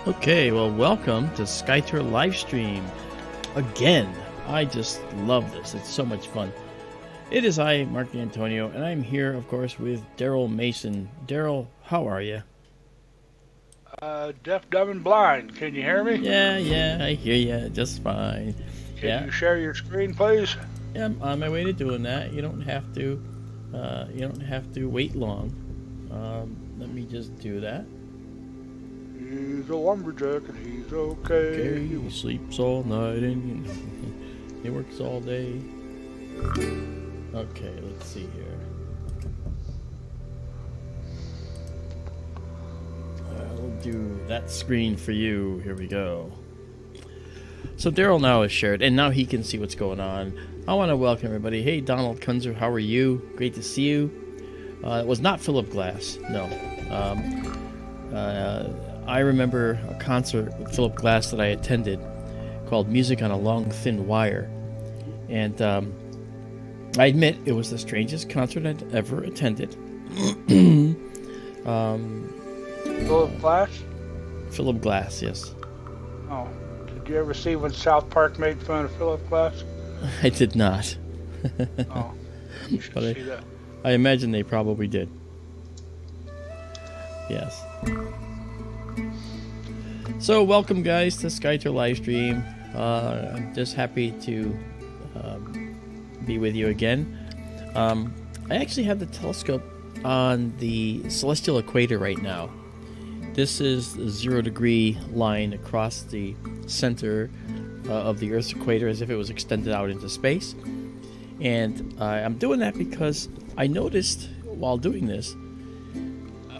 Okay, well, welcome to SkyTour LiveStream. Again, I just love this. It's so much fun. It is I, Mark Antonio, and I'm here, of course, with Daryl Mason. Daryl, how are you? Deaf, dumb, and blind. Can you hear me? Yeah, I hear you just fine. Can you share your screen, please? Yeah, I'm on my way to doing that. You don't have to wait long. Let me just do that. He's a lumberjack and he's okay. He sleeps all night and he works all day. Okay, let's see here. I'll do that screen for you. Here we go. So Daryl now is shared, and now he can see what's going on. I want to welcome everybody. Hey, Donald Kunzer, how are you? Great to see you. It was not Philip Glass, no. I remember a concert with Philip Glass that I attended called Music on a Long Thin Wire. And I admit it was the strangest concert I'd ever attended. Philip Glass? Philip Glass, yes. Oh. Did you ever see when South Park made fun of Philip Glass? I did not. Oh. You should see that. I imagine they probably did. Yes. So welcome guys to SkyTour LiveStream. I'm just happy to be with you again. I actually have the telescope on the celestial equator right now. This is the 0-degree line across the center of the Earth's equator as if it was extended out into space. And I'm doing that because I noticed while doing this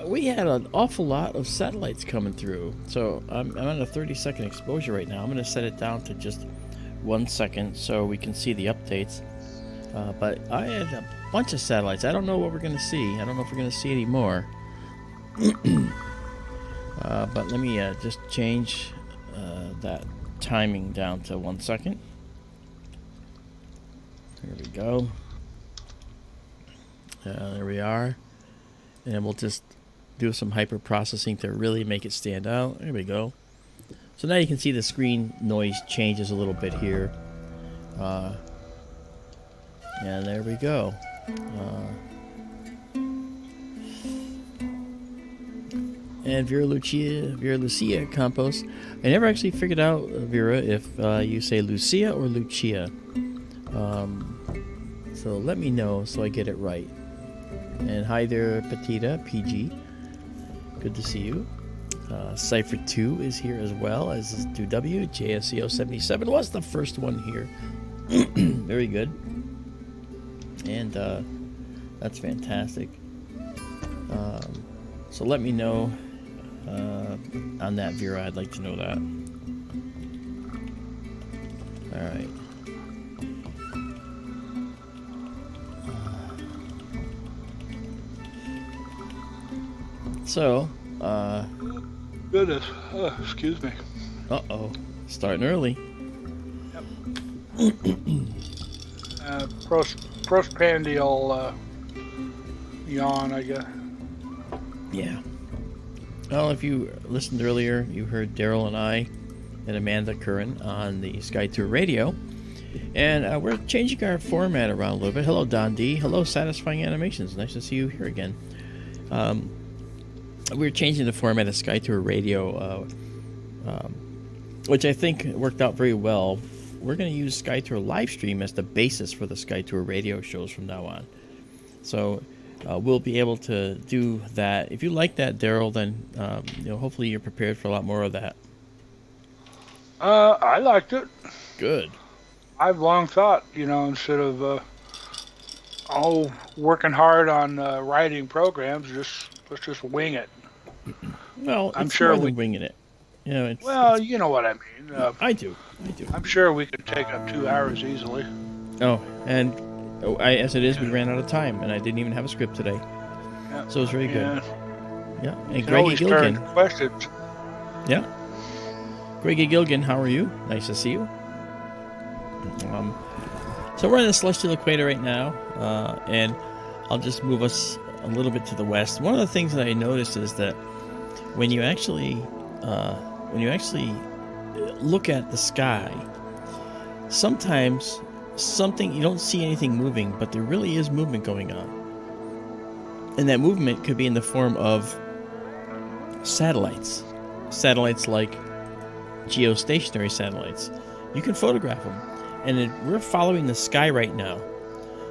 we had an awful lot of satellites coming through. So I'm on a 30-second exposure right now. I'm going to set it down to just 1 second so we can see the updates. But I had a bunch of satellites. I don't know what we're going to see. I don't know if we're going to see any more. But let me just change that timing down to 1 second. There we go. There we are. And we'll just do some hyper processing to really make it stand out. There we go. So now you can see the screen noise changes a little bit here. And there we go. And Vera Lucia Campos. I never actually figured out, Vera, if you say Lucia or Lucia. So let me know so I get it right. And hi there, Petita, PG. Good to see you. Cypher 2 is here as well, as is 2W. JSCO 77 was the first one here. Very good. And that's fantastic. So let me know on that, Vera. I'd like to know that. All right. So, Goodness. Excuse me. Uh-oh. Starting early. Yep. Postprandial yawn, I guess. Yeah. Well, if you listened earlier, you heard Daryl and I and Amanda Curran on the SkyTour Radio. And we're changing our format around a little bit. Hello, Don D. Hello, Satisfying Animations. Nice to see you here again. We're changing the format of SkyTour Radio, which I think worked out very well. We're going to use SkyTour LiveStream as the basis for the SkyTour Radio shows from now on. So we'll be able to do that. If you like that, Daryl, then hopefully you're prepared for a lot more of that. I liked it. Good. I've long thought, instead of working hard on writing programs, let's just wing it. Well, I'm it's sure more than winging it. You know what I mean. I do. I'm sure we could take up 2 hours easily. Oh, and as it is, we ran out of time, and I didn't even have a script today. Yeah. So it was very good. Yeah, and Greggy Greggy Gilligan. Questions. Yeah. Greggy Gilligan, how are you? Nice to see you. So we're in the celestial equator right now, and I'll just move us a little bit to the west. One of the things that I noticed is that when you actually when you actually look at the sky, sometimes you don't see anything moving, but there really is movement going on. And that movement could be in the form of satellites. Satellites like geostationary satellites. You can photograph them. And we're following the sky right now.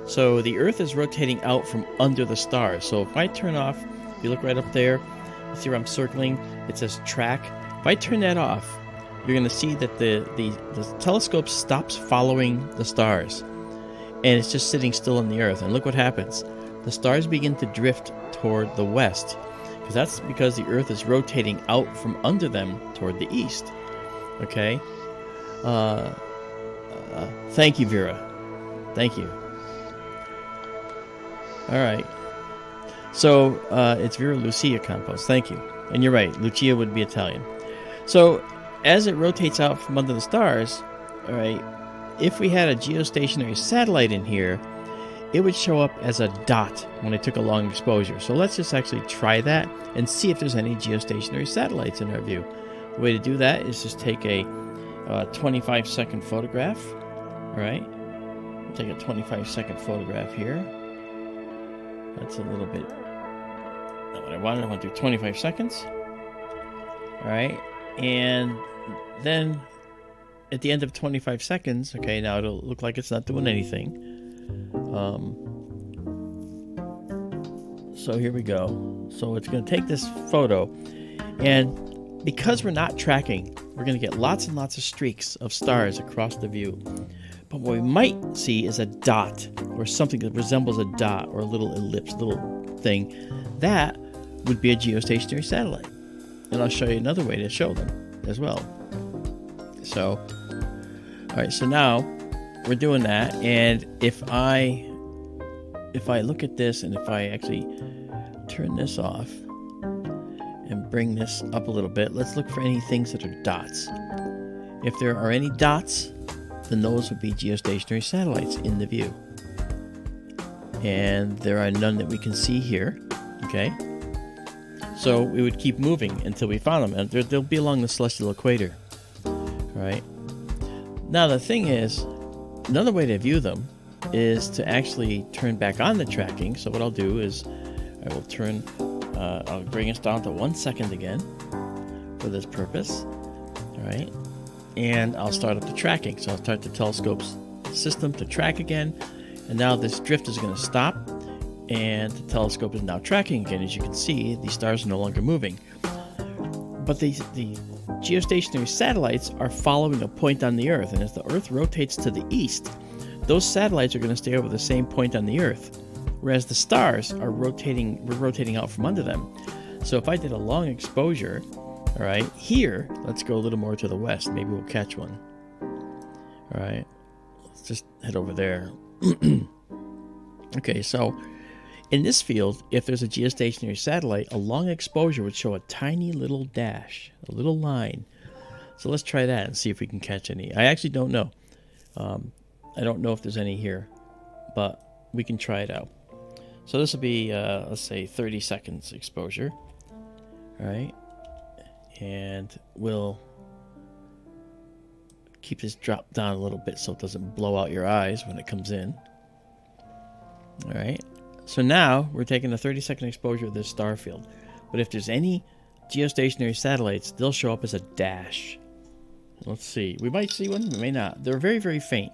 So the Earth is rotating out from under the stars. So if I turn off, if you look right up there, you see where I'm circling, it says track. If I turn that off, you're going to see that the telescope stops following the stars. And it's just sitting still on the Earth. And look what happens. The stars begin to drift toward the west. Because that's because the Earth is rotating out from under them toward the east. Okay? Thank you, Vera. Thank you. All right. So it's Vera Lucia Campos. Thank you. And you're right. Lucia would be Italian. So as it rotates out from under the stars, all right, if we had a geostationary satellite in here, it would show up as a dot when it took a long exposure. So let's just actually try that and see if there's any geostationary satellites in our view. The way to do that is just take a 25-second photograph. All right. Take a 25-second photograph here. That's a little bit not what I wanted. I want to do 25 seconds. All right. And then at the end of 25 seconds, okay, now it'll look like it's not doing anything. So here we go. So it's going to take this photo, and because we're not tracking, we're going to get lots and lots of streaks of stars across the view. But what we might see is a dot, or something that resembles a dot, or a little ellipse, little thing. That would be a geostationary satellite. And I'll show you another way to show them as well. So, all right, so now we're doing that, and if I look at this, and if I actually turn this off and bring this up a little bit, let's look for any things that are dots. If there are any dots, then those would be geostationary satellites in the view. And there are none that we can see here, okay? So we would keep moving until we found them, and they'll be along the celestial equator, right? Now the thing is, another way to view them is to actually turn back on the tracking. So what I'll do is I will I'll bring us down to 1 second again for this purpose. All right. And I'll start up the tracking. So I'll start the telescope's system to track again. And now this drift is going to stop. And the telescope is now tracking again. As you can see, these stars are no longer moving. But the geostationary satellites are following a point on the Earth. And as the Earth rotates to the east, those satellites are going to stay over the same point on the Earth, whereas the stars are we're rotating out from under them. So if I did a long exposure, all right, here, let's go a little more to the west. Maybe we'll catch one. All right, let's just head over there. Okay, so in this field, if there's a geostationary satellite, a long exposure would show a tiny little dash, a little line. So let's try that and see if we can catch any. I actually don't know. I don't know if there's any here, but we can try it out. So this will be, let's say, 30 seconds exposure. All right. And we'll keep this dropped down a little bit so it doesn't blow out your eyes when it comes in. All right. So now we're taking a 30-second exposure of this star field. But if there's any geostationary satellites, they'll show up as a dash. Let's see. We might see one, we may not. They're very, very faint.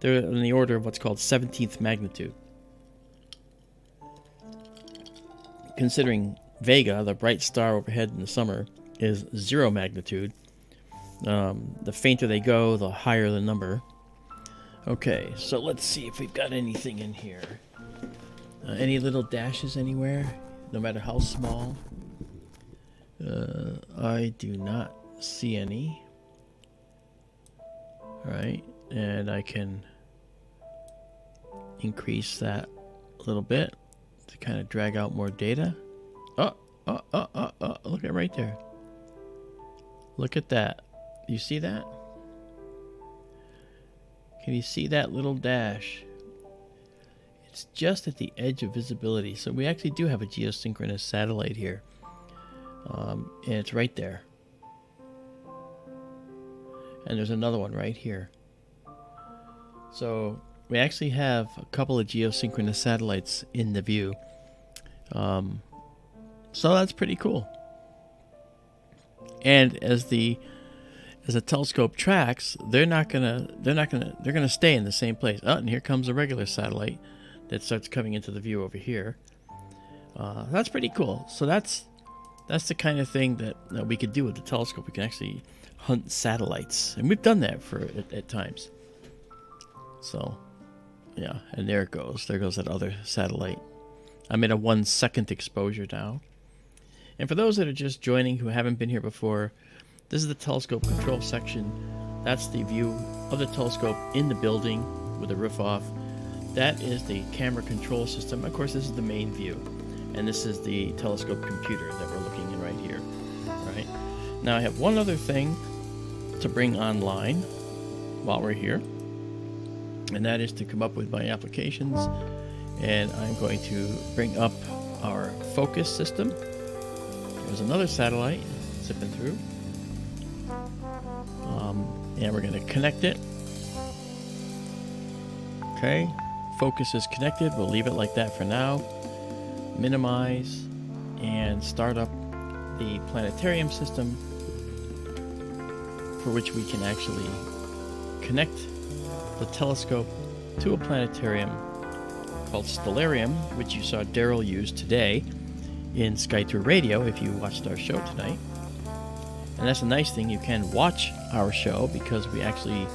They're in the order of what's called 17th magnitude. Considering Vega, the bright star overhead in the summer, is 0 magnitude. The fainter they go, the higher the number. Okay, so let's see if we've got anything in here. Any little dashes anywhere, no matter how small? I do not see any. All right, and I can increase that a little bit to kind of drag out more data. Look at right there. Look at that. You see that? Can you see that little dash? It's just at the edge of visibility. So we actually do have a geosynchronous satellite here. And it's right there. and there's another one right here. So we actually have a couple of geosynchronous satellites in the view. So that's pretty cool. And as the telescope tracks, they're gonna stay in the same place. Oh, and here comes a regular satellite that starts coming into the view over here. That's pretty cool. So that's the kind of thing that we could do with the telescope. We can actually hunt satellites, and we've done that at times. So, yeah, and there it goes. There goes that other satellite. I'm at a 1 second exposure now. And for those that are just joining who haven't been here before, this is the telescope control section. That's the view of the telescope in the building with the roof off. That is the camera control system. Of course, this is the main view. And this is the telescope computer that we're looking in right here. Right? Now I have one other thing to bring online while we're here. And that is to come up with my applications. And I'm going to bring up our focus system. There's another satellite zipping through. And we're going to connect it. Okay, focus is connected. We'll leave it like that for now. Minimize and start up the planetarium system, for which we can actually connect the telescope to a planetarium called Stellarium, which you saw Daryl use today in SkyTour Radio if you watched our show tonight. And that's a nice thing, you can watch our show because we actually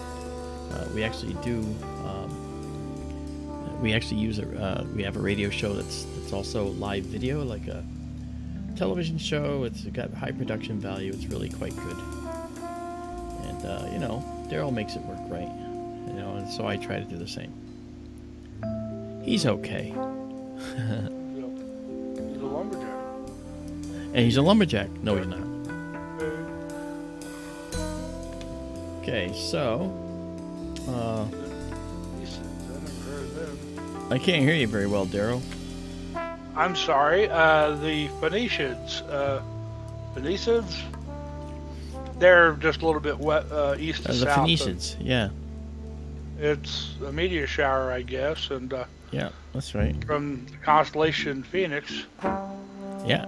use we have a radio show that's also live video, like a television show. It's got high production value. It's really quite good. And Daryl makes it work right. And so I try to do the same. He's okay. He's a lumberjack. And he's a lumberjack. No, he's not. Okay, so I can't hear you very well, Daryl. I'm sorry. The Phoenicians. They're just a little bit wet east to The south. Phoenicians, yeah. It's a meteor shower, I guess, and Yeah, that's right. from the constellation Phoenix. Yeah.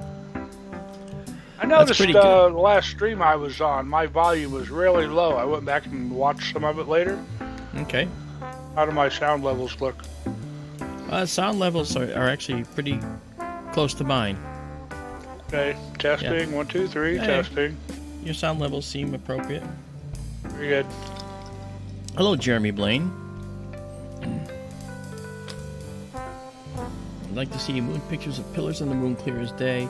I noticed pretty the good. last stream I was on, my volume was really low. I went back and watched some of it later. Okay. How do my sound levels look? Sound levels are actually pretty close to mine. Okay, testing, Yeah. 1, 2, 3, Hey. testing. Your sound levels seem appropriate. Very good. Hello, Jeremy Blaine. I'd like to see moon pictures of pillars on the moon clear as day.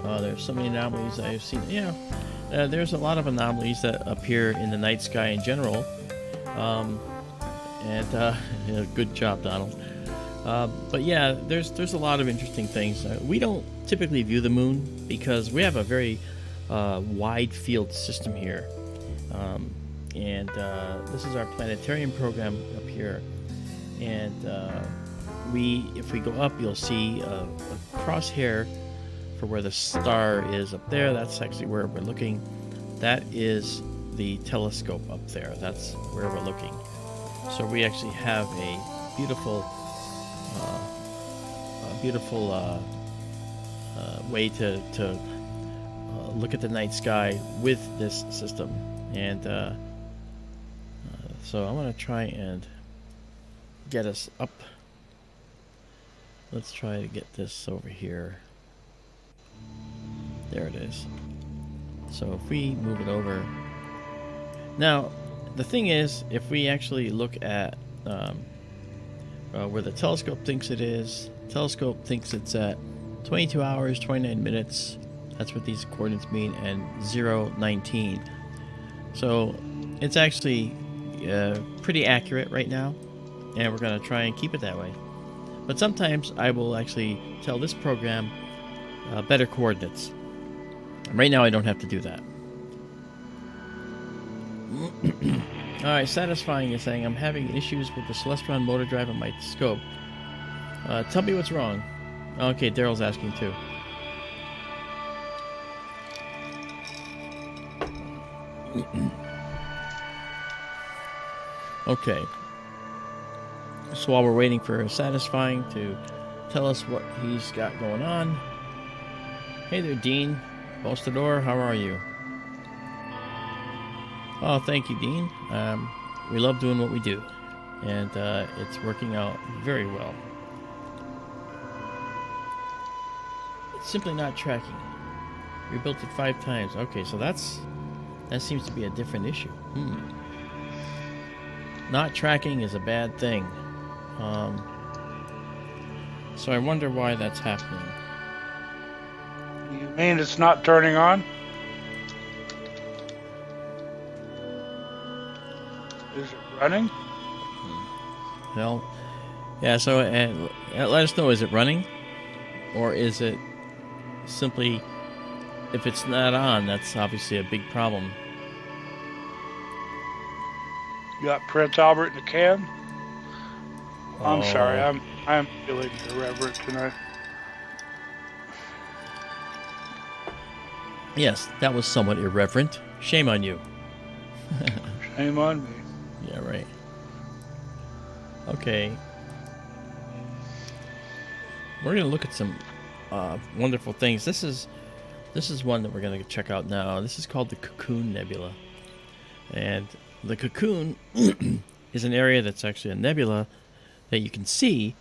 There's so many anomalies I've seen. Yeah, there's a lot of anomalies that appear in the night sky in general. Good job, Donald. But yeah, there's a lot of interesting things. We don't typically view the moon because we have a very wide field system here. This is our planetarium program up here. And if we go up, you'll see a crosshair for where the star is up there. That's actually where we're looking. That is the telescope up there. That's where we're looking. So we actually have a beautiful way to look at the night sky with this system. And so I'm going to try and get us up. Let's try to get this over here. There it is. So if we move it over. Now, the thing is, if we actually look at where the telescope thinks it is, telescope thinks it's at 22 hours, 29 minutes. That's what these coordinates mean, and 0:19. So it's actually pretty accurate right now, and we're going to try and keep it that way. But sometimes I will actually tell this program better coordinates. Right now I don't have to do that. Alright, Satisfying is saying, I'm having issues with the Celestron motor drive on my scope. Tell me what's wrong. Okay, Daryl's asking too. Okay. So while we're waiting for Satisfying to tell us what he's got going on. Hey there, Dean. Bostador, how are you? Oh, thank you, Dean. We love doing what we do, and it's working out very well. It's simply not tracking. Rebuilt it 5 times. Okay, so that seems to be a different issue. Not tracking is a bad thing. So I wonder why that's happening. You mean it's not turning on? Is it running? Well, yeah, so let us know, is it running? Or is it simply, if it's not on, that's obviously a big problem. You got Prince Albert in the can? I'm Oh. sorry, I'm feeling irreverent tonight. Yes, that was somewhat irreverent. Shame on you. Shame on me. Yeah, right. Okay. We're going to look at some wonderful things. This is one that we're going to check out now. This is called the Cocoon Nebula. And the Cocoon is an area that's actually a nebula that you can see,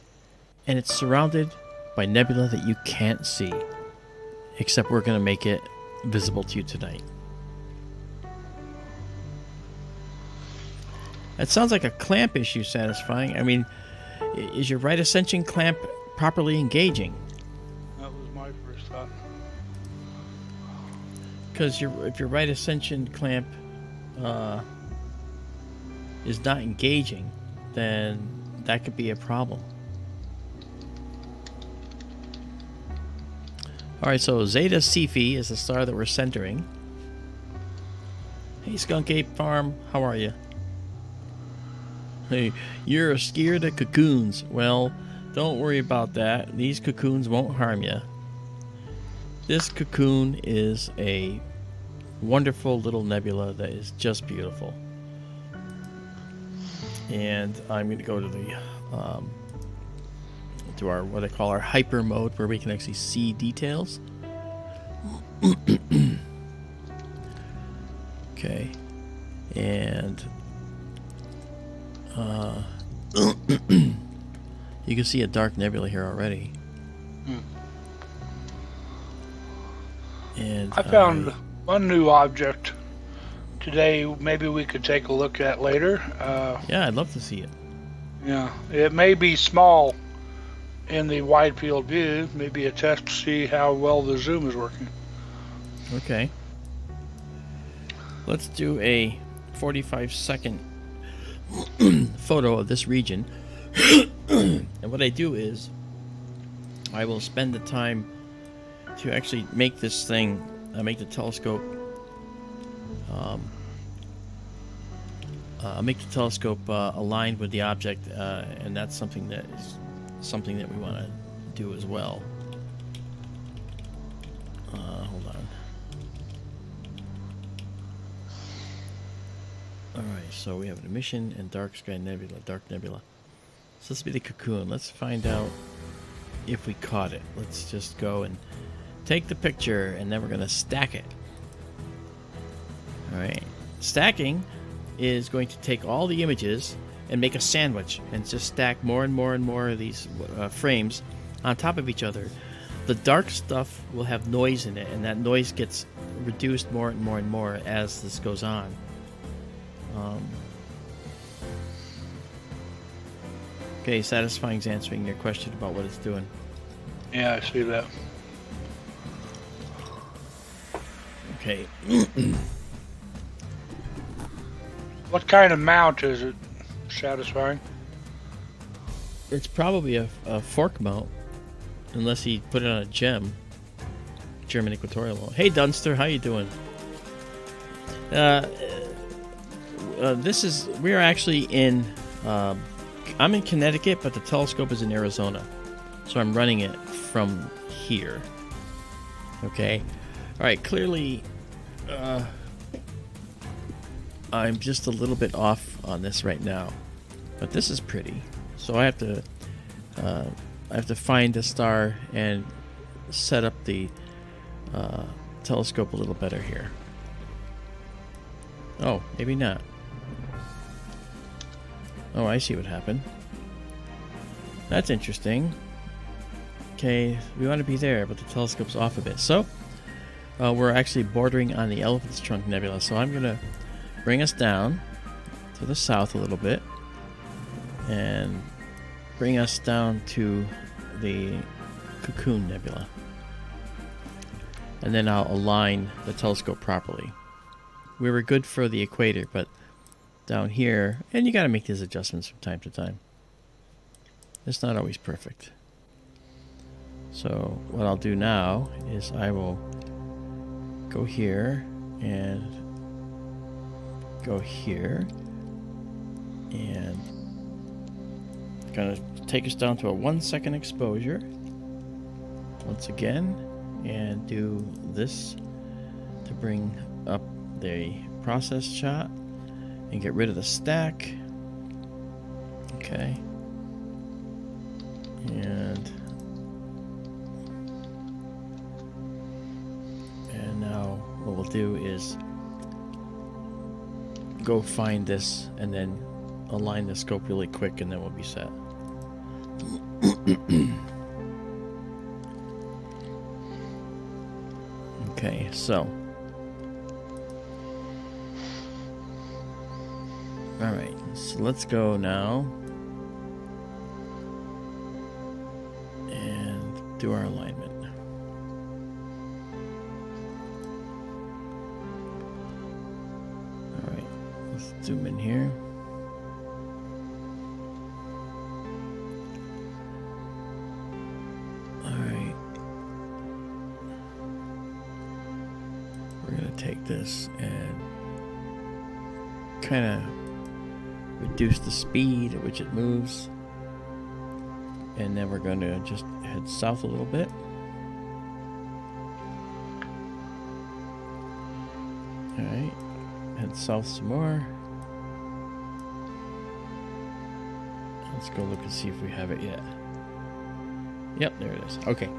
and it's surrounded by nebula that you can't see. Except we're going to make it visible to you tonight. That sounds like a clamp issue, Satisfying. I mean, is your right ascension clamp properly engaging? That was my first thought. Because if your right ascension clamp is not engaging, then that could be a problem. Alright, so Zeta Cephei is the star that we're centering. Hey, Skunk Ape Farm, how are you? Hey, you're scared of cocoons. Well, don't worry about that. These cocoons won't harm you. This cocoon is a wonderful little nebula that is just beautiful. And I'm going to go to the to our what I call our hyper mode, where we can actually see details. Okay, and you can see a dark nebula here already. And I found one new object today. Maybe we could take a look at later. Yeah, I'd love to see it. Yeah, it may be small in the wide field view. Maybe a test to see how well the zoom is working. Okay. Let's do a 45-second photo of this region. And what I do is I will spend the time to actually make this thing, make the telescope aligned with the object, and that's something that we want to do as well. Hold on. Alright, so we have an emission and dark sky nebula, dark nebula. So this will be the cocoon. Let's find out if we caught it. Let's just go and take the picture, and then we're going to stack it. Alright. Stacking is going to take all the images and make a sandwich and just stack more and more and more of these frames on top of each other. The dark stuff will have noise in it, and that noise gets reduced more and more and more as this goes on. Okay, Satisfying's answering your question about what it's doing. Yeah, I see that. Okay. What kind of mount is it? Satisfying? It's probably a fork mount, unless he put it on a gem. German equatorial mount. Hey Dunster, how you doing? We're actually in, I'm in Connecticut, but the telescope is in Arizona. So I'm running it from here. Okay. Alright, clearly, I'm just a little bit off on this right now, but this is pretty. So I have to find a star and set up the telescope a little better here. Oh, maybe not. Oh, I see what happened. That's interesting. Okay, we want to be there, but the telescope's off a bit. So, we're actually bordering on the Elephant's Trunk Nebula. So I'm going to bring us down to the south a little bit and bring us down to the Cocoon Nebula. And then I'll align the telescope properly. We were good for the equator, but down here, and you got to make these adjustments from time to time. It's not always perfect. So what I'll do now is I will go here and go here, and it's gonna take us down to a 1 second exposure once again, and do this to bring up the process shot and get rid of the stack. Okay. And now what we'll do is go find this and then align the scope really quick, and then we'll be set. Okay, so alright, so let's go now and do our alignment. Alright, let's zoom in here. Alright, we're going to take this and kind of reduce the speed at which it moves, and then we're going to just head south a little bit. Alright, head south some more. Let's go look and see if we have it yet. Yep, there it is. Okay,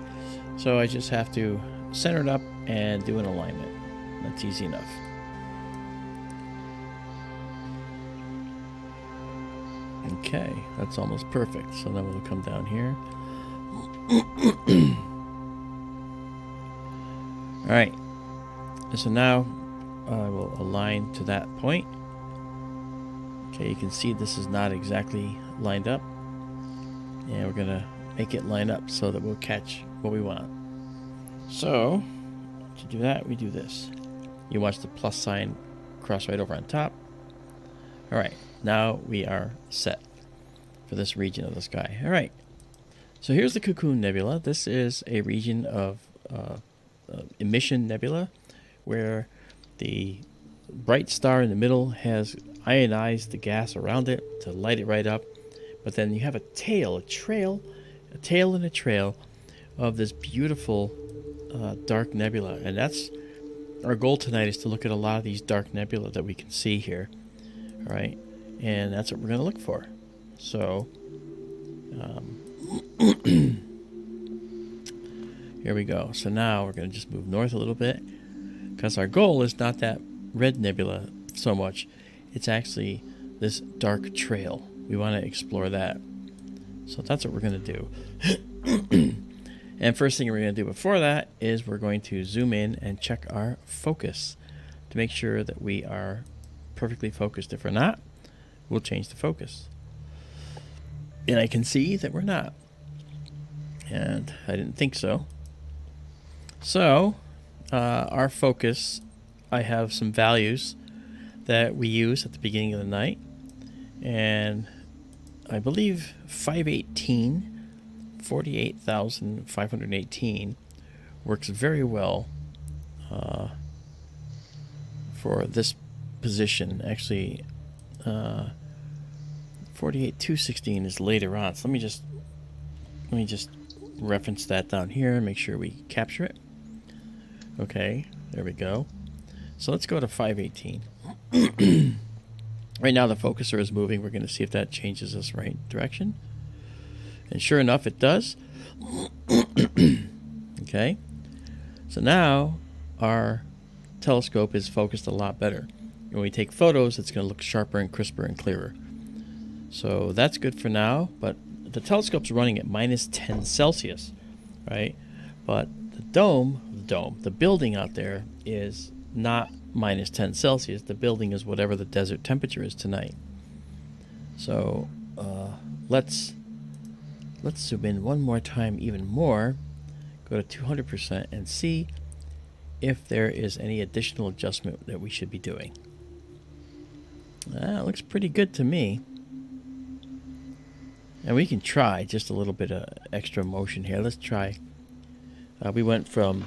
so I just have to center it up and do an alignment. That's easy enough. Okay, that's almost perfect. So then we'll come down here. Alright, so now I will align to that point. Okay, you can see this is not exactly lined up, and we're going to make it line up so that we'll catch what we want. So, to do that, we do this. You watch the plus sign cross right over on top. Alright, now we are set for this region of the sky. Alright, so here's the Cocoon Nebula. This is a region of emission nebula where the bright star in the middle has ionized the gas around it to light it right up. But then you have a tail and a trail of this beautiful dark nebula. And that's our goal tonight, is to look at a lot of these dark nebula that we can see here. All right, and that's what we're going to look for. So here we go. So now we're going to just move north a little bit, because our goal is not that red nebula so much. It's actually this dark trail. We want to explore that. So that's what we're going to do. And first thing we're going to do before that is we're going to zoom in and check our focus to make sure that we are perfectly focused. If we're not, we'll change the focus. And I can see that we're not. And I didn't think so. So, our focus, I have some values that we use at the beginning of the night. And I believe 48,518 works very well for this position. Actually, 48,216 is later on. So let me just reference that down here and make sure we capture it. Okay, there we go. So let's go to 518. Right now the focuser is moving. We're going to see if that changes us right direction. And sure enough, it does. Okay. So now our telescope is focused a lot better. When we take photos, it's going to look sharper and crisper and clearer. So that's good for now, but the telescope's running at minus 10 Celsius, right? But the building out there is not minus 10 Celsius. The building is whatever the desert temperature is tonight. So let's zoom in one more time, even more. Go to 200% and see if there is any additional adjustment that we should be doing. It looks pretty good to me. And we can try just a little bit of extra motion here. Let's try. We went from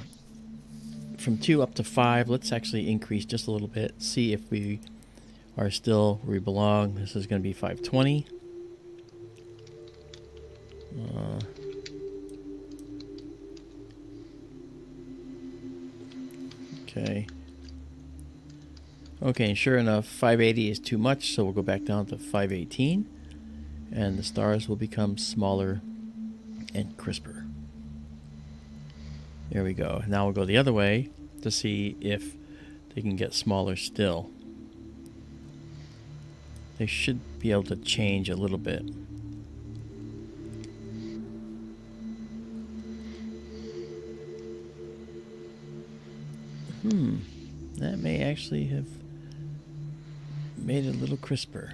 2 up to 5. Let's actually increase just a little bit. See if we are still where we belong. This is going to be 520. Okay. Okay, and sure enough, 580 is too much, so we'll go back down to 518. And the stars will become smaller and crisper. There we go. Now we'll go the other way to see if they can get smaller still. They should be able to change a little bit. That may actually have made it a little crisper.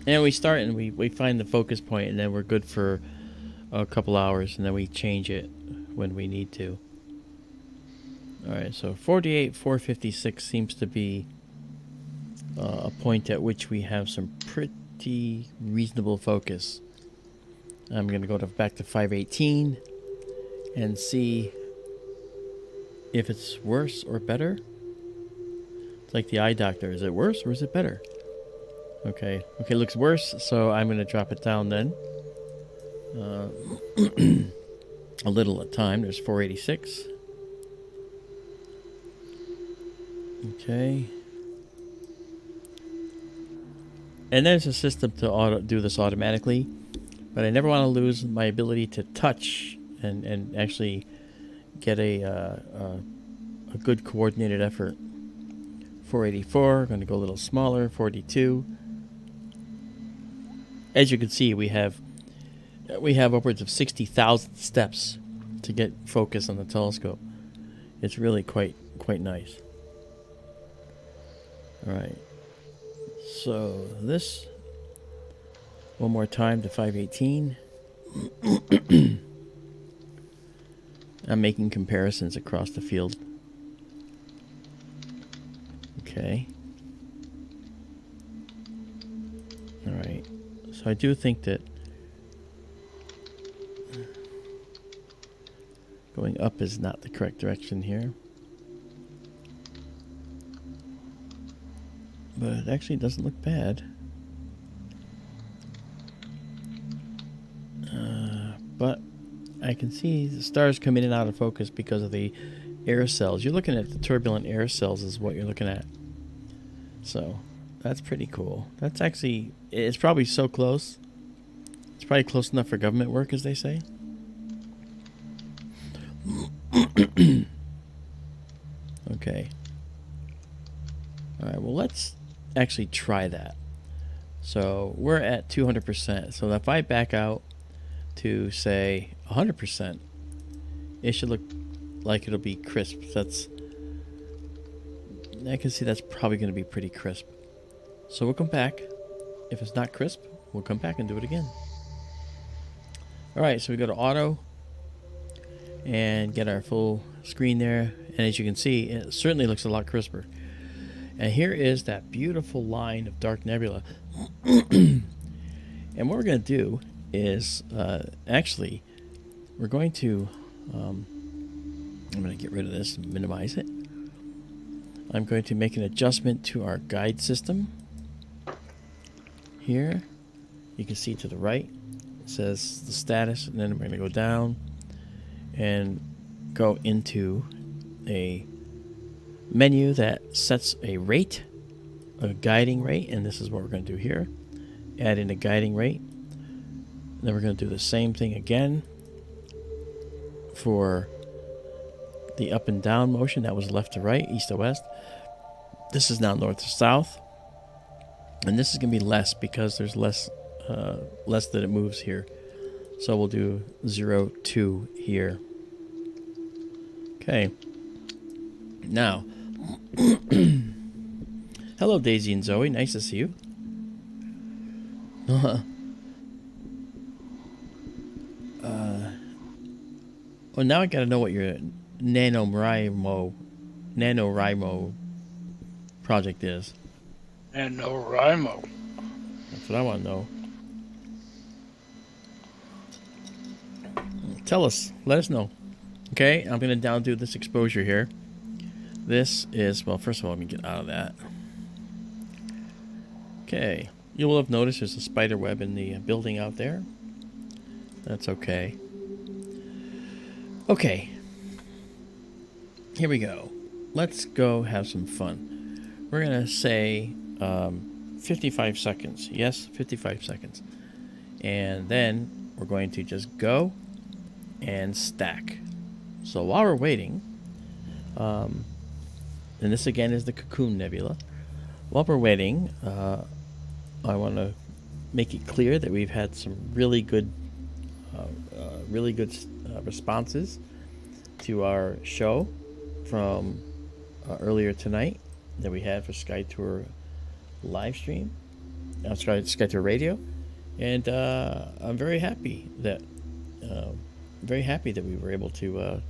And we start and we find the focus point, and then we're good for a couple hours, and then we change it when we need to. Alright, so 48,456 seems to be a point at which we have some pretty reasonable focus. I'm going to go back to 518 and see if it's worse or better. It's like the eye doctor. Is it worse or is it better? Okay, it looks worse, so I'm going to drop it down then. A little at a time. There's 486. Okay. And there's a system to do this automatically, but I never want to lose my ability to touch and actually get a good coordinated effort. 484, going to go a little smaller. 42. As you can see, we have upwards of 60,000 steps to get focus on the telescope. It's really quite nice. All right. So this one more time to 518. I'm making comparisons across the field. Okay. All right. So I do think that going up is not the correct direction here. But it actually doesn't look bad. But I can see the stars come in and out of focus because of the air cells. You're looking at the turbulent air cells is what you're looking at. So that's pretty cool. That's actually, it's probably so close. It's probably close enough for government work, as they say. Okay. All right, well, let's actually try that. So we're at 200%. So if I back out to, say, 100%, it should look like it'll be crisp. I can see that's probably going to be pretty crisp. So we'll come back. If it's not crisp, we'll come back and do it again. All right, so we go to auto and get our full screen there. And as you can see, it certainly looks a lot crisper. And here is that beautiful line of dark nebula. And what we're going to do is actually, we're going to, I'm going to get rid of this and minimize it. I'm going to make an adjustment to our guide system. Here, you can see to the right, it says the status, and then we're going to go down and go into a menu that sets a rate, a guiding rate, and this is what we're going to do here. Add in a guiding rate. Then we're going to do the same thing again for the up and down motion. That was left to right, east to west. This is now north to south. And this is going to be less because there's less that it moves here. So we'll do 0, 2 here. Okay. Now, hello Daisy and Zoe, nice to see you. Well, now I gotta know what your NaNoWriMo project is. NaNoWriMo. That's what I want to know. Tell us. Let us know. Okay, I'm going to now do this exposure here. This is, well, first of all, let me get out of that. Okay, you will have noticed there's a spider web in the building out there. That's okay. Okay. Here we go. Let's go have some fun. We're going to say 55 seconds. Yes, 55 seconds. And then we're going to just go and stack. So while we're waiting, and this again is the Cocoon Nebula. While we're waiting, I want to make it clear that we've had some really good responses to our show from earlier tonight that we had for SkyTour LiveStream, SkyTour Radio, and I'm very happy that we were able to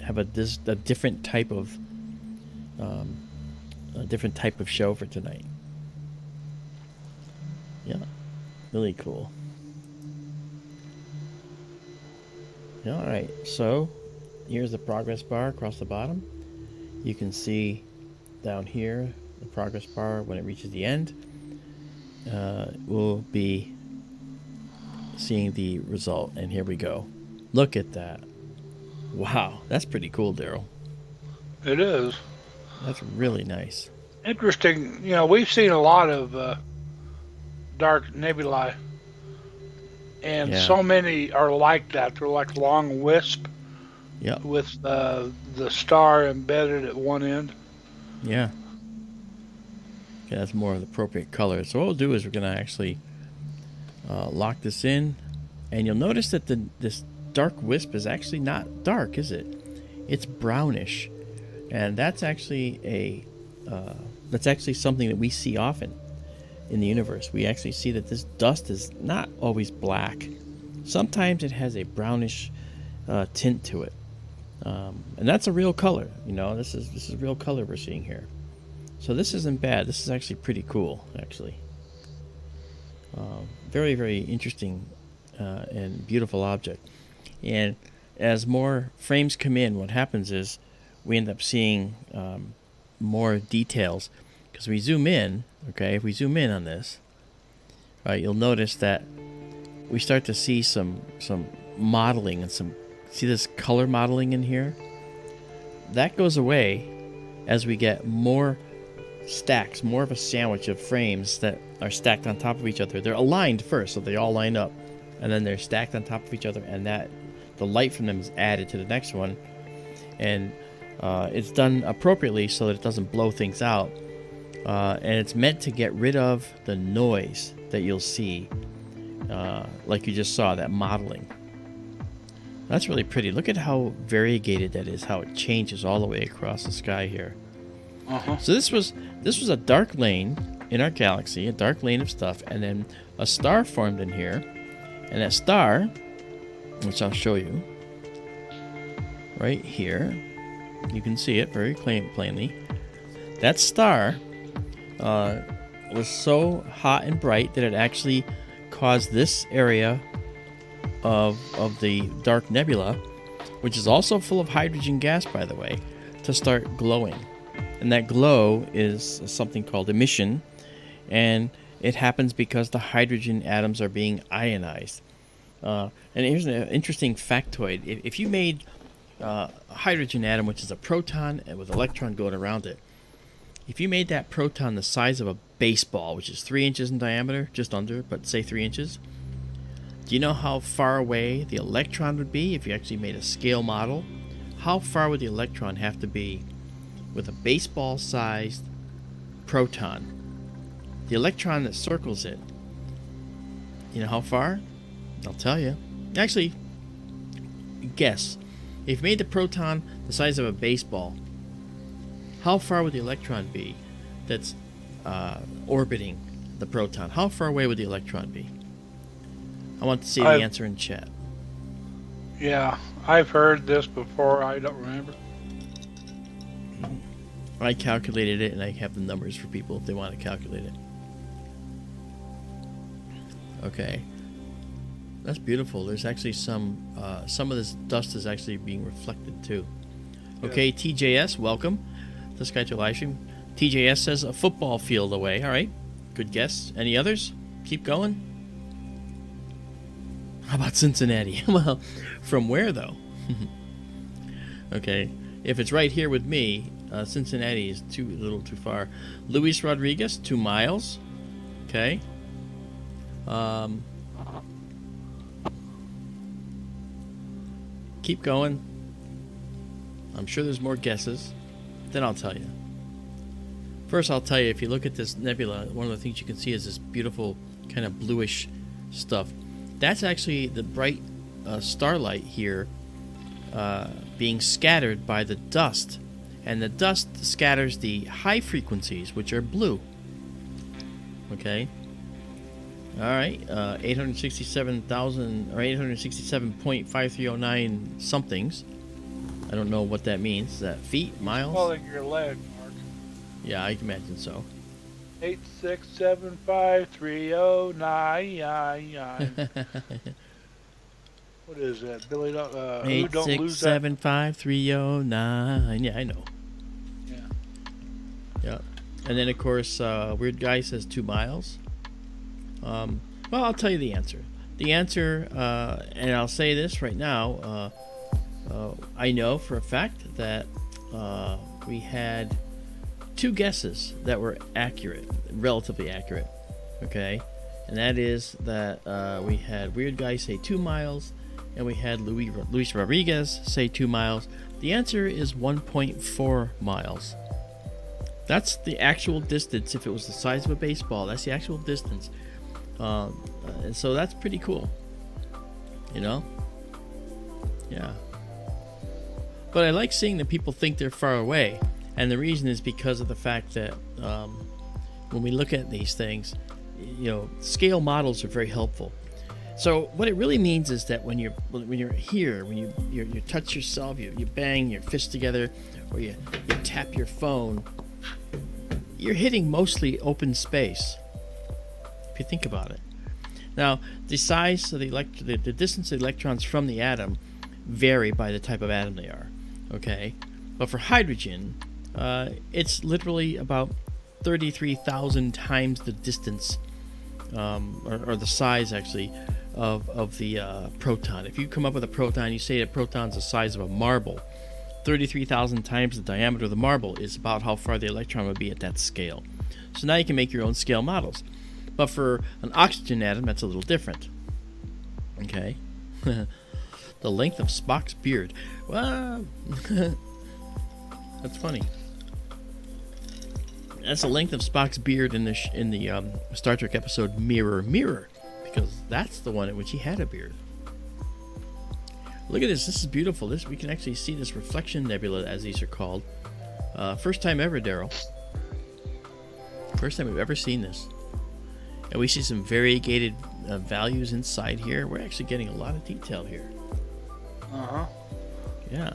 have a different type of show for tonight. Yeah, really cool. Yeah, all right, so here's the progress bar across the bottom. You can see down here the progress bar when it reaches the end. We'll be seeing the result, and here we go. Look at that. Wow, that's pretty cool, Daryl. It is. That's really nice. Interesting. You know, we've seen a lot of dark nebulae, and so many are like that. They're like long wisp. Yep. With the star embedded at one end. Yeah. Okay, that's more of the appropriate color. So what we'll do is we're going to actually lock this in, and you'll notice that this dark wisp is actually not dark, is it? It's brownish, and that's actually something that we see often in the universe. We actually see that this dust is not always black. Sometimes it has a brownish tint to it. And that's a real color, you know. This is real color we're seeing here. So this isn't bad. This is actually pretty cool, actually. Very, very interesting and beautiful object. And as more frames come in, what happens is we end up seeing more details because we zoom in. Okay, if we zoom in on this, right, you'll notice that we start to see some modeling and some. See this color modeling in here? That goes away as we get more stacks, more of a sandwich of frames that are stacked on top of each other. They're aligned first, so they all line up, and then they're stacked on top of each other, and that the light from them is added to the next one, and it's done appropriately so that it doesn't blow things out, and it's meant to get rid of the noise that you'll see, like you just saw, that modeling. That's really pretty. Look at how variegated that is, how it changes all the way across the sky here. So this was a dark lane in our galaxy, a dark lane of stuff, and then a star formed in here. And that star, which I'll show you right here, you can see it very plainly. That star was so hot and bright that it actually caused this area of the dark nebula, which is also full of hydrogen gas, by the way, to start glowing. And that glow is something called emission, and it happens because the hydrogen atoms are being ionized. And here's an interesting factoid. If you made a hydrogen atom, which is a proton and with an electron going around it. If you made that proton the size of a baseball, which is 3 inches in diameter, just under, but say 3 inches, do you know how far away the electron would be if you actually made a scale model? How far would the electron have to be with a baseball-sized proton? The electron that circles it, you know how far? I'll tell you. Actually, guess. If you made the proton the size of a baseball, how far would the electron be that's orbiting the proton? How far away would the electron be? I want to see the answer in chat. Yeah, I've heard this before. I don't remember. I calculated it, and I have the numbers for people if they want to calculate it. Okay. That's beautiful. There's actually some of this dust is actually being reflected too. Okay, TJS, welcome to SkyTour LiveStream. TJS says a football field away. All right, good guess. Any others? Keep going. How about Cincinnati? Well, from where though? Okay, if it's right here with me, Cincinnati is a little too far. Luis Rodriguez, 2 miles. Okay. Keep going. I'm sure there's more guesses. Then I'll tell you. First, I'll tell you, if you look at this nebula, one of the things you can see is this beautiful kind of bluish stuff. That's actually the bright starlight here being scattered by the dust. And the dust scatters the high frequencies, which are blue. Okay? All right, 867,000 or 867.5309 somethings. I don't know what that means. Is that feet, miles? Well, like your leg, Mark. Yeah, I can imagine so. 8675309. What is that, Billy? Who don't lose that? 8675309. Yeah, I know. Yeah. Yeah, and then of course, Weird Guy says 2 miles. Well, I'll tell you the answer. The answer, and I'll say this right now, I know for a fact that we had 2 guesses that were accurate, relatively accurate, okay? And that is that we had Weird Guy say 2 miles, and we had Luis Rodriguez say 2 miles. The answer is 1.4 miles. That's the actual distance. If it was the size of a baseball, that's the actual distance. And so that's pretty cool, you know? Yeah. But I like seeing that people think they're far away, and the reason is because of the fact that when we look at these things, you know, scale models are very helpful. So what it really means is that when you're here, when you touch yourself, you bang your fists together, or you tap your phone, you're hitting mostly open space. If you think about it. Now, the size of the distance of the electrons from the atom vary by the type of atom they are. Okay, but for hydrogen, it's literally about 33,000 times the distance, or the size actually, of the proton. If you come up with a proton, you say a proton's the size of a marble. 33,000 times the diameter of the marble is about how far the electron would be at that scale. So now you can make your own scale models. But for an oxygen atom, that's a little different. Okay? The length of Spock's beard. Well, that's funny. That's the length of Spock's beard in the Star Trek episode Mirror, Mirror, because that's the one in which he had a beard. Look at this. This is beautiful. We can actually see this reflection nebula, as these are called. First time ever, Daryl. First time we've ever seen this. And we see some variegated values inside here. We're actually getting a lot of detail here. Uh-huh. Yeah.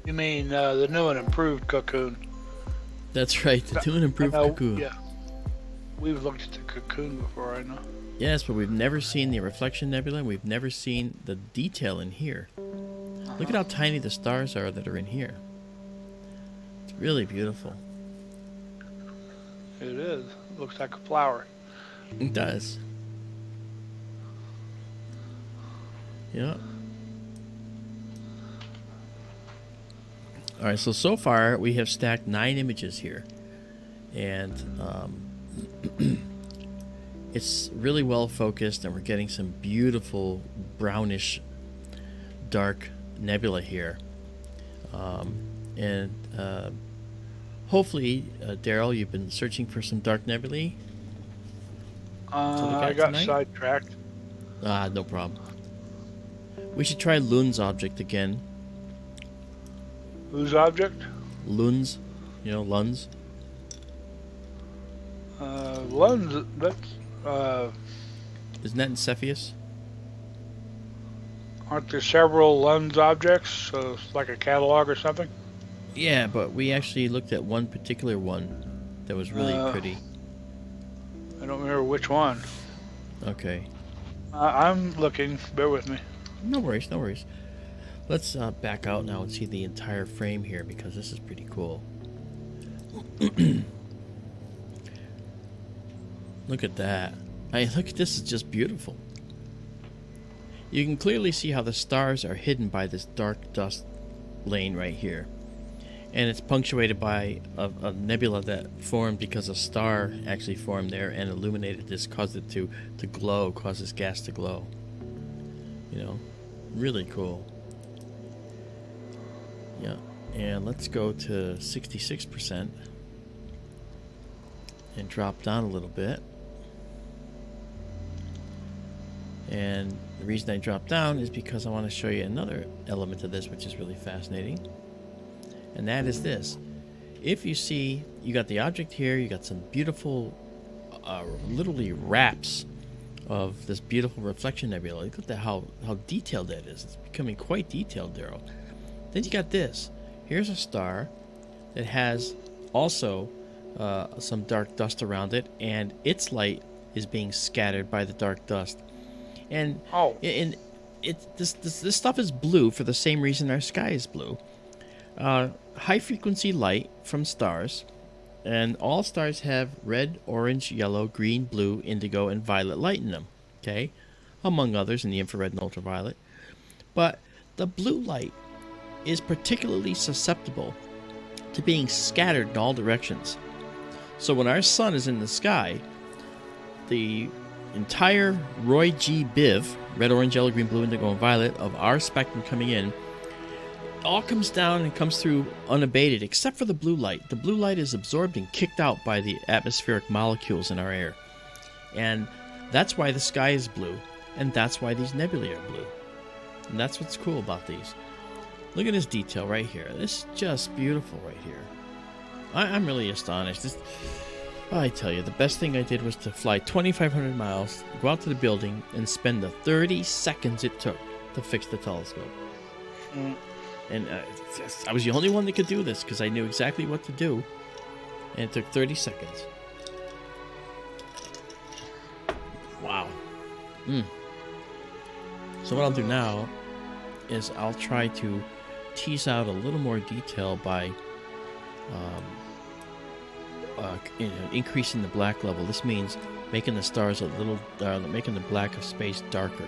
You mean the new and improved cocoon? That's right, the new and improved cocoon. Yeah. We've looked at the cocoon before, I know. Yes, but we've never seen the reflection nebula. We've never seen the detail in here. Look at how tiny the stars are that are in here. It's really beautiful. It is. It looks like a flower. It does. Yeah. All right, so far we have stacked 9 images here, and it's really well focused, and we're getting some beautiful brownish dark nebula here. And hopefully, Daryl, you've been searching for some dark nebulae. I got sidetracked. No problem. We should try Lun's object again. Whose object? Lun's, Lun's. Lun's, that's, Isn't that in Cepheus? aren't there several Lun's objects? So it's like a catalog or something? Yeah, but we actually looked at one particular one that was really pretty. I don't remember which one. Okay. I'm looking. Bear with me. No worries, no worries. Let's back out now and see the entire frame here, because this is pretty cool. Look at that. Look at this, it's just beautiful. You can clearly see how the stars are hidden by this dark dust lane right here. And it's punctuated by a nebula that formed because a star actually formed there and illuminated this, caused it to glow, causes gas to glow. Really cool. Yeah, and let's go to 66% and drop down a little bit. And the reason I dropped down is because I want to show you another element of this, which is really fascinating. And that is this. If you see, you got the object here, you got some beautiful, literally wraps of this beautiful reflection nebula. Look at that, how detailed that is. It's becoming quite detailed, Daryl. Then you got this. Here's a star that has also some dark dust around it, and its light is being scattered by the dark dust. And this stuff is blue for the same reason our sky is blue. High frequency light from stars, and all stars have red, orange, yellow, green, blue, indigo, and violet light in them, okay, among others in the infrared and ultraviolet. But the blue light is particularly susceptible to being scattered in all directions. So when our sun is in the sky, the entire Roy G. Biv, red, orange, yellow, green, blue, indigo, and violet, of our spectrum coming in, all comes down and comes through unabated, except for the blue light. The blue light is absorbed and kicked out by the atmospheric molecules in our air. And that's why the sky is blue, and that's why these nebulae are blue. And that's what's cool about these. Look at this detail right here. This is just beautiful right here. I'm really astonished. I tell you, the best thing I did was to fly 2,500 miles, go out to the building, and spend the 30 seconds it took to fix the telescope. And I was the only one that could do this because I knew exactly what to do, and it took 30 seconds. Wow. So what I'll do now is I'll try to tease out a little more detail by increasing the black level. This means making the stars a little, making the black of space darker.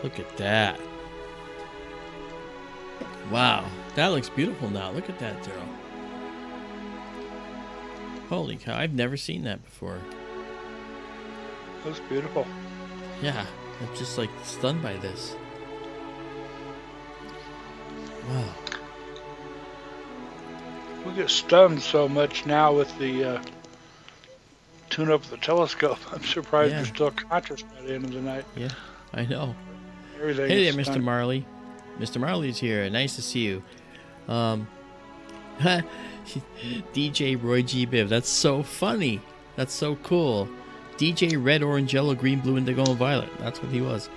Look at that. Wow, that looks beautiful now. Look at that, Daryl. Holy cow, I've never seen that before. That's beautiful. Yeah, I'm just like stunned by this. Wow. We get stunned so much now with the tune up of the telescope. I'm surprised we're still conscious by the end of the night. Yeah, I know. Everything hey there, Mr. Marley. Mr. Marley's here. Nice to see you. DJ Roy G. Biv. That's so funny. That's so cool. DJ Red, Orange, Yellow, Green, Blue, Indigo, and Violet. That's what he was.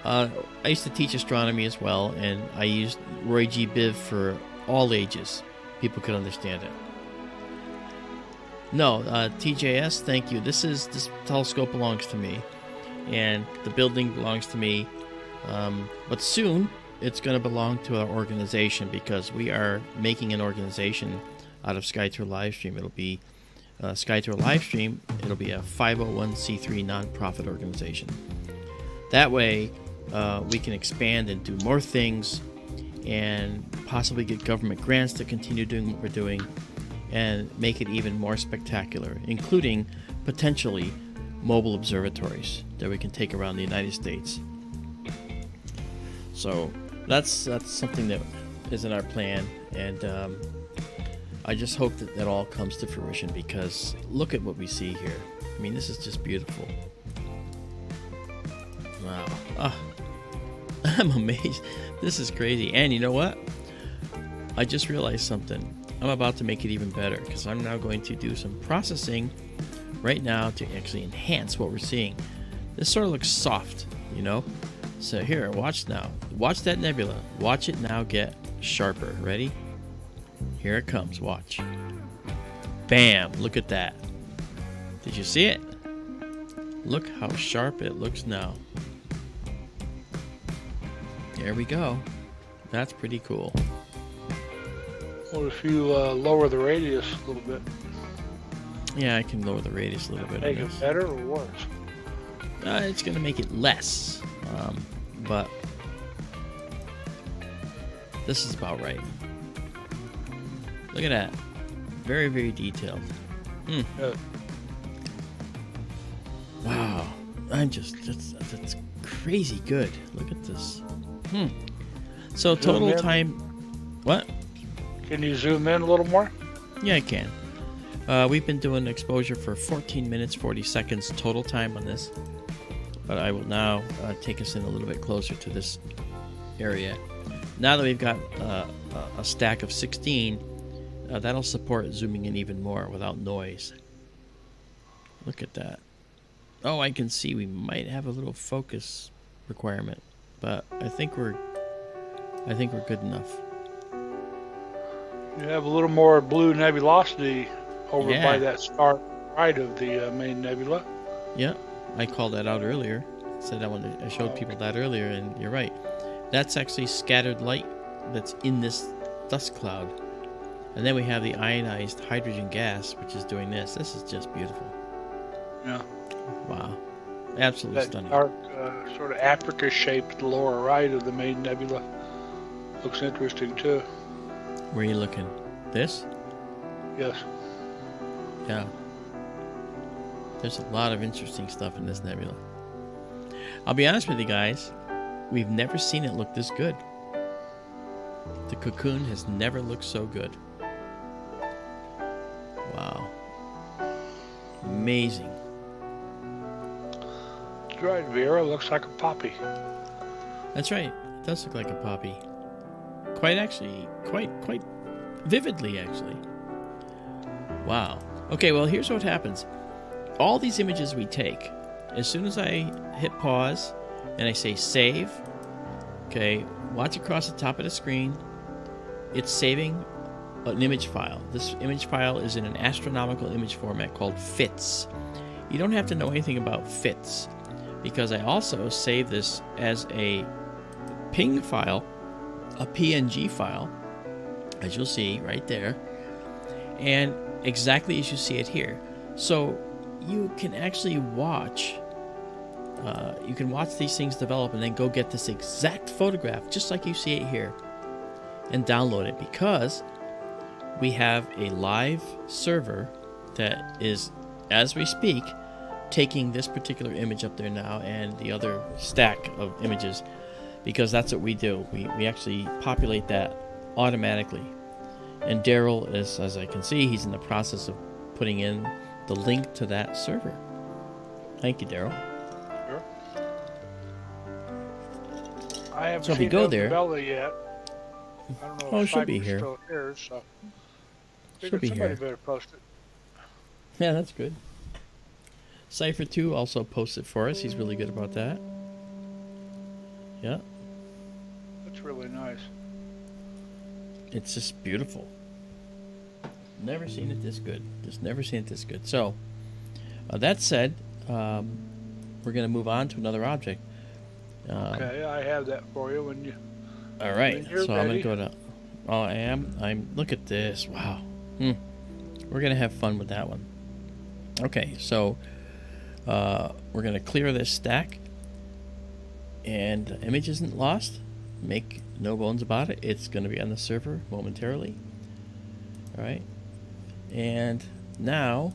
I used to teach astronomy as well, and I used Roy G. Biv for all ages. People could understand it. No, TJS, thank you. This telescope belongs to me, and the building belongs to me. But soon it's going to belong to our organization, because we are making an organization out of SkyTour LiveStream. It'll be SkyTour LiveStream. It'll be a 501c3 nonprofit organization. That way, we can expand and do more things and possibly get government grants to continue doing what we're doing and make it even more spectacular, including potentially mobile observatories that we can take around the United States. So that's something that is in our plan, and I just hope that that all comes to fruition, because look at what we see here. I mean, this is just beautiful. Wow. I'm amazed. This is crazy. And you know what? I just realized something. I'm about to make it even better, because I'm now going to do some processing right now to actually enhance what we're seeing. This sort of looks soft, you know? So here, watch now. Watch that nebula. Watch it now get sharper. Ready? Here it comes. Watch. Bam! Look at that. Did you see it? Look how sharp it looks now. There we go. That's pretty cool. What if you lower the radius a little bit? Yeah, I can lower the radius a little bit. Make it better or worse? It's going to make it less, but this is about right. Look at that. Very, very detailed. Good. Wow. That's crazy good. Look at this. So total time... What? Can you zoom in a little more? Yeah, I can. We've been doing exposure for 14 minutes, 40 seconds total time on this. But I will now take us in a little bit closer to this area. Now that we've got a stack of 16, that'll support zooming in even more without noise. Look at that. Oh, I can see we might have a little focus requirement, but I think we're good enough. You have a little more blue nebulosity over by that star right of the main nebula. Yeah, I called that out earlier. I showed people that earlier, and you're right. That's actually scattered light that's in this dust cloud. And then we have the ionized hydrogen gas, which is doing this. This is just beautiful. Yeah. Wow. Absolutely stunning. Dark, sort of Africa-shaped lower right of the main nebula looks interesting too. Where are you looking? This? Yes. Yeah. There's a lot of interesting stuff in this nebula. I'll be honest with you guys, we've never seen it look this good. The cocoon has never looked so good. Wow. Amazing. That's right, Vera. Looks like a poppy. That's right. It does look like a poppy. Quite vividly, actually. Wow. Okay, well, here's what happens. All these images we take, as soon as I hit pause and I say save, okay, watch across the top of the screen, it's saving an image file. This image file is in an astronomical image format called FITS. You don't have to know anything about FITS, because I also save this as a PNG file, a PNG file, as you'll see right there, and exactly as you see it here. So you can actually watch these things develop and then go get this exact photograph just like you see it here and download it, because we have a live server that is, as we speak, taking this particular image up there now and the other stack of images, because that's what we do. We actually populate that automatically. And Daryl is, as I can see, he's in the process of putting in the link to that server. Thank you, Daryl. Sure. I haven't So if seen you go there, Bella yet. I don't know if it should be Cypher's here. still here, so Should be somebody here. better post it. Yeah, that's good. Cypher 2 also posted for us. He's really good about that. Yeah. That's really nice. It's just beautiful. Never seen it this good. Just never seen it this good. So, that said, we're going to move on to another object. Okay, I have that for you when you... All right. when you're So I'm going ready. to go to... Oh, I am? Look at this. Wow. We're going to have fun with that one. Okay, so we're going to clear this stack. And the image isn't lost. Make no bones about it. It's going to be on the server momentarily. All right. And now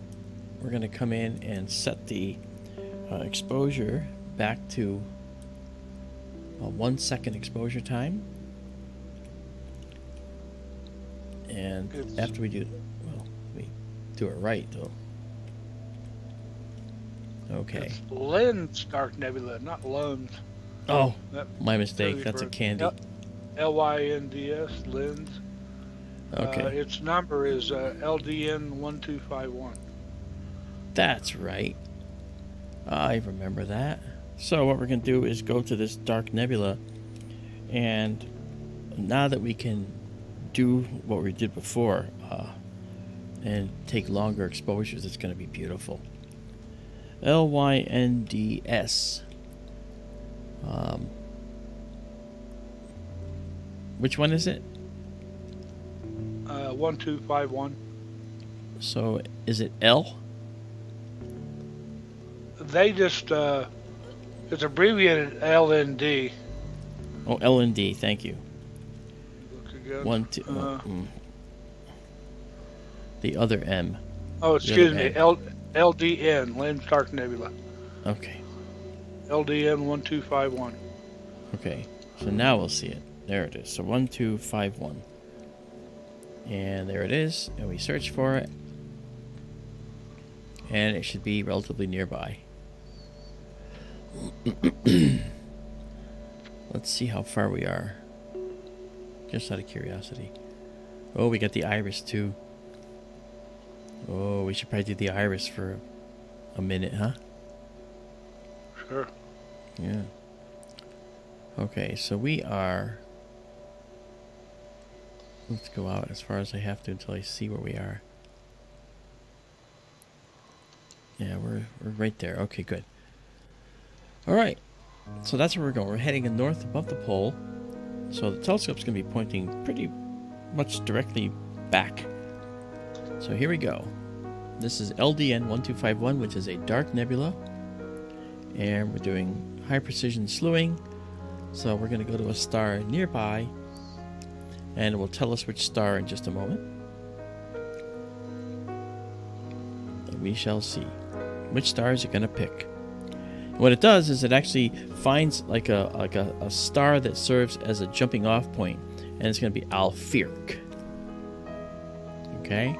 we're going to come in and set the exposure back to a 1 second exposure time. And after we do, well, we do it right though. Okay. It's Lens Dark Nebula, not Lunds. Oh, my mistake. That's a candy. LYNDS, Lens. Okay. Its number is LDN1251. That's right. I remember that. So what we're going to do is go to this dark nebula, and now that we can do what we did before and take longer exposures, it's going to be beautiful. LYNDS. Which one is it? 1251. So is it L? They just it's abbreviated LND. Oh, LND. Thank you. Look again. 1, 2. The other M. Oh, excuse me. LDN, Lens Dark Nebula. Okay. LDN 1251. Okay. So now we'll see it. There it is. So 1251. And there it is. And we search for it. And it should be relatively nearby. Let's see how far we are. Just out of curiosity. Oh, we got the iris too. Oh, we should probably do the iris for a minute, huh? Sure. Yeah. Okay, so we are... Let's go out as far as I have to until I see where we are. Yeah, we're right there. Okay, good. Alright, so that's where we're going. We're heading north above the pole. So the telescope's going to be pointing pretty much directly back. So here we go. This is LDN 1251, which is a dark nebula. And we're doing high precision slewing. So we're going to go to a star nearby. And it will tell us which star in just a moment. And we shall see. Which stars are going to pick. What it does is it actually finds like a star that serves as a jumping off point, and it's going to be Alphearch. Okay,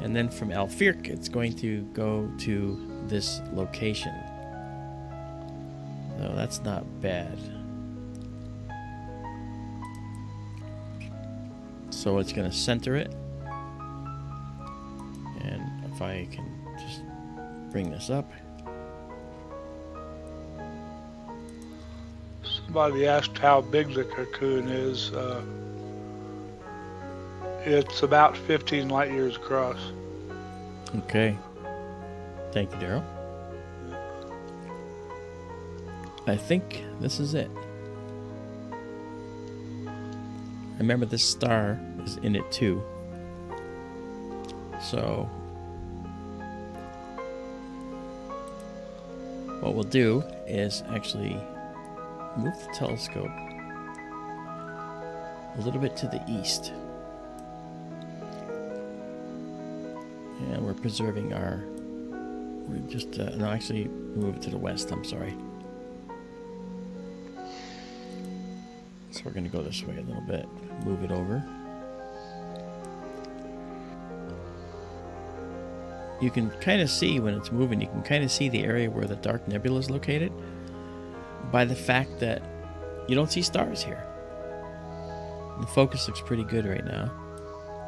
and then from Alphearch it's going to go to this location. So that's not bad. So it's going to center it, and if I can just bring this up. Somebody asked how big the cocoon is. It's about 15 light years across. Okay. Thank you, Daryl. I think this is it. I remember this star is in it too. So what we'll do is actually move the telescope a little bit to the east. And we're preserving our... We're just... no, actually, move it to the west, I'm sorry. So we're going to go this way a little bit. Move it over. You can kind of see when it's moving, you can kind of see the area where the dark nebula is located by the fact that you don't see stars here. The focus looks pretty good right now,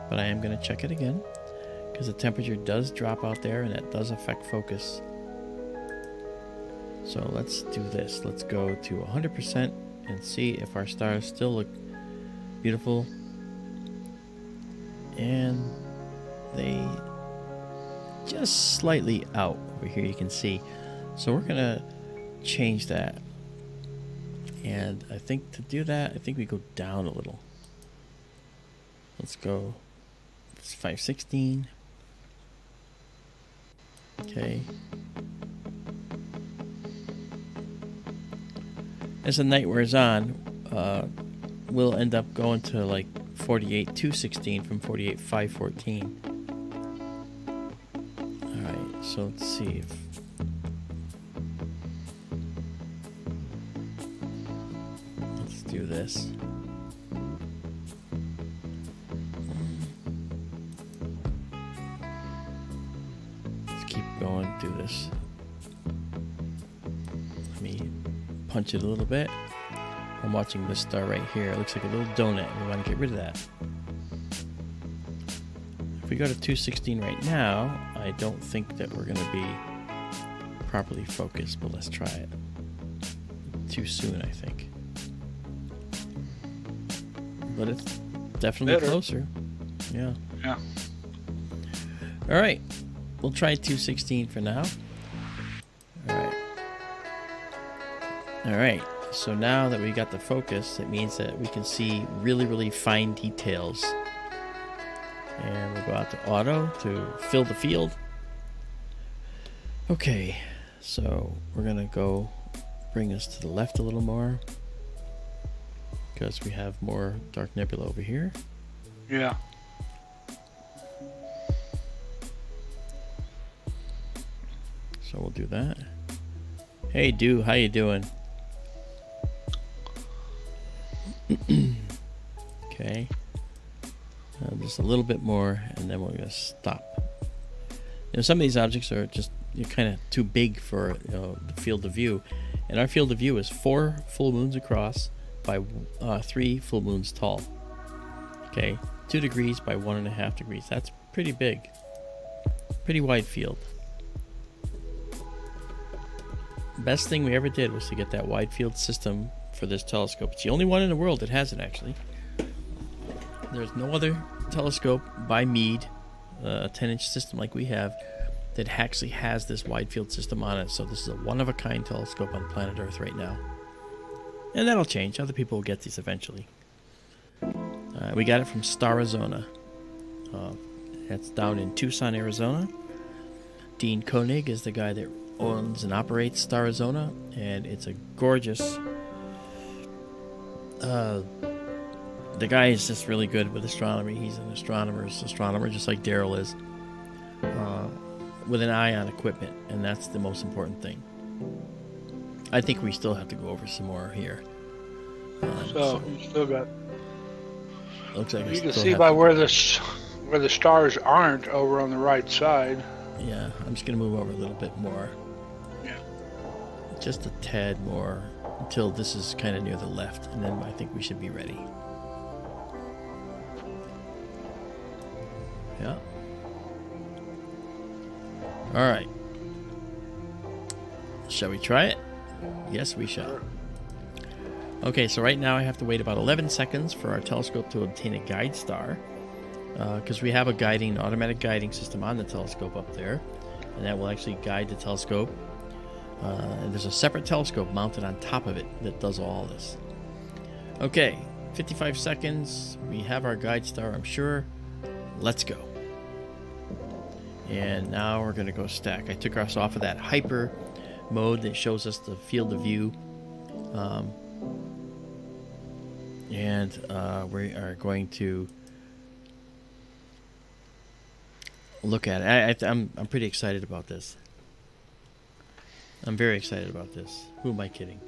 but I am going to check it again because the temperature does drop out there and that does affect focus. So let's do this. Let's go to 100% and see if our stars still look beautiful. And they just slightly out over here, you can see. So we're going to change that. And I think to do that, I think we go down a little. Let's go. It's 516. Okay. as the night wears on, we'll end up going to like 48.216 from 48.514. Alright, so let's see if... Let's do this. Let's keep going through this. Let me punch it a little bit. I'm watching this star right here. It looks like a little donut. We want to get rid of that. If we go to 216 right now, I don't think that we're going to be properly focused, but let's try it. Too soon, I think. But it's definitely better. Closer. Yeah. Yeah. All right. We'll try 216 for now. All right. All right. So now that we got the focus, it means that we can see really, really fine details. And we'll go out to auto to fill the field. Okay, so we're gonna go bring this to the left a little more because we have more dark nebula over here. Yeah. So we'll do that. Hey, Du, how you doing? Okay, just a little bit more, and then we're gonna stop. You know, some of these objects are just kind of too big for the field of view, and our field of view is 4 full moons across by 3 full moons tall. Okay, 2 degrees by 1.5 degrees. That's pretty big, pretty wide field. Best thing we ever did was to get that wide field system for this telescope. It's the only one in the world that has it, actually. There's no other telescope by Meade, a 10-inch system like we have, that actually has this wide field system on it. So this is a one-of-a-kind telescope on planet Earth right now. And that'll change. Other people will get these eventually. We got it from Starizona. That's down in Tucson, Arizona. Dean Koenig is the guy that owns and operates Starizona, and it's a gorgeous... the guy is just really good with astronomy. He's an astronomer, just like Daryl is, with an eye on equipment, and that's the most important thing. I think we still have to go over some more here. So you still got... Looks like you can see by where the stars aren't over on the right side. Yeah, I'm just gonna move over a little bit more. Yeah. Just a tad more until this is kind of near the left, and then I think we should be ready. Yeah. All right. Shall we try it? Yes, we shall. Okay, so right now I have to wait about 11 seconds for our telescope to obtain a guide star, because we have a automatic guiding system on the telescope up there, and that will actually guide the telescope. And there's a separate telescope mounted on top of it that does all this. Okay, 55 seconds. We have our guide star, I'm sure. Let's go. And now we're going to go stack. I took us off of that hyper mode that shows us the field of view. And we are going to look at it. I'm pretty excited about this. I'm very excited about this. Who am I kidding?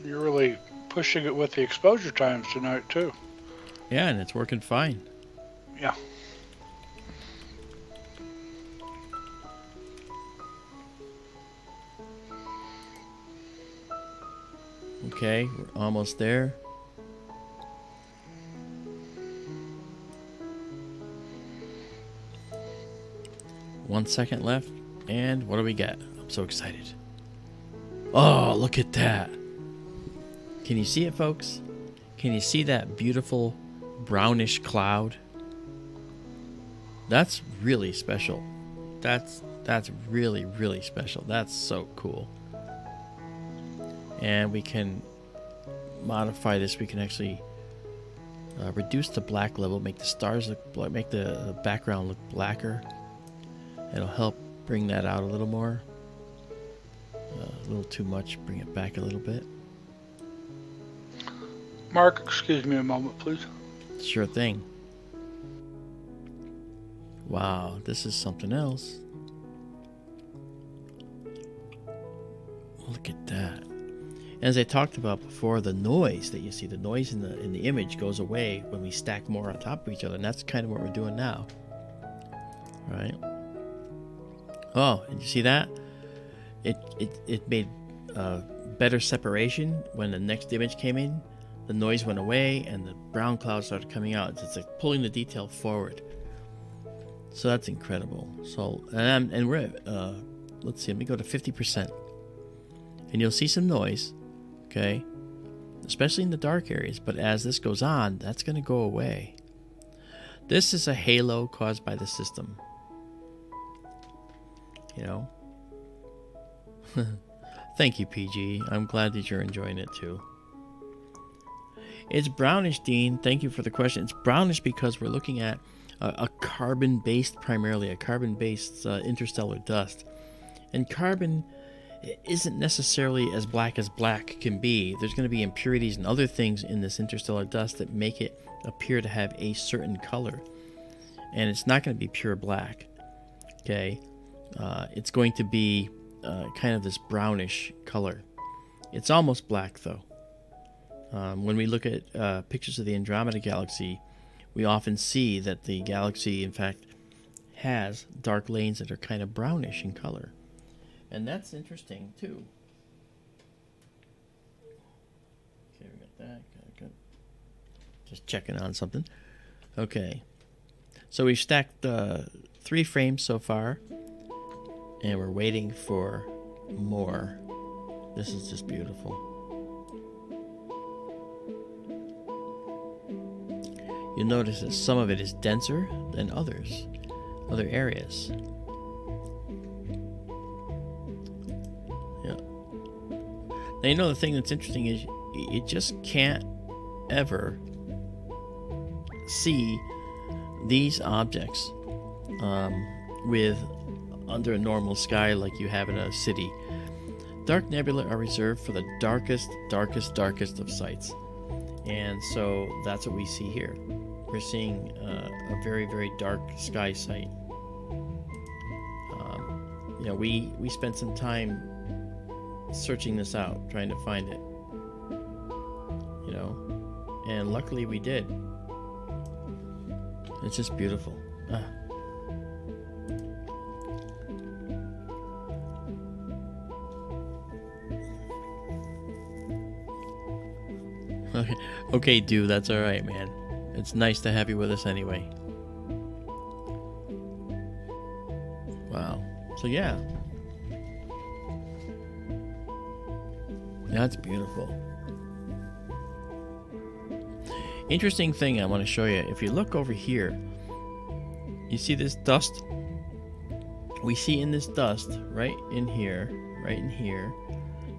You're really pushing it with the exposure times tonight, too. Yeah, and it's working fine. Yeah. Okay, we're almost there. One second left, and what do we get? I'm so excited. Oh, look at that. Can you see it, folks? Can you see that beautiful brownish cloud? That's really special. That's really, really special. That's so cool. And we can modify this. We can actually reduce the black level, make the stars look, make the background look blacker. It'll help bring that out a little more. A little too much, bring it back a little bit. Mark, excuse me a moment, please. Sure thing. Wow, this is something else. Look at that. As I talked about before, the noise that you see, the noise in the image goes away when we stack more on top of each other, and that's kind of what we're doing now. Right? Oh, and you see that? It made better separation when the next image came in. The noise went away and the brown clouds started coming out. It's like pulling the detail forward. So that's incredible. So and we're at, let's see, let me go to 50%. And you'll see some noise, okay? Especially in the dark areas, but as this goes on, that's going to go away. This is a halo caused by the system. You know? Thank you, PG. I'm glad that you're enjoying it too. It's brownish, Dean. Thank you for the question. It's brownish because we're looking at a carbon-based, primarily a carbon-based interstellar dust. And carbon isn't necessarily as black can be. There's going to be impurities and other things in this interstellar dust that make it appear to have a certain color. And it's not going to be pure black. Okay? It's going to be kind of this brownish color. It's almost black, though. When we look at pictures of the Andromeda Galaxy, we often see that the galaxy, in fact, has dark lanes that are kind of brownish in color. And that's interesting, too. Okay, we got that. Good. Just checking on something. Okay. So we've stacked 3 frames so far, and we're waiting for more. This is just beautiful. You'll notice that some of it is denser than other areas. Yeah. Now, you know, the thing that's interesting is you just can't ever see these objects with under a normal sky like you have in a city. Dark nebulae are reserved for the darkest of sites. And so that's what we see here. We're seeing a very, very dark sky site. You know, we spent some time searching this out, trying to find it. You know, and luckily we did. It's just beautiful. Okay, dude, that's all right, man. It's nice to have you with us anyway. Wow. So yeah. That's beautiful. Interesting thing I want to show you. If you look over here, you see this dust? We see in this dust, right in here,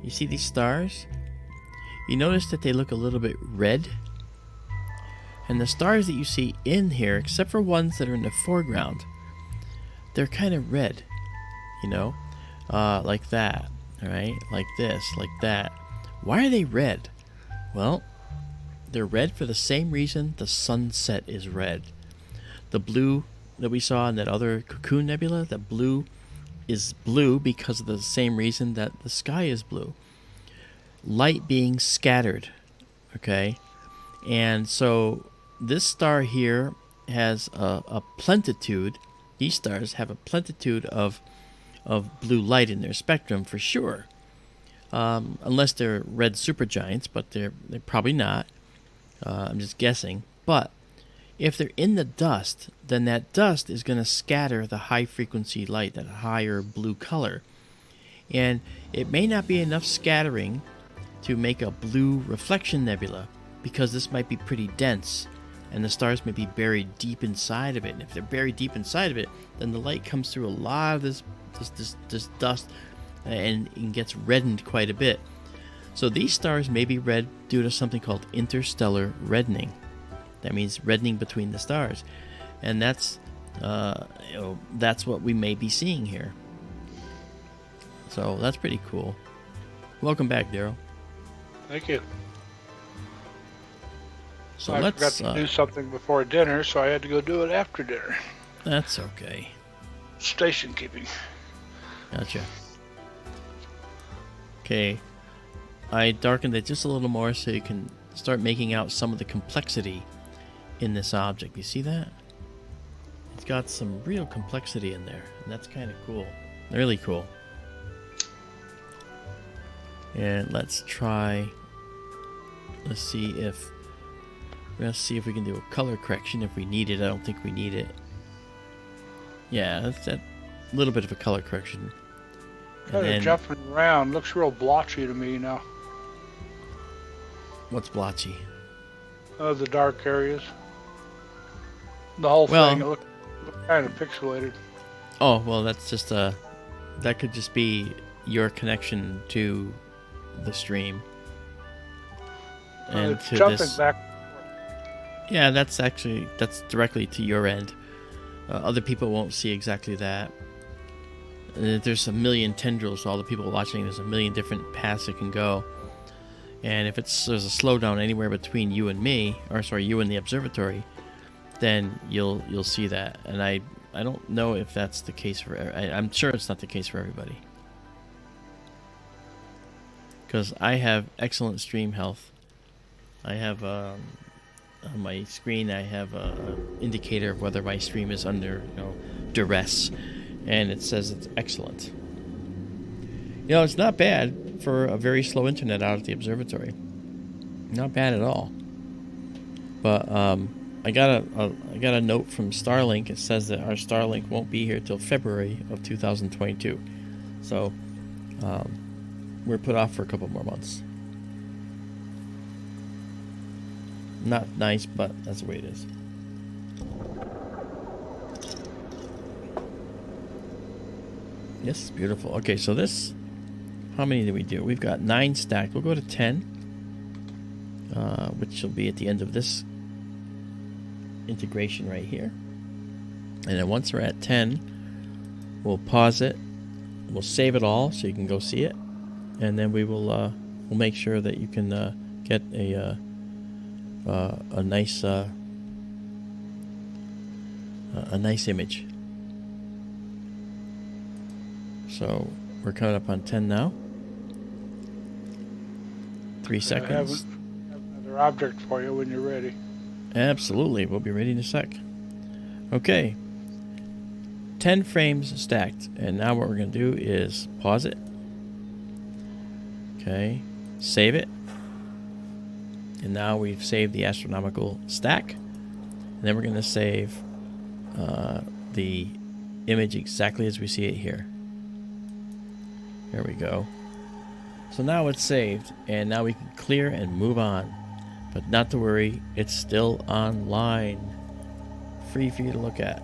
you see these stars? You notice that they look a little bit red? And the stars that you see in here, except for ones that are in the foreground, they're kind of red, you know, like that, all right, like this, like that. Why are they red? Well, they're red for the same reason the sunset is red. The blue that we saw in that other Cocoon Nebula, that blue is blue because of the same reason that the sky is blue. Light being scattered, okay? And so this star here has a plenitude. These stars have a plenitude of blue light in their spectrum for sure. Unless they're red supergiants, but they're probably not. I'm just guessing. But if they're in the dust, then that dust is going to scatter the high frequency light, that higher blue color. And it may not be enough scattering to make a blue reflection nebula, because this might be pretty dense and the stars may be buried deep inside of it. And if they're buried deep inside of it, then the light comes through a lot of this dust and gets reddened quite a bit. So these stars may be red due to something called interstellar reddening. That means reddening between the stars, and that's that's what we may be seeing here. So that's pretty cool. Welcome back, Daryl. Thank you. So I let's forgot to do something before dinner, so I had to go do it after dinner. That's okay. Station keeping. Gotcha. Okay, I darkened it just a little more so you can start making out some of the complexity in this object. You see that? It's got some real complexity in there, and that's kind of cool. Really cool. And let's see if we can do a color correction if we need it. I don't think we need it. Yeah, that's that little bit of a color correction. Kind of jumping around. Looks real blotchy to me now. What's blotchy? The dark areas. The whole thing, it looked kind of pixelated. Oh, well, that's just that could just be your connection to the stream. And it's to jumping this. back. Yeah, that's directly to your end. Other people won't see exactly that. There's a million tendrils to all the people watching. There's a million different paths it can go. And if there's a slowdown anywhere between you and me, or sorry, you and the observatory, then you'll see that. And I don't know if that's the case for. I'm sure it's not the case for everybody. Because I have excellent stream health. I have on my screen. I have an indicator of whether my stream is under duress, and it says it's excellent. It's not bad for a very slow internet out at the observatory. Not bad at all. But I got a note from Starlink. It says that our Starlink won't be here till February of 2022. So we're put off for a couple more months. Not nice, but that's the way it is. Yes, beautiful. Okay, so this, how many did we do? We've got 9 stacked. We'll go to 10, which will be at the end of this integration right here. And then once we're at 10, we'll pause it. We'll save it all so you can go see it, and then we'll make sure that you can get a nice image. So we're coming up on 10 now. 3 seconds. I have another object for you when you're ready. Absolutely, we'll be ready in a sec. Okay, 10 frames stacked, and now what we're going to do is pause it. Okay, save it. And now we've saved the astronomical stack. And then we're going to save the image exactly as we see it here. There we go. So now it's saved, and now we can clear and move on. But not to worry, it's still online. Free for you to look at.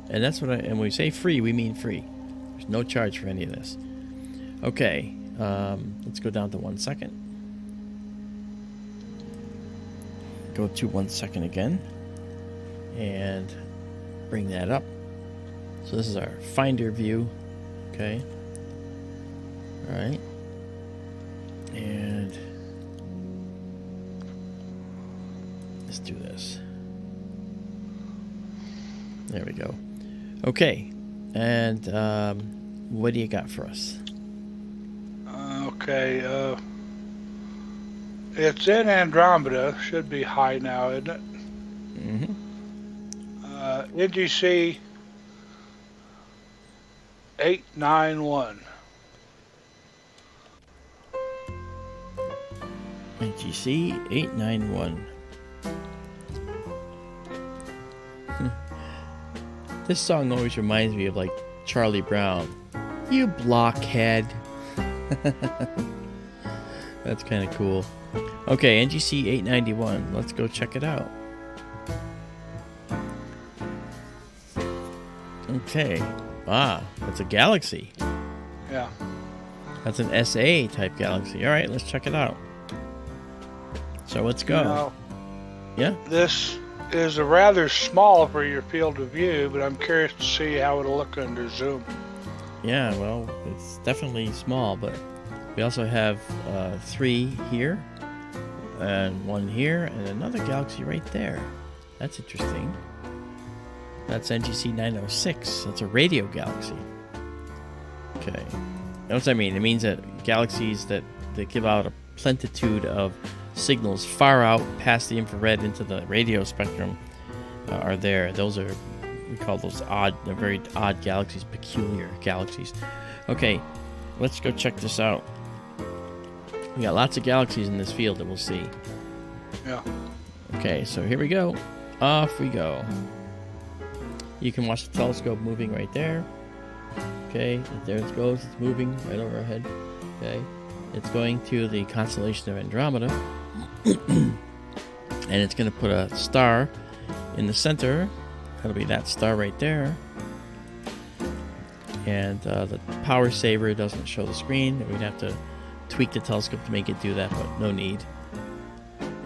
And that's and when we say free, we mean free. There's no charge for any of this. Okay, let's go down to 1 second. Go to 1 second again. And bring that up. So this is our Finder view. Okay. All right. And let's do this. There we go. Okay. And what do you got for us? Okay. It's in Andromeda. Should be high now, isn't it? Mm-hmm. NGC 891. NGC 891. This song always reminds me of like Charlie Brown. You blockhead. That's kind of cool. Okay, NGC 891. Let's go check it out. Okay. Ah, that's a galaxy. Yeah. That's an SA type galaxy. All right, let's check it out. So let's go. Yeah. This is a rather small for your field of view, but I'm curious to see how it'll look under zoom. Yeah, well, it's definitely small, but we also have 3 here, and 1 here, and another galaxy right there. That's interesting. That's NGC 906. That's a radio galaxy. Okay. What's that mean? It means that galaxies that give out a plentitude of signals far out past the infrared into the radio spectrum are there. Those are, we call those they're very odd galaxies, peculiar galaxies. Okay, let's go check this out. We got lots of galaxies in this field that we'll see. Yeah. Okay, so here we go. Off we go. You can watch the telescope moving right there. Okay, there it goes. It's moving right over our head. Okay, it's going to the constellation of Andromeda. And it's going to put a star in the center. That'll be that star right there. And the power saver doesn't show the screen. We'd have to tweak the telescope to make it do that, but no need.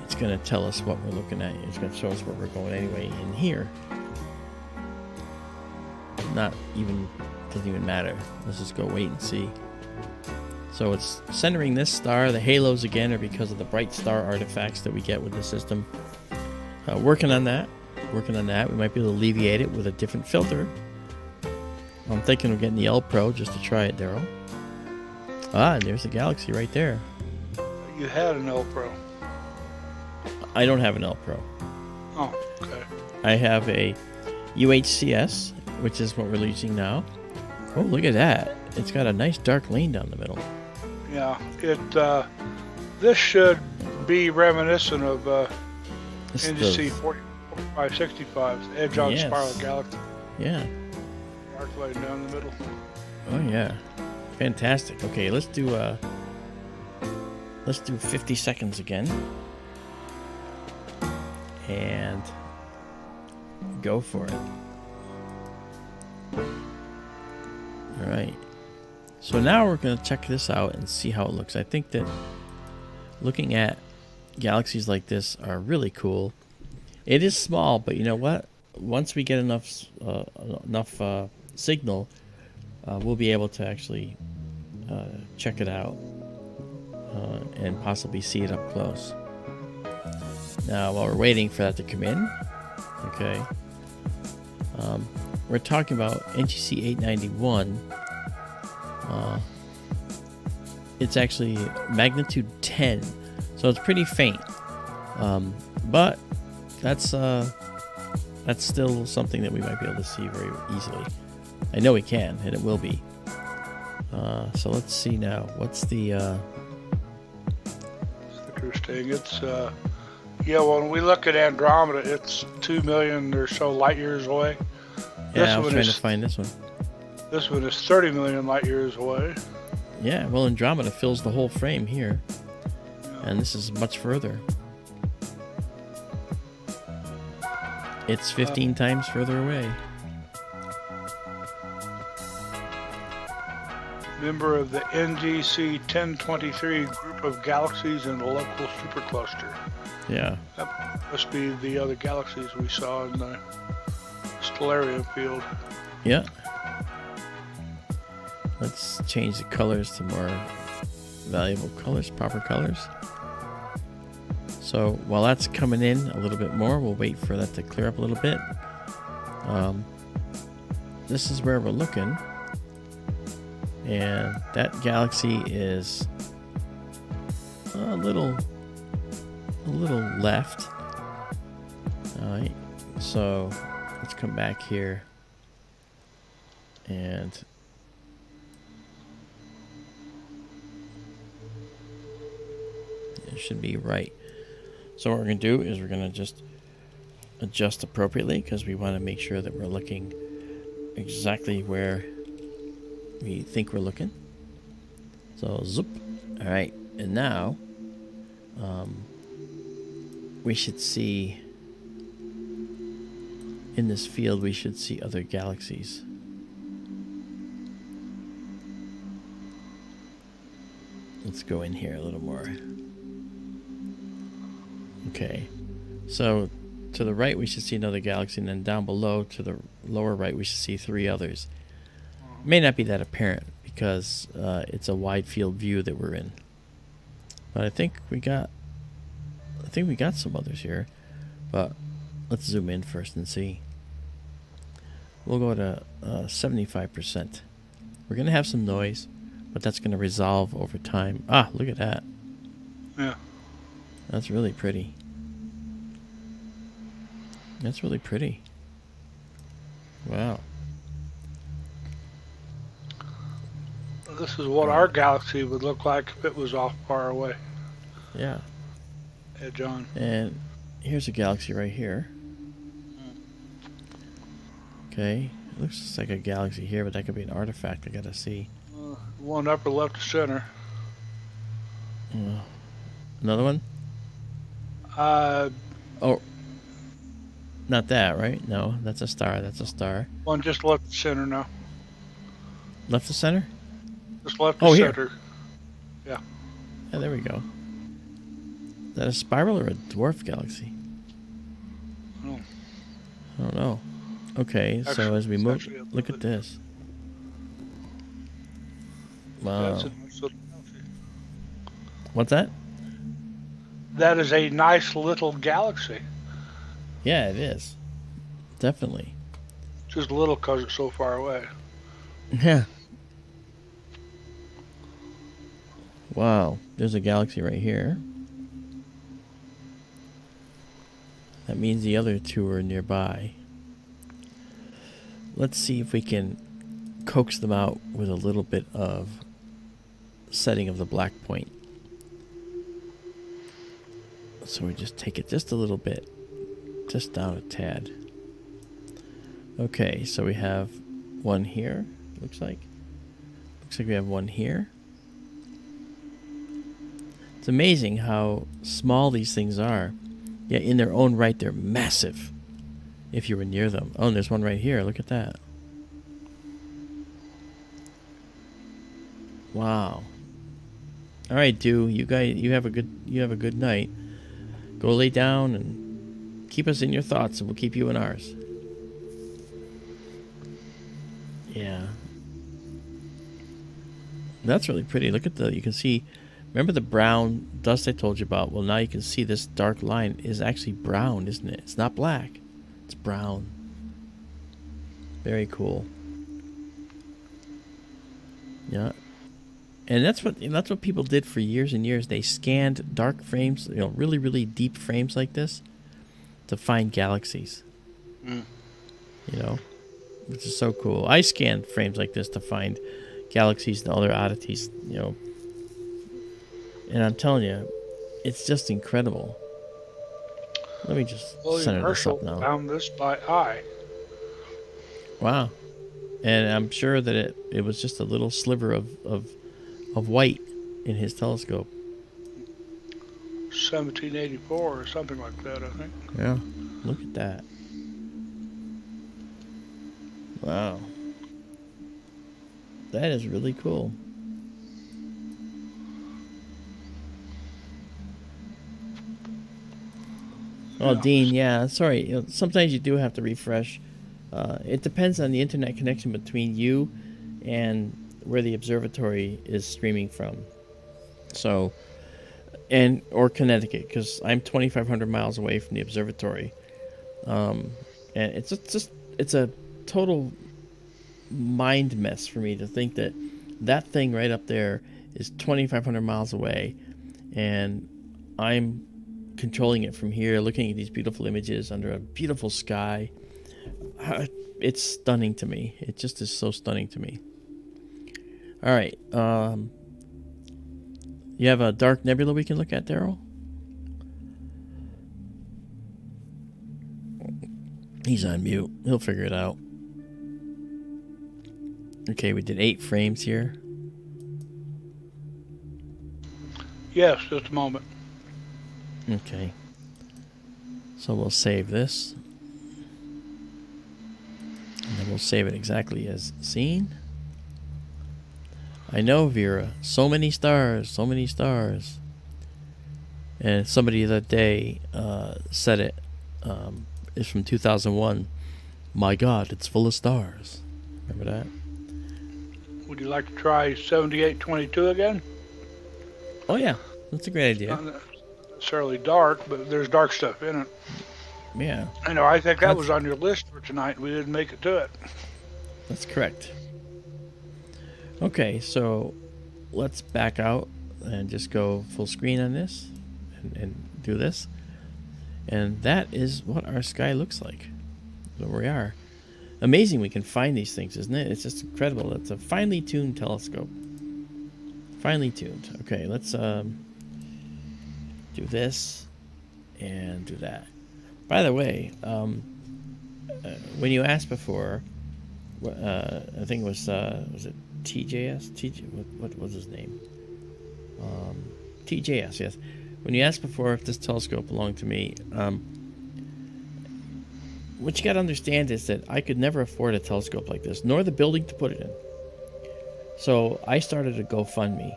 It's going to tell us what we're looking at. It's going to show us where we're going anyway in here. Doesn't even matter. Let's just go wait and see. So it's centering this star. The halos again are because of the bright star artifacts that we get with the system. Working on that. We might be able to alleviate it with a different filter. I'm thinking of getting the L Pro just to try it, Daryl. And there's the galaxy right there. You had an L Pro. I don't have an L Pro. Oh, okay. I have a UHCS, which is what we're using now. Oh, look at that. It's got a nice dark lane down the middle. Yeah, this should be reminiscent of NGC 4565's Edge-on Spiral Galaxy. Yeah. Dark lane down the middle. Oh yeah. Fantastic. Okay, let's do 50 seconds again. And go for it. All right. So now we're going to check this out and see how it looks. I think that looking at galaxies like this are really cool. It is small, but you know what? Once we get enough signal, we'll be able to actually check it out and possibly see it up close. Now, while we're waiting for that to come in, okay, we're talking about NGC 891. It's actually magnitude 10, so it's pretty faint. But that's still something that we might be able to see very easily. I know we can, and it will be. So let's see now. What's the? It's interesting. It's when we look at Andromeda, it's 2 million or so light years away. Yeah, I was trying to find this one. This one is 30 million light years away. Yeah, well, Andromeda fills the whole frame here, and this is much further. It's 15 times further away. Member of the NGC 1023 group of galaxies in the local supercluster. Yeah. That must be the other galaxies we saw in the stellarium field. Yeah. Let's change the colors to more valuable colors, proper colors. So while that's coming in a little bit more, we'll wait for that to clear up a little bit. This is where we're looking. And that galaxy is a little left. All right, so let's come back here and it should be right. So what we're going to do is we're going to just adjust appropriately because we want to make sure that we're looking exactly where we think we're looking. So zoop. All right, and now we should see in this field, we should see other galaxies. Let's go in here a little more. Okay, So to the right we should see another galaxy, and then down below to the lower right we should see 3 others. May not be that apparent because it's a wide field view that we're in. But I think we got some others here. But let's zoom in first and see. We'll go to 75%. We're going to have some noise, but that's going to resolve over time. Ah, look at that. Yeah. That's really pretty. That's really pretty. Wow. This is what our galaxy would look like if it was off far away. Yeah. Yeah, John. And here's a galaxy right here. Okay. It looks just like a galaxy here, but that could be an artifact. I gotta see. One upper left to center. Another one? Oh. Not that, right? No, that's a star. That's a star. One just left to center now. Left to center? Just left to center. Yeah. Yeah, there we go. Is that a spiral or a dwarf galaxy? Oh. I don't know. Okay, so as we move, look at this. Wow. That's a nice little galaxy. What's that? That is a nice little galaxy. Yeah, it is. Definitely. Just little because it's so far away. Yeah. Wow. There's a galaxy right here. That means the other 2 are nearby. Let's see if we can coax them out with a little bit of setting of the black point. So we just take it just a little bit. Just down a tad. Okay, so we have one here, looks like. Looks like we have one here. It's amazing how small these things are. Yet in their own right, they're massive if you were near them. Oh, and there's one right here. Look at that. Wow. All right, you guys, you have a good night. Go lay down and keep us in your thoughts, and we'll keep you in ours. Yeah. That's really pretty. Look at you can see, remember the brown dust I told you about? Well, now you can see this dark line is actually brown, isn't it? It's not black. It's brown. Very cool. Yeah. And that's what people did for years and years. They scanned dark frames, really, really deep frames like this to find galaxies. Which is so cool. I scanned frames like this to find galaxies and other oddities, And I'm telling you, it's just incredible. Let me just center this up now. Found this by eye. Wow. And I'm sure that it was just a little sliver of white in his telescope. 1784 or something like that, I think. Yeah. Look at that. Wow. That is really cool. Oh, Dean, yeah, sorry. Sometimes you do have to refresh. It depends on the internet connection between you and where the observatory is streaming from. So, or Connecticut, because I'm 2,500 miles away from the observatory. And it's a total mind mess for me to think that thing right up there is 2,500 miles away, and I'm controlling it from here, looking at these beautiful images under a beautiful sky. It's stunning to me. It just is so stunning to me. All right. You have a dark nebula we can look at, Daryl? He's on mute. He'll figure it out. Okay, we did 8 frames here. Yes, just a moment. Okay. So we'll save this. And then we'll save it exactly as seen. I know, Vera. So many stars. So many stars. And somebody that day said it. It's from 2001. My God, it's full of stars. Remember that? Would you like to try 7822 again? Oh yeah, that's a great idea. Not necessarily dark, but there's dark stuff in it. Yeah. I know. I think that was on your list for tonight. We didn't make it to it. That's correct. Okay, so let's back out and just go full screen on this and do this. And that is what our sky looks like. Where we are. Amazing we can find these things, isn't it? It's just incredible. It's a finely tuned telescope. Finely tuned. Okay, let's do this and do that. By the way, when you asked before, I think it was it TJS? What was his name? TJS, yes. When you asked before if this telescope belonged to me, what you got to understand is that I could never afford a telescope like this, nor the building to put it in. So I started a GoFundMe,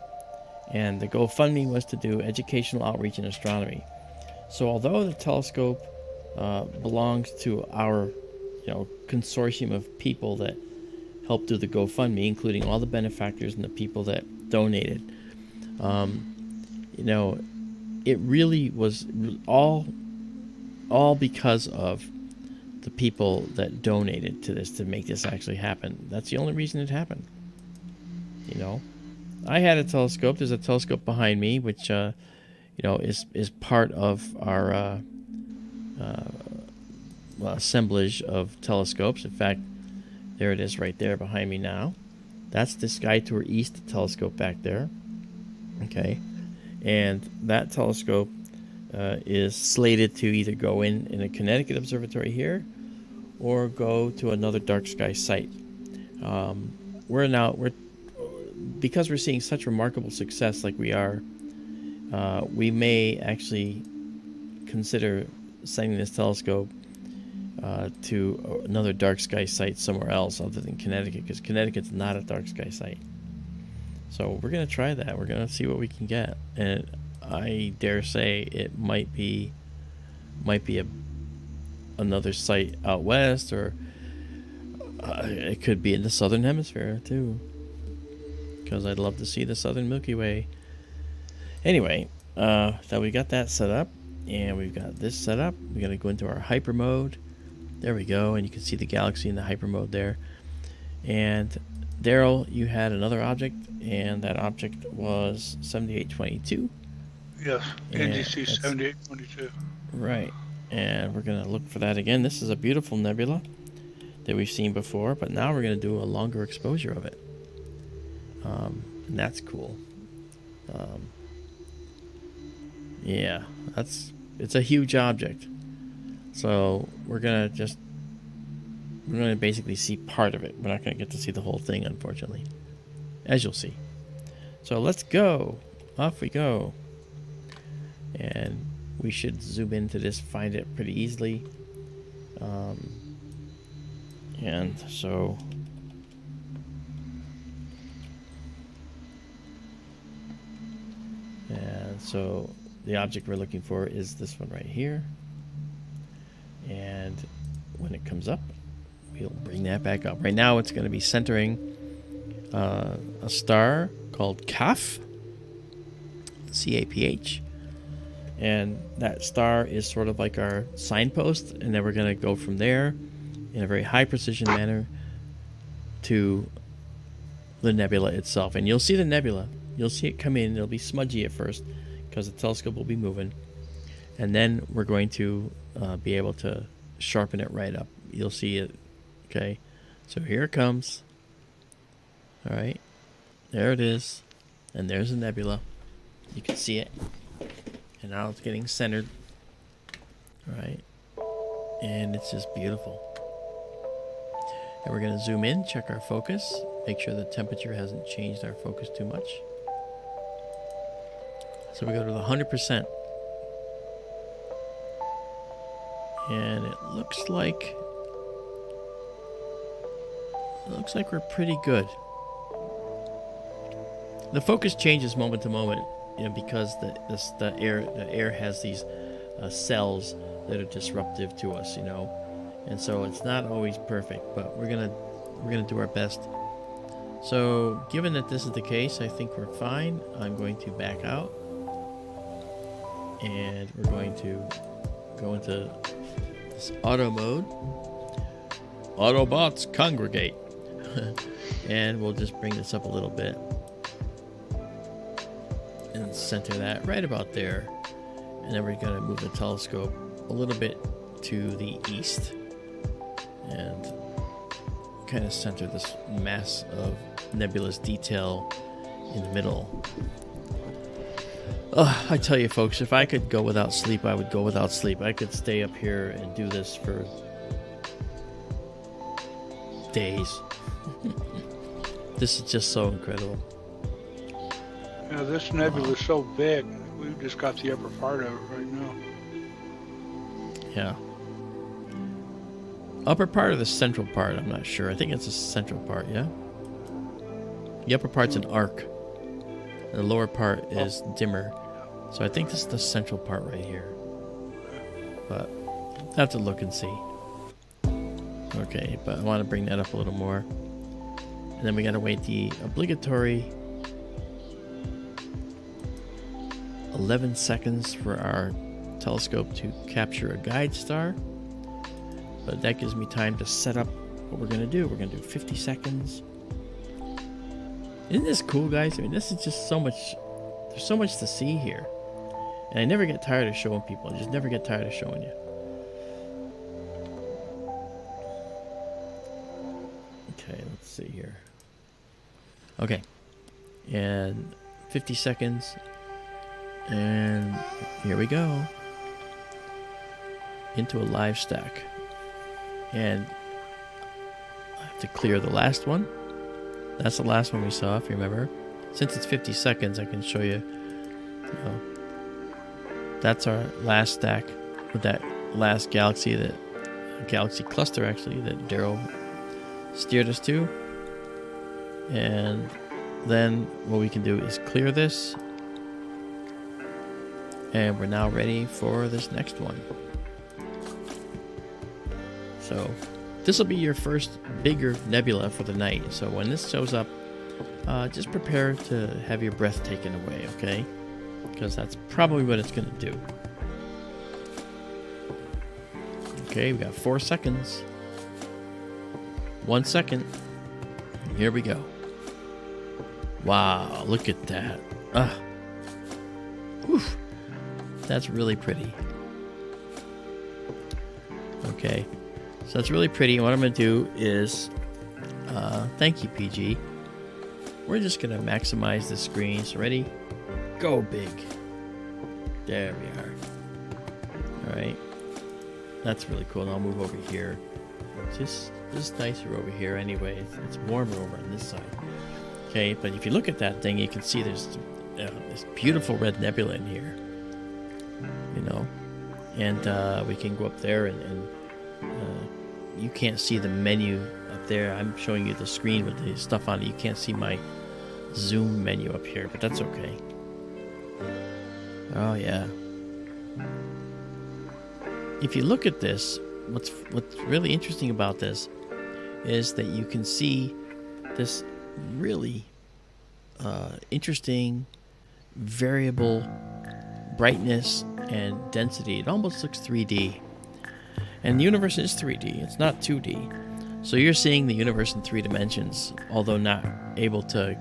and the GoFundMe was to do educational outreach in astronomy. So although the telescope belongs to our, consortium of people that helped do the GoFundMe, including all the benefactors and the people that donated, it really was all because of the people that donated to this to make this actually happen. That's the only reason it happened. I had a telescope. There's a telescope behind me, which is part of our assemblage of telescopes. In fact, there it is right there behind me now. That's the SkyTour East telescope back there. Okay, and that telescope is slated to either go in a Connecticut observatory here or go to another dark sky site. Because we're seeing such remarkable success like we are, we may actually consider sending this telescope to another dark sky site somewhere else other than Connecticut, because Connecticut's not a dark sky site. So we're going to try that. We're going to see what we can get. And I dare say it might be another site out west, or it could be in the southern hemisphere too, because I'd love to see the southern Milky Way. Anyway, so we got that set up, and we've got this set up. We got to go into our hyper mode. There we go, and you can see the galaxy in the hyper mode there. And Daryl, you had another object, and that object was 7822. Yes, NGC 7822. Right, and we're going to look for that again. This is a beautiful nebula that we've seen before, but now we're going to do a longer exposure of it. And that's cool. Yeah, it's a huge object. So we're going to basically see part of it. We're not going to get to see the whole thing, unfortunately, as you'll see. So let's go. Off we go. And we should zoom into this, find it pretty easily. And so the object we're looking for is this one right here. And when it comes up, we'll bring that back up. Right now it's going to be centering a star called CAPH, C-A-P-H. And that star is sort of like our signpost, and then we're going to go from there in a very high precision manner to the nebula itself. And you'll see the nebula. You'll see it come in. It'll be smudgy at first because the telescope will be moving. And then we're going to be able to sharpen it right up. You'll see it. Okay. So here it comes. All right. There it is. And there's the nebula. You can see it. And now it's getting centered. All right. And it's just beautiful. And we're going to zoom in, check our focus, make sure the temperature hasn't changed our focus too much. So we go to the 100%. And it looks like we're pretty good. The focus changes moment to moment. you know, because the air has these cells that are disruptive to us, you know, and so it's not always perfect, but we're gonna do our best. So given that this is the case, I think we're fine. I'm going to back out, and we're going to go into this auto mode. Autobots congregate. And we'll just bring this up a little bit and center that right about there. And then we're going to move the telescope a little bit to the east and kind of center this mass of nebulous detail in the middle. I tell you folks, if I could go without sleep, I would go without sleep. I could stay up here and do this for days. This is just so incredible. Yeah, this nebula is so big. We've just got the upper part of it right now. Yeah. Upper part or the central part? I'm not sure. I think it's the central part, yeah? The upper part's an arc. And the lower part is dimmer. So I think this is the central part right here. But I have to look and see. Okay, but I want to bring that up a little more. And then we got to wait the obligatory 11 seconds for our telescope to capture a guide star. But that gives me time to set up what we're going to do. We're going to do 50 seconds. Isn't this cool, guys? I mean, this is just so much. There's so much to see here. And I never get tired of showing people. I just never get tired of showing you. Okay, let's see here. Okay. And 50 seconds. And here we go. Into a live stack. And I have to clear the last one. That's the last one we saw, if you remember. Since it's 50 seconds, I can show you, that's our last stack with that last galaxy, that galaxy cluster actually, that Daryl steered us to. And then what we can do is clear this. And we're now ready for this next one. So this will be your first bigger nebula for the night. So when this shows up, just prepare to have your breath taken away, okay? Because that's probably what it's going to do. Okay, we got 4 seconds. 1 second. Here we go. Wow, look at that. Whew. That's really pretty. Okay, so that's really pretty. What I'm going to do is, thank you, PG. We're just going to maximize the screen. So ready? Go big. There we are. All right. That's really cool. And I'll move over here. It's just nicer over here anyway. It's warmer over on this side. Okay, but if you look at that thing, you can see there's this beautiful red nebula in here. You know, and we can go up there and you can't see the menu up there. I'm showing you the screen with the stuff on it. You can't see my zoom menu up here, but that's okay. Oh yeah. If you look at this, what's really interesting about this is that you can see this really interesting variable brightness and density. It almost looks 3D. And the universe is 3D. It's not 2D. So you're seeing the universe in 3 dimensions, although not able to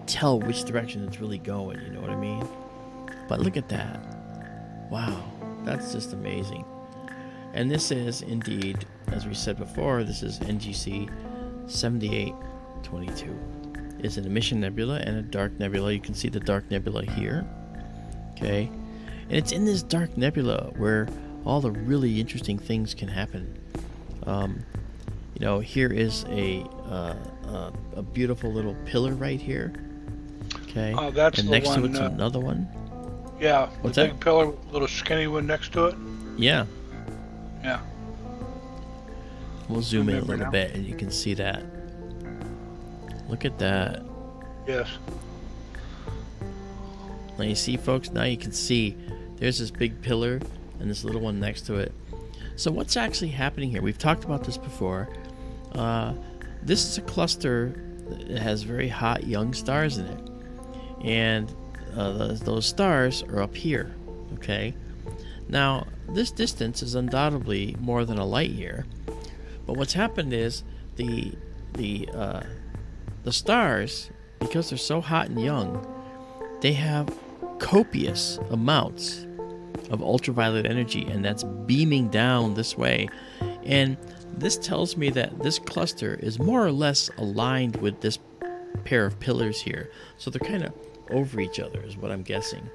tell which direction it's really going, you know what I mean? But look at that. Wow, that's just amazing. And this is indeed, as we said before, this is NGC 7822. It's an emission nebula and a dark nebula. You can see the dark nebula here. Okay. And it's in this dark nebula where all the really interesting things can happen. You know, here is a beautiful little pillar right here. Okay. Oh, that's and the next one, to it's another one. Yeah. What's the that? big pillar, little skinny one next to it. Yeah. Yeah. We'll zoom in a little now. bit and you can see that. Look at that. Yes. Now you see, folks, now you can see there's this big pillar and this little one next to it. So what's actually happening here? We've talked about this before. This is a cluster that has very hot young stars in it. And those stars are up here, okay? Now, this distance is undoubtedly more than a light year. But what's happened is the stars, because they're so hot and young, they have copious amounts of ultraviolet energy, and that's beaming down this way. And this tells me that this cluster is more or less aligned with this pair of pillars here. So they're kind of over each other is what I'm guessing.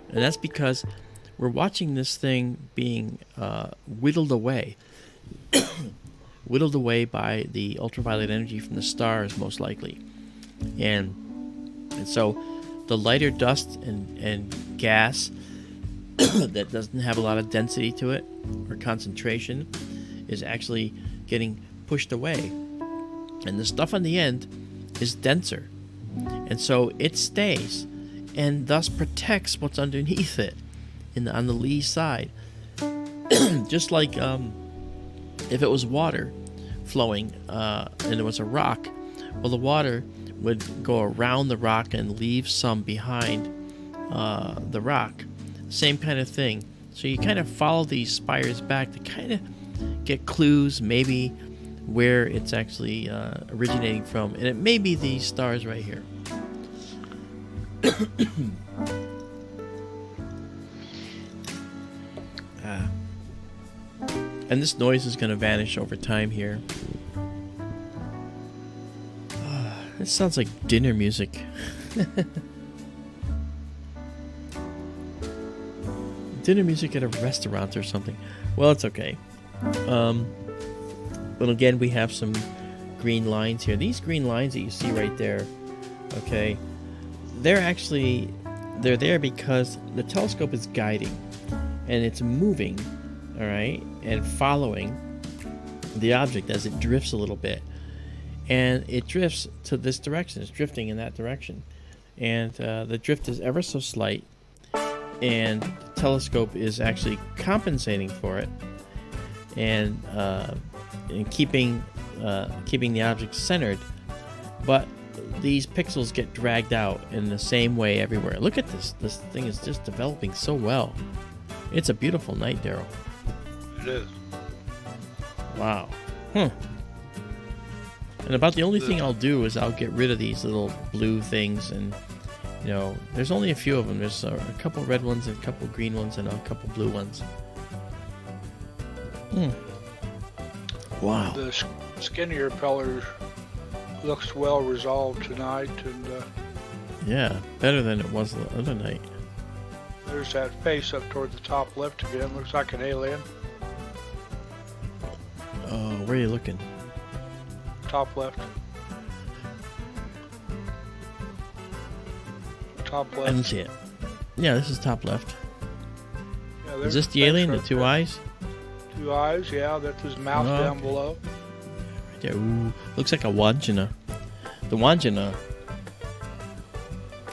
And that's because we're watching this thing being whittled away. Whittled away by the ultraviolet energy from the stars, most likely. And so the lighter dust and gas that doesn't have a lot of density to it or concentration is actually getting pushed away. And the stuff on the end is denser. And so it stays and thus protects what's underneath it on the lee side. Just like if it was water flowing and it was a rock, well, the water would go around the rock and leave some behind the rock. Same kind of thing. So you kind of follow these spires back to kind of get clues maybe where it's actually originating from. And it may be these stars right here. And this noise is going to vanish over time here. This sounds like dinner music. Dinner music at a restaurant or something. Well, it's okay. But again, we have some green lines here. These green lines that you see right there, okay, they're there because the telescope is guiding and it's moving, all right, and following the object as it drifts a little bit. And it drifts to this direction. It's drifting in that direction. And the drift is ever so slight. And the telescope is actually compensating for it and keeping the object centered. But these pixels get dragged out in the same way everywhere. Look at this. This thing is just developing so well. It's a beautiful night, Daryl. It is. Wow. And about the only thing I'll do is I'll get rid of these little blue things, and you know, there's only a few of them. There's a couple red ones and a couple green ones and a couple blue ones. Wow. The skinnier color looks well resolved tonight, and yeah, better than it was the other night. There's that face up toward the top left again. Looks like an alien. Oh, where are you looking? Top left. Top left. I didn't see it. Yeah, this is top left. Yeah, is this the alien? Right the two there. eyes? Two eyes, yeah. That's his mouth down below. Right there. Ooh, looks like a Wandjina. The Wandjina.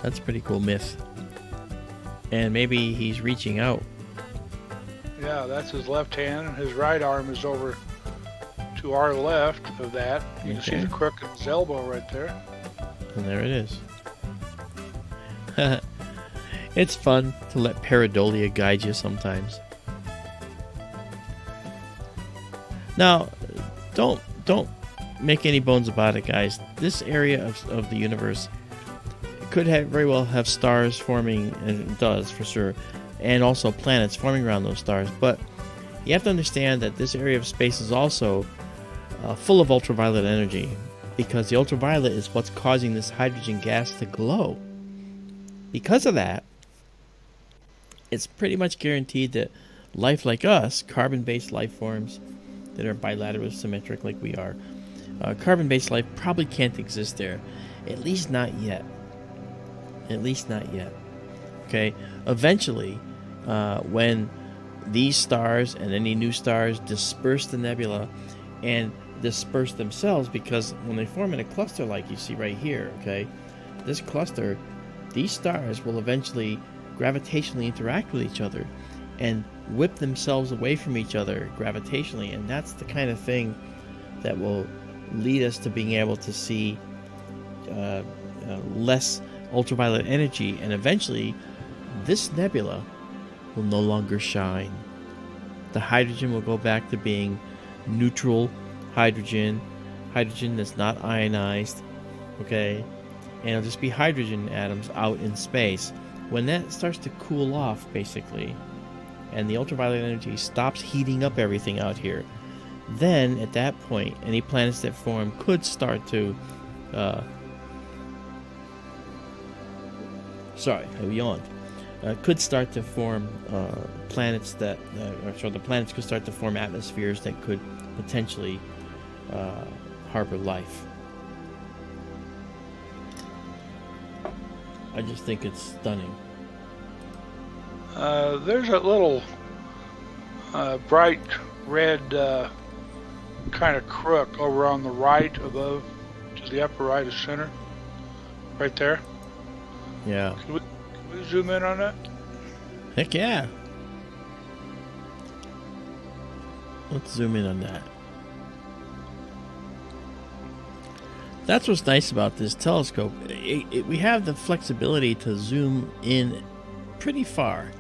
That's a pretty cool myth. And maybe he's reaching out. Yeah, that's his left hand, and his right arm is over to our left of that. You can see the crook of his elbow right there. And there it is. It's fun to let pareidolia guide you sometimes. Now, don't make any bones about it, guys. This area of the universe could very well have stars forming, and it does for sure, and also planets forming around those stars. But you have to understand that this area of space is also full of ultraviolet energy, because the ultraviolet is what's causing this hydrogen gas to glow. Because of that, it's pretty much guaranteed that life like us, carbon-based life forms that are bilateral symmetric like we are, carbon-based life probably can't exist there. At least not yet. At least not yet. Okay? Eventually, when these stars and any new stars disperse the nebula and disperse themselves, because when they form in a cluster like you see right here, okay, this cluster these stars will eventually gravitationally interact with each other and whip themselves away from each other gravitationally, and that's the kind of thing that will lead us to being able to see less ultraviolet energy, and eventually this nebula will no longer shine. The hydrogen will go back to being neutral hydrogen that's not ionized, okay? And it'll just be hydrogen atoms out in space. When that starts to cool off, basically, and the ultraviolet energy stops heating up everything out here, then at that point, any planets that form could start to could start to form planets that, the planets could start to form atmospheres that could potentially harbor life. I just think it's stunning. There's a little bright red kind of crook over on the right above, to the upper right of center, right there. Yeah. Can we zoom in on that? Heck yeah. Let's zoom in on that. That's what's nice about this telescope. We have the flexibility to zoom in pretty far.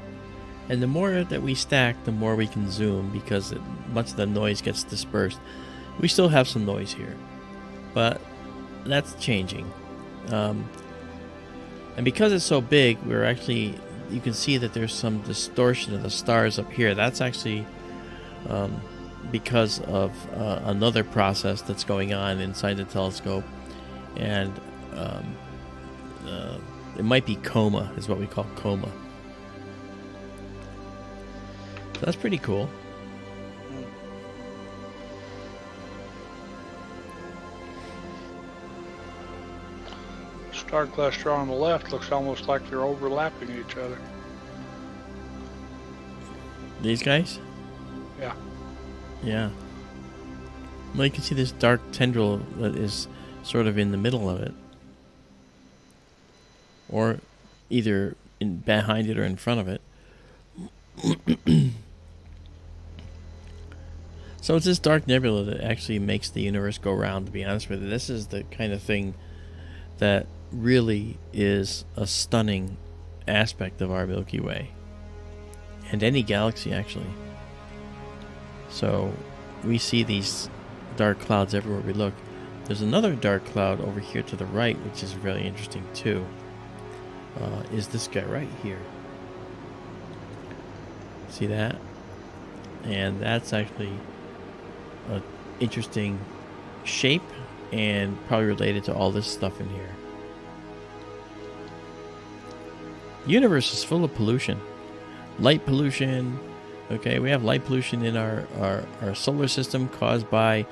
And the more that we stack, the more we can zoom, because much of the noise gets dispersed. We still have some noise here, but that's changing. And because it's so big, you can see that there's some distortion of the stars up here. That's actually because of another process that's going on inside the telescope. And it might be coma, is what we call coma. So that's pretty cool. Star cluster on the left looks almost like they're overlapping each other. These guys? Yeah. Yeah. Well, you can see this dark tendril that is sort of in the middle of it. Or either behind it or in front of it. So it's this dark nebula that actually makes the universe go round, to be honest with you. This is the kind of thing that really is a stunning aspect of our Milky Way. And any galaxy, actually. So we see these dark clouds everywhere we look. There's another dark cloud over here to the right, which is really interesting too. Is this guy right here. See that? And that's actually an interesting shape and probably related to all this stuff in here. The universe is full of pollution. Light pollution. Okay, we have light pollution in our solar system caused by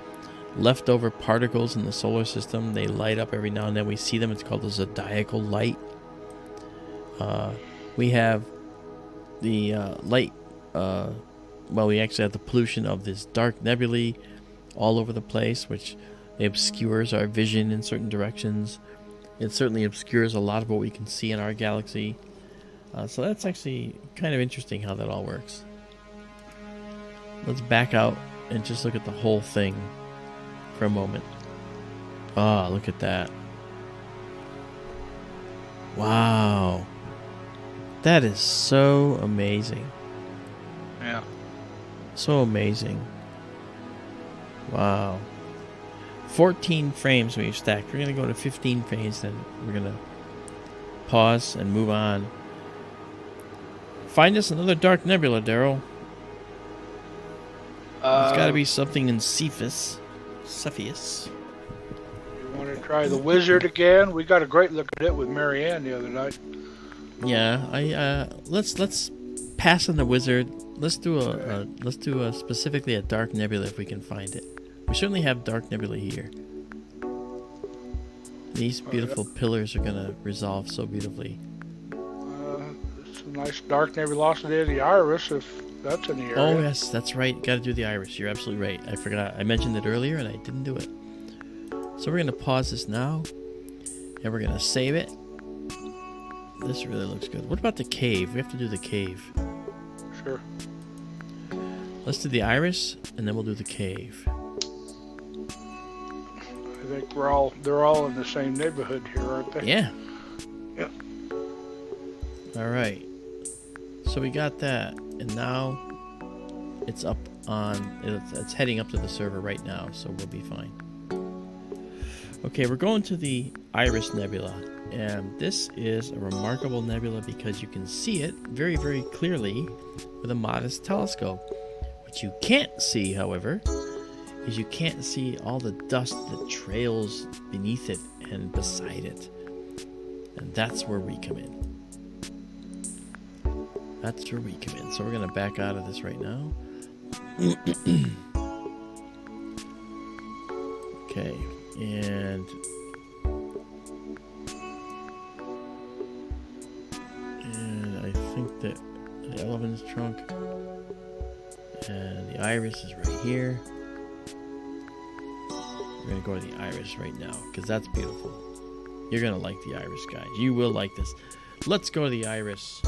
leftover particles in the solar system. They light up every now and then. We see them. It's called the zodiacal light. We have the light. We actually have the pollution of this dark nebulae all over the place, which obscures our vision in certain directions. It certainly obscures a lot of what we can see in our galaxy. So that's actually kind of interesting how that all works. Let's back out and just look at the whole thing for a moment. Look at that. Wow. That is so amazing. Yeah. So amazing. Wow. 14 frames we've stacked. We're going to go to 15 frames, then we're going to pause and move on. Find us another dark nebula, Daryl. There's got to be something in Cepheus. You want to try the Wizard again? We got a great look at it with Marianne the other night. Yeah, let's pass on the Wizard. Let's do specifically a dark nebula if we can find it. We certainly have dark nebula here. These beautiful pillars are gonna resolve so beautifully. It's a nice dark nebulosity of the Iris, if that's in the area. Oh yes, that's right. Got to do the Iris. You're absolutely right. I forgot. I mentioned it earlier and I didn't do it. So we're gonna pause this now, and we're gonna save it. This really looks good. What about the cave? We have to do the cave. Sure. Let's do the iris, and then we'll do the cave. I think they're all in the same neighborhood here, aren't they? Yeah. Yeah. All right. So we got that, and now it's up on. It's heading up to the server right now, so we'll be fine. Okay, we're going to the Iris Nebula, and this is a remarkable nebula because you can see it very, very clearly with a modest telescope. What you can't see, however, is you can't see all the dust that trails beneath it and beside it. And that's where we come in. That's where we come in. So we're going to back out of this right now. Okay, and I think that the elephant's trunk and the iris is right here. We're gonna go to the iris right now because that's beautiful. You're gonna like the iris, guys. You will like this. Let's go to the iris,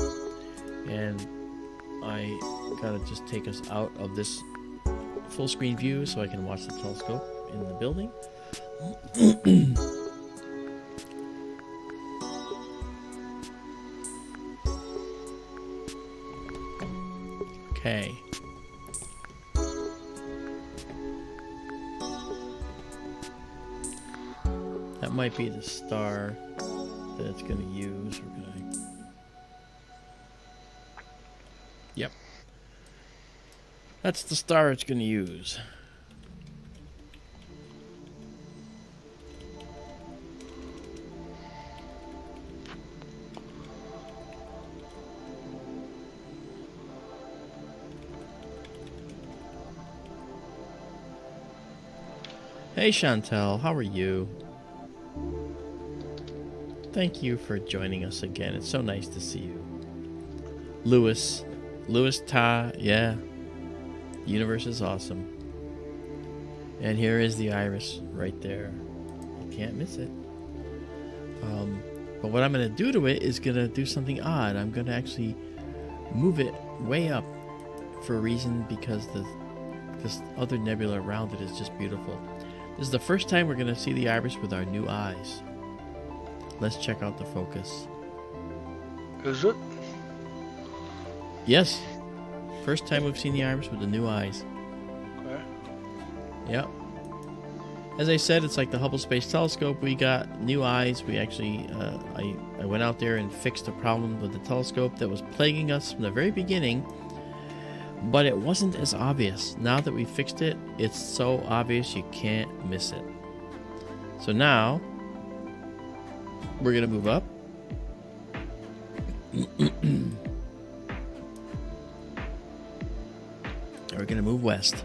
and I gotta just take us out of this full screen view so I can watch the telescope in the building. Okay. That might be the star that it's going to use. We're going to... Yep. That's the star it's going to use. Hey Chantel, how are you? Thank you for joining us again. It's so nice to see you. Lewis Ta, yeah. The universe is awesome. And here is the iris right there. You can't miss it. But what I'm going to do to it is going to do something odd. I'm going to actually move it way up for a reason because this other nebula around it is just beautiful. This is the first time we're going to see the iris with our new eyes. Let's check out the focus. Is it? Yes. First time we've seen the iris with the new eyes. Okay. Yep. As I said, it's like the Hubble Space Telescope. We got new eyes. We actually, I went out there and fixed a problem with the telescope that was plaguing us from the very beginning. But it wasn't as obvious. Now that we fixed it, it's so obvious you can't miss it. So now, we're going to move up. And we're going to move west.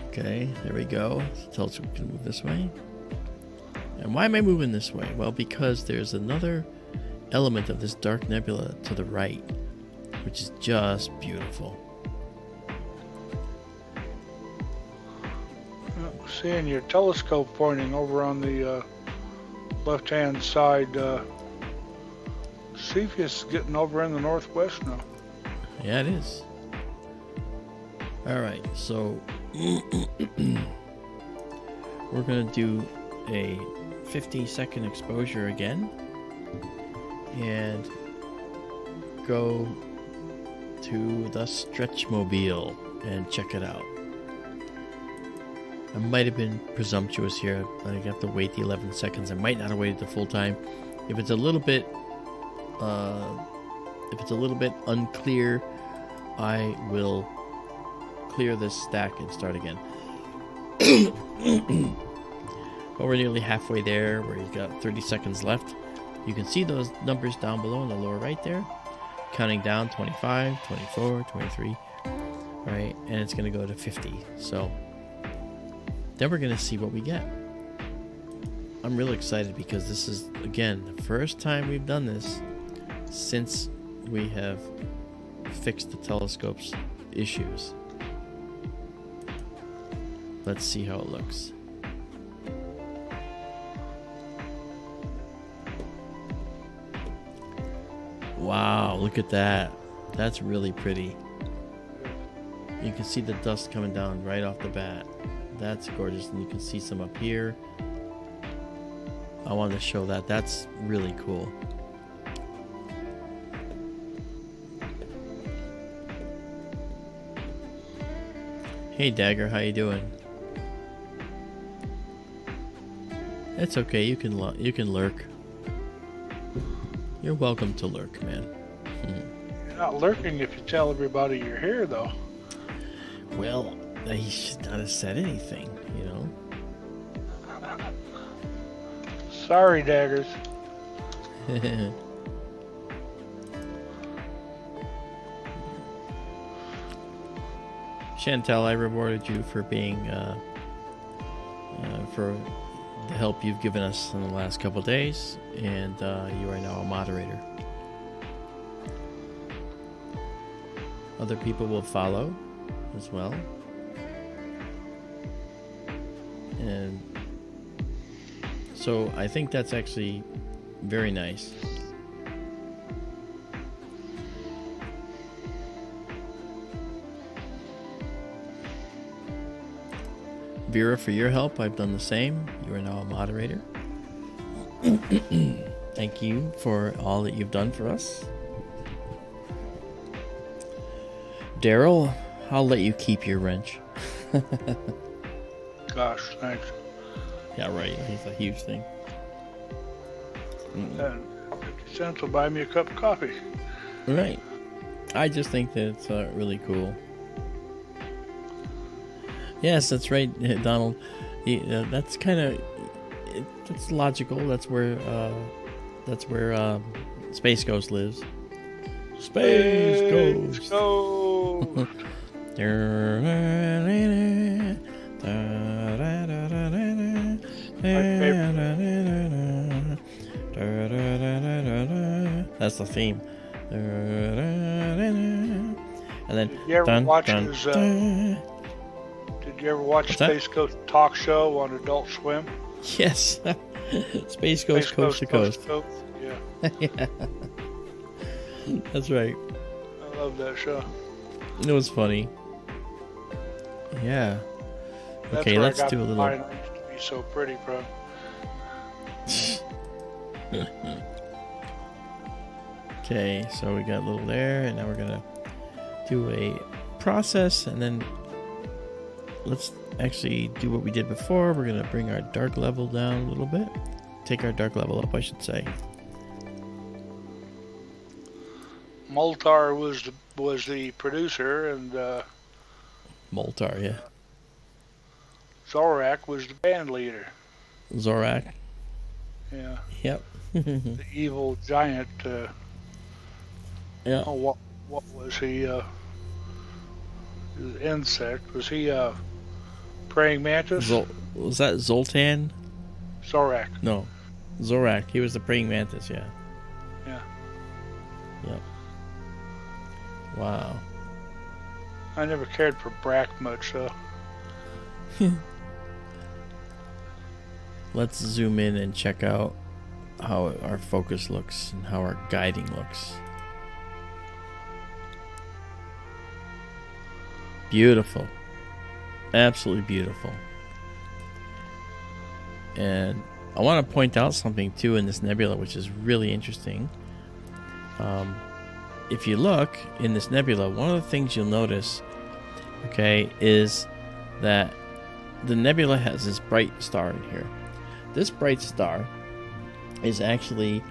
Okay, there we go. So tell us we can move this way. And why am I moving this way? Well, because there's another element of this dark nebula to the right, which is just beautiful. Seeing your telescope pointing over on the left-hand side, Cepheus is getting over in the northwest now. Yeah, it is. All right, so we're going to do a 50-second exposure again and go to the Stretchmobile and check it out. I might have been presumptuous here, but I have to wait the 11 seconds. I might not have waited the full time. If it's a little bit unclear, I will clear this stack and start again. But we're nearly halfway there, where you've got 30 seconds left. You can see those numbers down below in the lower right there, counting down 25, 24, 23, right? And it's going to go to 50. So then we're going to see what we get. I'm really excited because this is, again, the first time we've done this since we have fixed the telescope's issues. Let's see how it looks. Wow, look at that. That's really pretty. You can see the dust coming down right off the bat. That's gorgeous. And you can see some up here. I wanted to show that. That's really cool. Hey Dagger, how you doing? It's okay. You can lurk. You're welcome to lurk, man. You're not lurking if you tell everybody you're here, though. Well, he should not have said anything, you know. Sorry, Daggers. Chantel, I rewarded you for being for the help you've given us in the last couple of days, and you are now a moderator. Other people will follow as well, and so I think that's actually very nice. Vera, for your help, I've done the same. You are now a moderator. Thank you for all that you've done for us. Daryl, I'll let you keep your wrench. Gosh, thanks. Yeah, right. It's a huge thing. And 50 cents will buy me a cup of coffee. Right. I just think that it's really cool. Yes, that's right, Donald. That's kind of that's logical. That's where Space Ghost lives. Space Ghost. That's the theme. And then Did you ever watch his? Did you ever watch Space Ghost talk show on Adult Swim? Yes. Space Ghost Coast to Coast. Yeah. Yeah. That's right. I love that show. It was funny. Yeah. That's okay, where let's I got do a little. I used to be so pretty, bro. Okay, so we got a little there, and now we're gonna do a process, and then let's actually do what we did before. We're gonna bring our dark level down a little bit. Take our dark level up, I should say. Moltar was the producer, and Moltar, yeah. Zorak was the band leader. Zorak. Yeah. Yep. The evil giant. Yeah. Oh, what was he? Insect. Was he praying mantis? Was that Zoltan? Zorak. No, Zorak. He was the praying mantis. Yeah. Yeah. Yep. Wow. I never cared for Brack much, though. Let's zoom in and check out how our focus looks and how our guiding looks. Beautiful. Absolutely beautiful. And I want to point out something too in this nebula, which is really interesting. If you look in this nebula, one of the things you'll notice, okay, is that the nebula has this bright star in here. This bright star is actually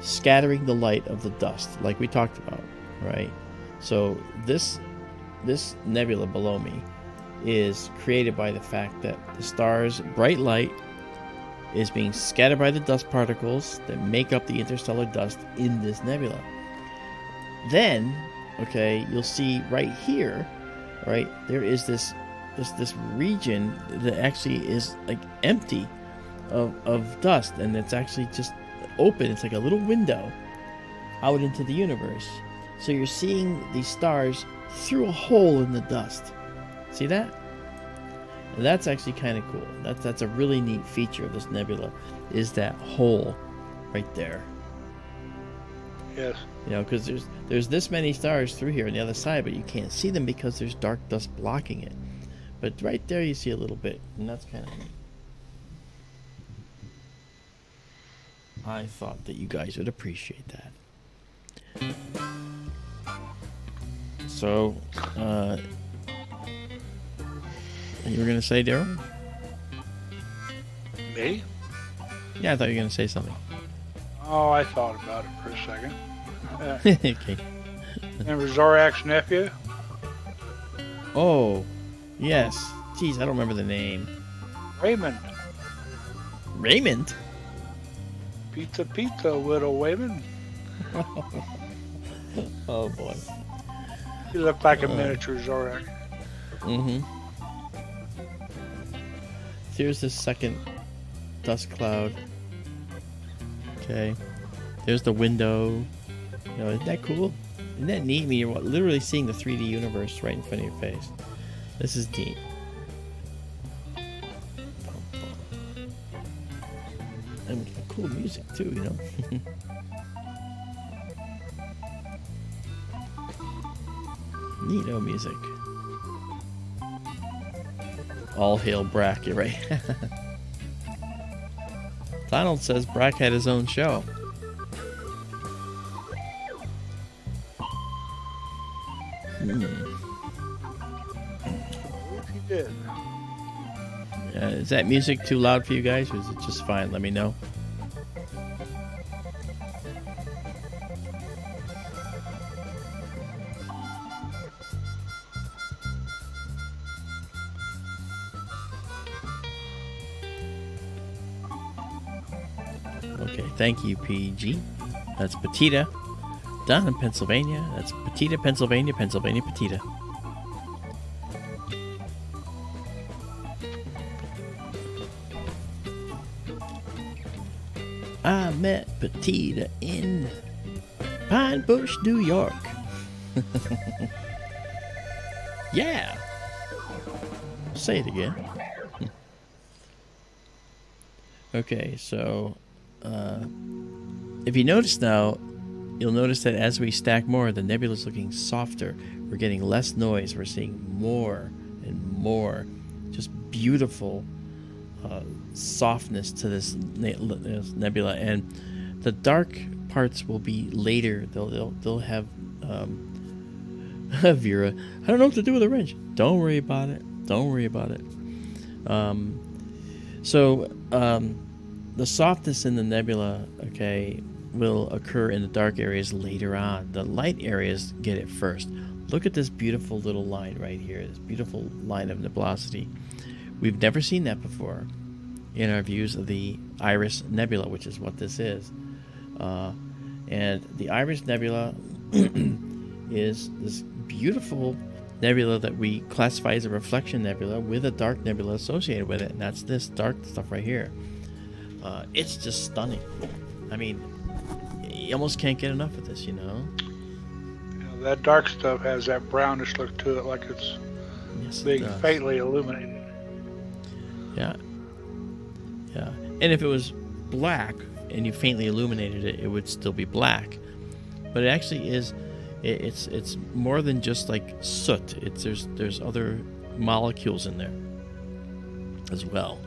scattering the light of the dust, like we talked about, right? So this nebula below me is created by the fact that the star's bright light is being scattered by the dust particles that make up the interstellar dust in this nebula. Then, okay, you'll see right here, right, there is this region that actually is like empty of dust, and it's actually just open. It's like a little window out into the universe. So you're seeing these stars through a hole in the dust. See that? And that's actually kind of cool. That's a really neat feature of this nebula, is that hole right there. Yes. You know, because there's this many stars through here on the other side, but you can't see them because there's dark dust blocking it. But right there you see a little bit, and that's kind of neat. I thought that you guys would appreciate that. So, you were gonna say, Daryl? Me? Yeah, I thought you were gonna say something. Oh, I thought about it for a second. Okay. Remember Zorak's nephew? Oh, yes. Jeez, I don't remember the name. Raymond. Raymond? Pizza, pizza, little Raymond. Oh boy. He looked like a miniature Zorak. Mm-hmm. Here's the second dust cloud. Okay. There's the window. You know, isn't that cool? Isn't that neat? I mean, you're literally seeing the 3D universe right in front of your face. This is neat. And cool music too, you know. Neato music. All hail Brack, you're right. Donald says Brack had his own show. He did. Is that music too loud for you guys, or is it just fine? Let me know. Okay, thank you, PG. That's Petita. Down in Pennsylvania. That's Petita, Pennsylvania, Pennsylvania, Petita. I met Petita in Pine Bush, New York. Yeah. Say it again. Okay, so if you notice now, you'll notice that as we stack more, the nebula's looking softer. We're getting less noise. We're seeing more and more just beautiful softness to this nebula, and the dark parts will be later. They'll have Vera. I don't know what to do with a wrench. Don't worry about it. Don't worry about it. The softness in the nebula, okay, will occur in the dark areas later on. The light areas get it first. Look at this beautiful little line right here. This beautiful line of nebulosity. We've never seen that before in our views of the Iris Nebula, which is what this is. And the Iris Nebula is this beautiful nebula that we classify as a reflection nebula with a dark nebula associated with it, and that's this dark stuff right here. It's just stunning. I mean, you almost can't get enough of this, you know? Yeah, that dark stuff has that brownish look to it, like it's being faintly illuminated. Yeah. Yeah. And if it was black and you faintly illuminated it, it would still be black. But it actually is, it's more than just like soot. There's other molecules in there as well.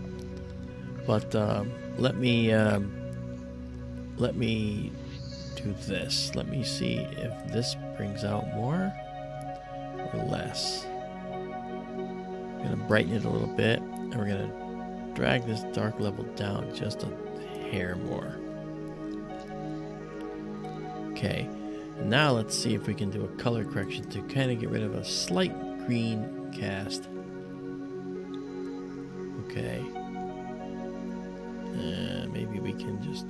But let me do this. Let me see if this brings out more or less. I'm gonna brighten it a little bit, and we're gonna drag this dark level down just a hair more. Okay, and now let's see if we can do a color correction to kind of get rid of a slight green cast. Okay. Maybe we can just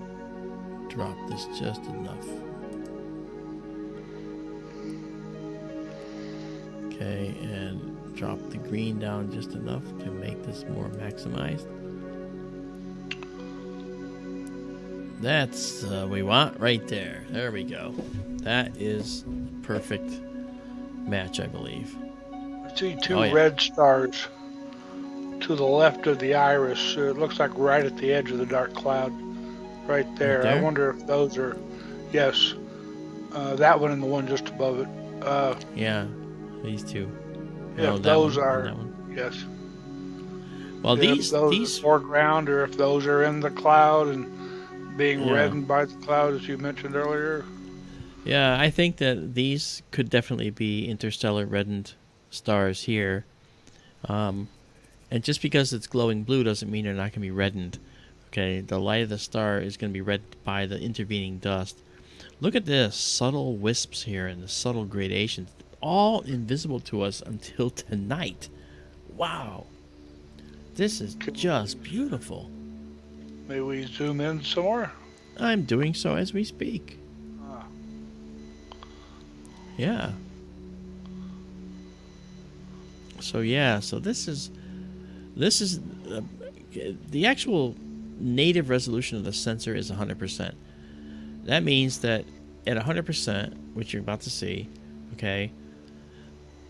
drop this just enough. Okay, and drop the green down just enough to make this more maximized. That's what we want right there. There we go. That is perfect match, I believe. I see two red stars to the left of the iris. It looks like right at the edge of the dark cloud. Right there. Right there? I wonder if those are, yes, That one and the one just above it. Yeah, these two. If That those one and are, that one. yes. Well, If those are foreground, or if those are in the cloud and being yeah. reddened by the cloud, as you mentioned earlier. Yeah, I think that these could definitely be interstellar reddened stars here. And just because it's glowing blue doesn't mean they're not going to be reddened. Okay, the light of the star is going to be reddened by the intervening dust. Look at this subtle wisps here and the subtle gradations, all invisible to us until tonight. Wow, this is just beautiful. May we zoom in some more? I'm doing so as we speak. Yeah. So this is the actual native resolution of the sensor is 100%. That means that at 100%, which you're about to see, okay,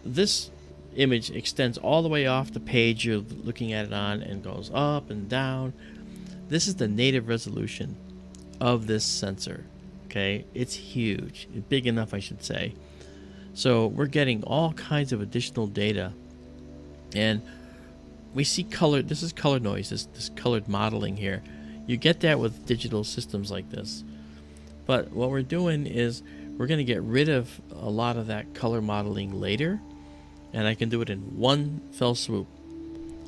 this image extends all the way off the page you're looking at it on and goes up and down. This is the native resolution of this sensor. Okay, it's huge, big enough, I should say. So we're getting all kinds of additional data, and we see color. This is color noise, this colored modeling here. You get that with digital systems like this. But what we're doing is we're going to get rid of a lot of that color modeling later, and I can do it in one fell swoop.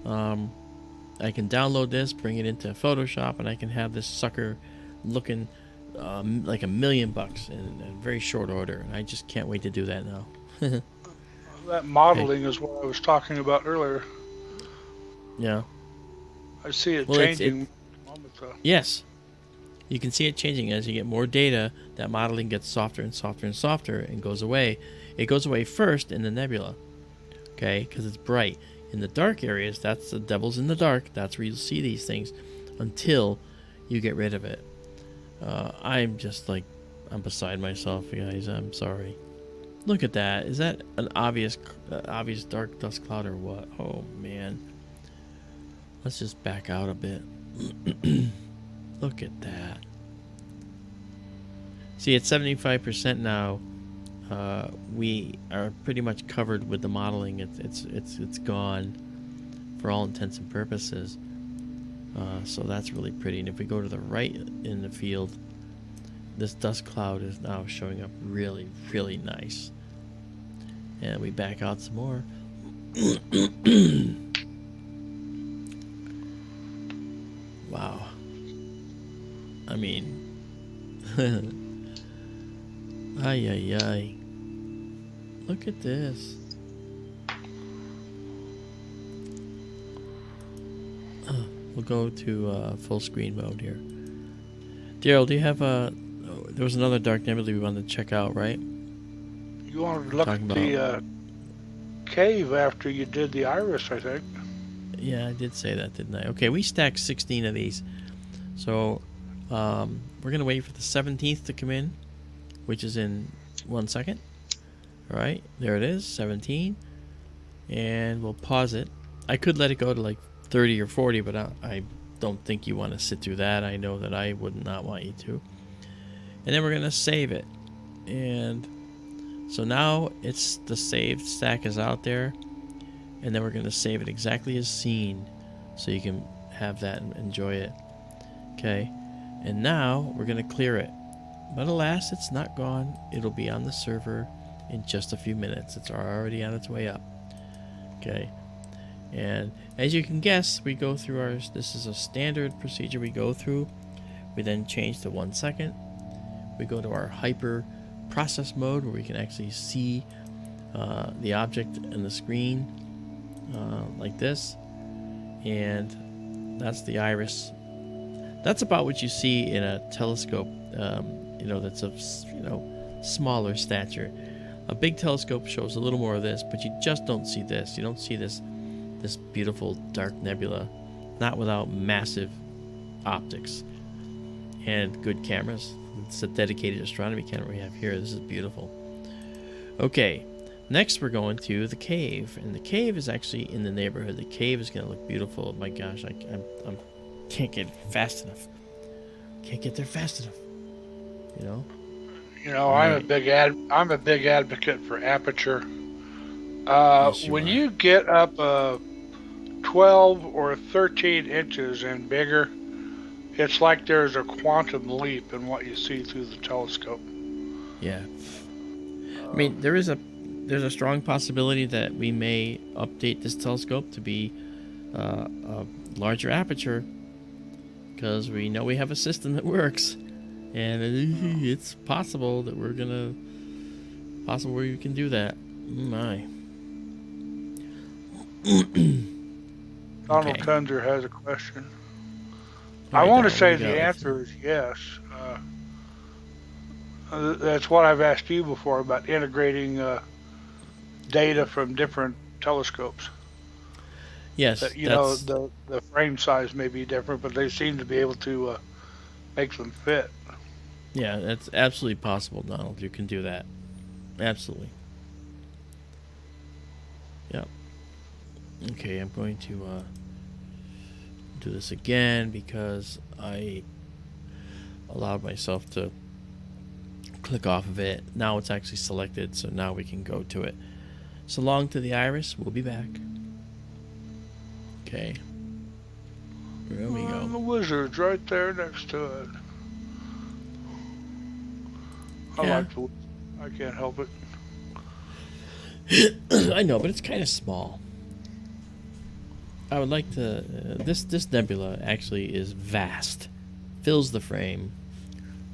I can download this, bring it into Photoshop, and I can have this sucker looking like $1 million in very short order. And I just can't wait to do that now. That modeling is what I was talking about earlier. Yeah. I see it changing. Yes. You can see it changing as you get more data. That modeling gets softer and softer and softer and goes away. It goes away first in the nebula, okay, because it's bright. In the dark areas, that's the devil's in the dark. That's where you'll see these things until you get rid of it. I'm just like, I'm beside myself, guys. I'm sorry. Look at that. Is that an obvious dark dust cloud or what? Oh, man. Let's just back out a bit. Look at that. See, at 75% now, we are pretty much covered with the modeling. It's gone for all intents and purposes. So that's really pretty. And if we go to the right in the field, this dust cloud is now showing up really, really nice. And we back out some more. Wow. I mean, ay, ay, ay. Look at this. We'll go to full screen mode here. Daryl, do you have a... there was another dark nebula we wanted to check out, right? You wanted to look at the cave after you did the iris, I think. Yeah, I did say that, didn't I? Okay, we stacked 16 of these. So, we're going to wait for the 17th to come in, which is in 1 second. All right, there it is, 17. And we'll pause it. I could let it go to like 30 or 40, but I don't think you want to sit through that. I know that I would not want you to. And then we're going to save it. And so now it's the saved stack is out there. And then we're going to save it exactly as seen, so you can have that and enjoy it. Okay, and now we're going to clear it. But alas, it's not gone. It'll be on the server in just a few minutes. It's already on its way up. Okay, and as you can guess, we go through our... this is a standard procedure we go through. We then change to 1 second. We go to our hyper process mode, where we can actually see the object in the screen. Like this, and that's the iris. That's about what you see in a telescope, that's of smaller stature. A big telescope shows a little more of this, but you just don't see this. You don't see this beautiful dark nebula, not without massive optics and good cameras. It's a dedicated astronomy camera we have here. This is beautiful. Okay. Next, we're going to the cave, and the cave is actually in the neighborhood. The cave is going to look beautiful. My gosh, I can't get fast enough. Can't get there fast enough. You know, Right. I'm a big advocate for aperture. Yes, you When are. you get up 12 or 13 inches and bigger, it's like there's a quantum leap in what you see through the telescope. Yeah. I Uh, mean, there's a strong possibility that we may update this telescope to be a larger aperture because we know we have a system that works, and it's possible that possible we can do that. My. Donald Okay. Tunzer has a question. All I right, want to Donald. What do say you got? the Let's see. answer is yes. That's what I've asked you before about integrating data from different telescopes. Yes, That you know that's the frame size may be different, but they seem to be able to make them fit. yeah, that's absolutely possible, Donald. You can do that. Absolutely. Yep. Okay, I'm going to do this again because I allowed myself to click off of it. Now it's actually selected, so now we can go to it. So long to the iris. We'll be back. Okay. There we The go. wizard's right there next to it. I Yeah. like the wizard. I can't help it. I know, but it's kind of small. I would like to. This nebula actually is vast, fills the frame,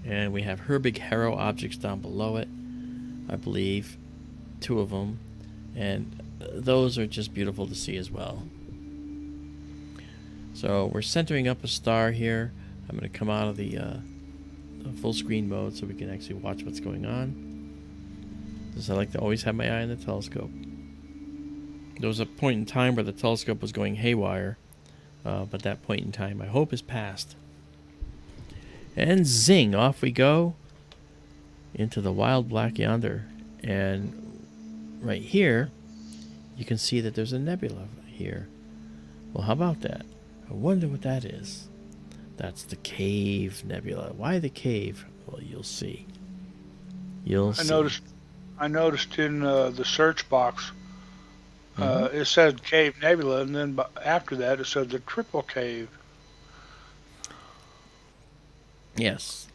and we have her big Hero objects down below it. I believe, 2 of them, and those are just beautiful to see as well. So we're centering up a star here. I'm going to come out of the full screen mode so we can actually watch what's going on. Because I like to always have my eye on the telescope. There was a point in time where the telescope was going haywire, but that point in time I hope is past. And zing, off we go into the wild black yonder. And right here, you can see that there's a nebula here. Well, how about that? I wonder what that is. That's the Cave Nebula. Why the cave? Well, you'll see. You'll see. I noticed in the search box Mm-hmm. it said Cave Nebula, and then after that it said the Triple Cave. Yes.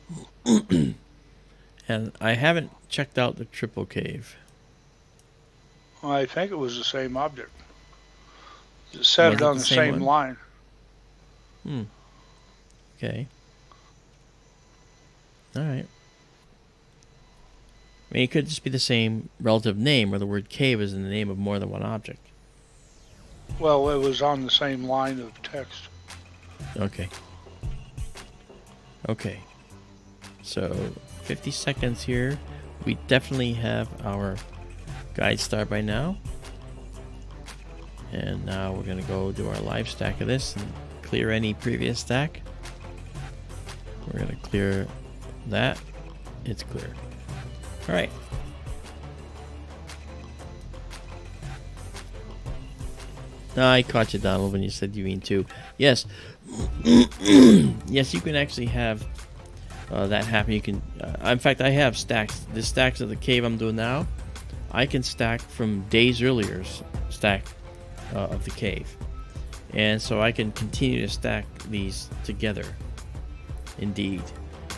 And I haven't checked out the Triple Cave. I think it was the same object. It said Was it it on the the same same one? line. Okay. All right. I mean, it could just be the same relative name, or the word cave is in the name of more than one object. Well, it was on the same line of text. Okay. Okay. So, 50 seconds here. We definitely have our guide star by now. And now we're going to go do our live stack of this and clear any previous stack. We're going to clear that. It's clear. All right. I caught you, Donald, when you said you mean 2. Yes. Yes, you can actually have that happen. You can. In fact, I have stacks. The stacks of the cave I'm doing now, I can stack from days earlier stack of the cave, and so I can continue to stack these together. Indeed,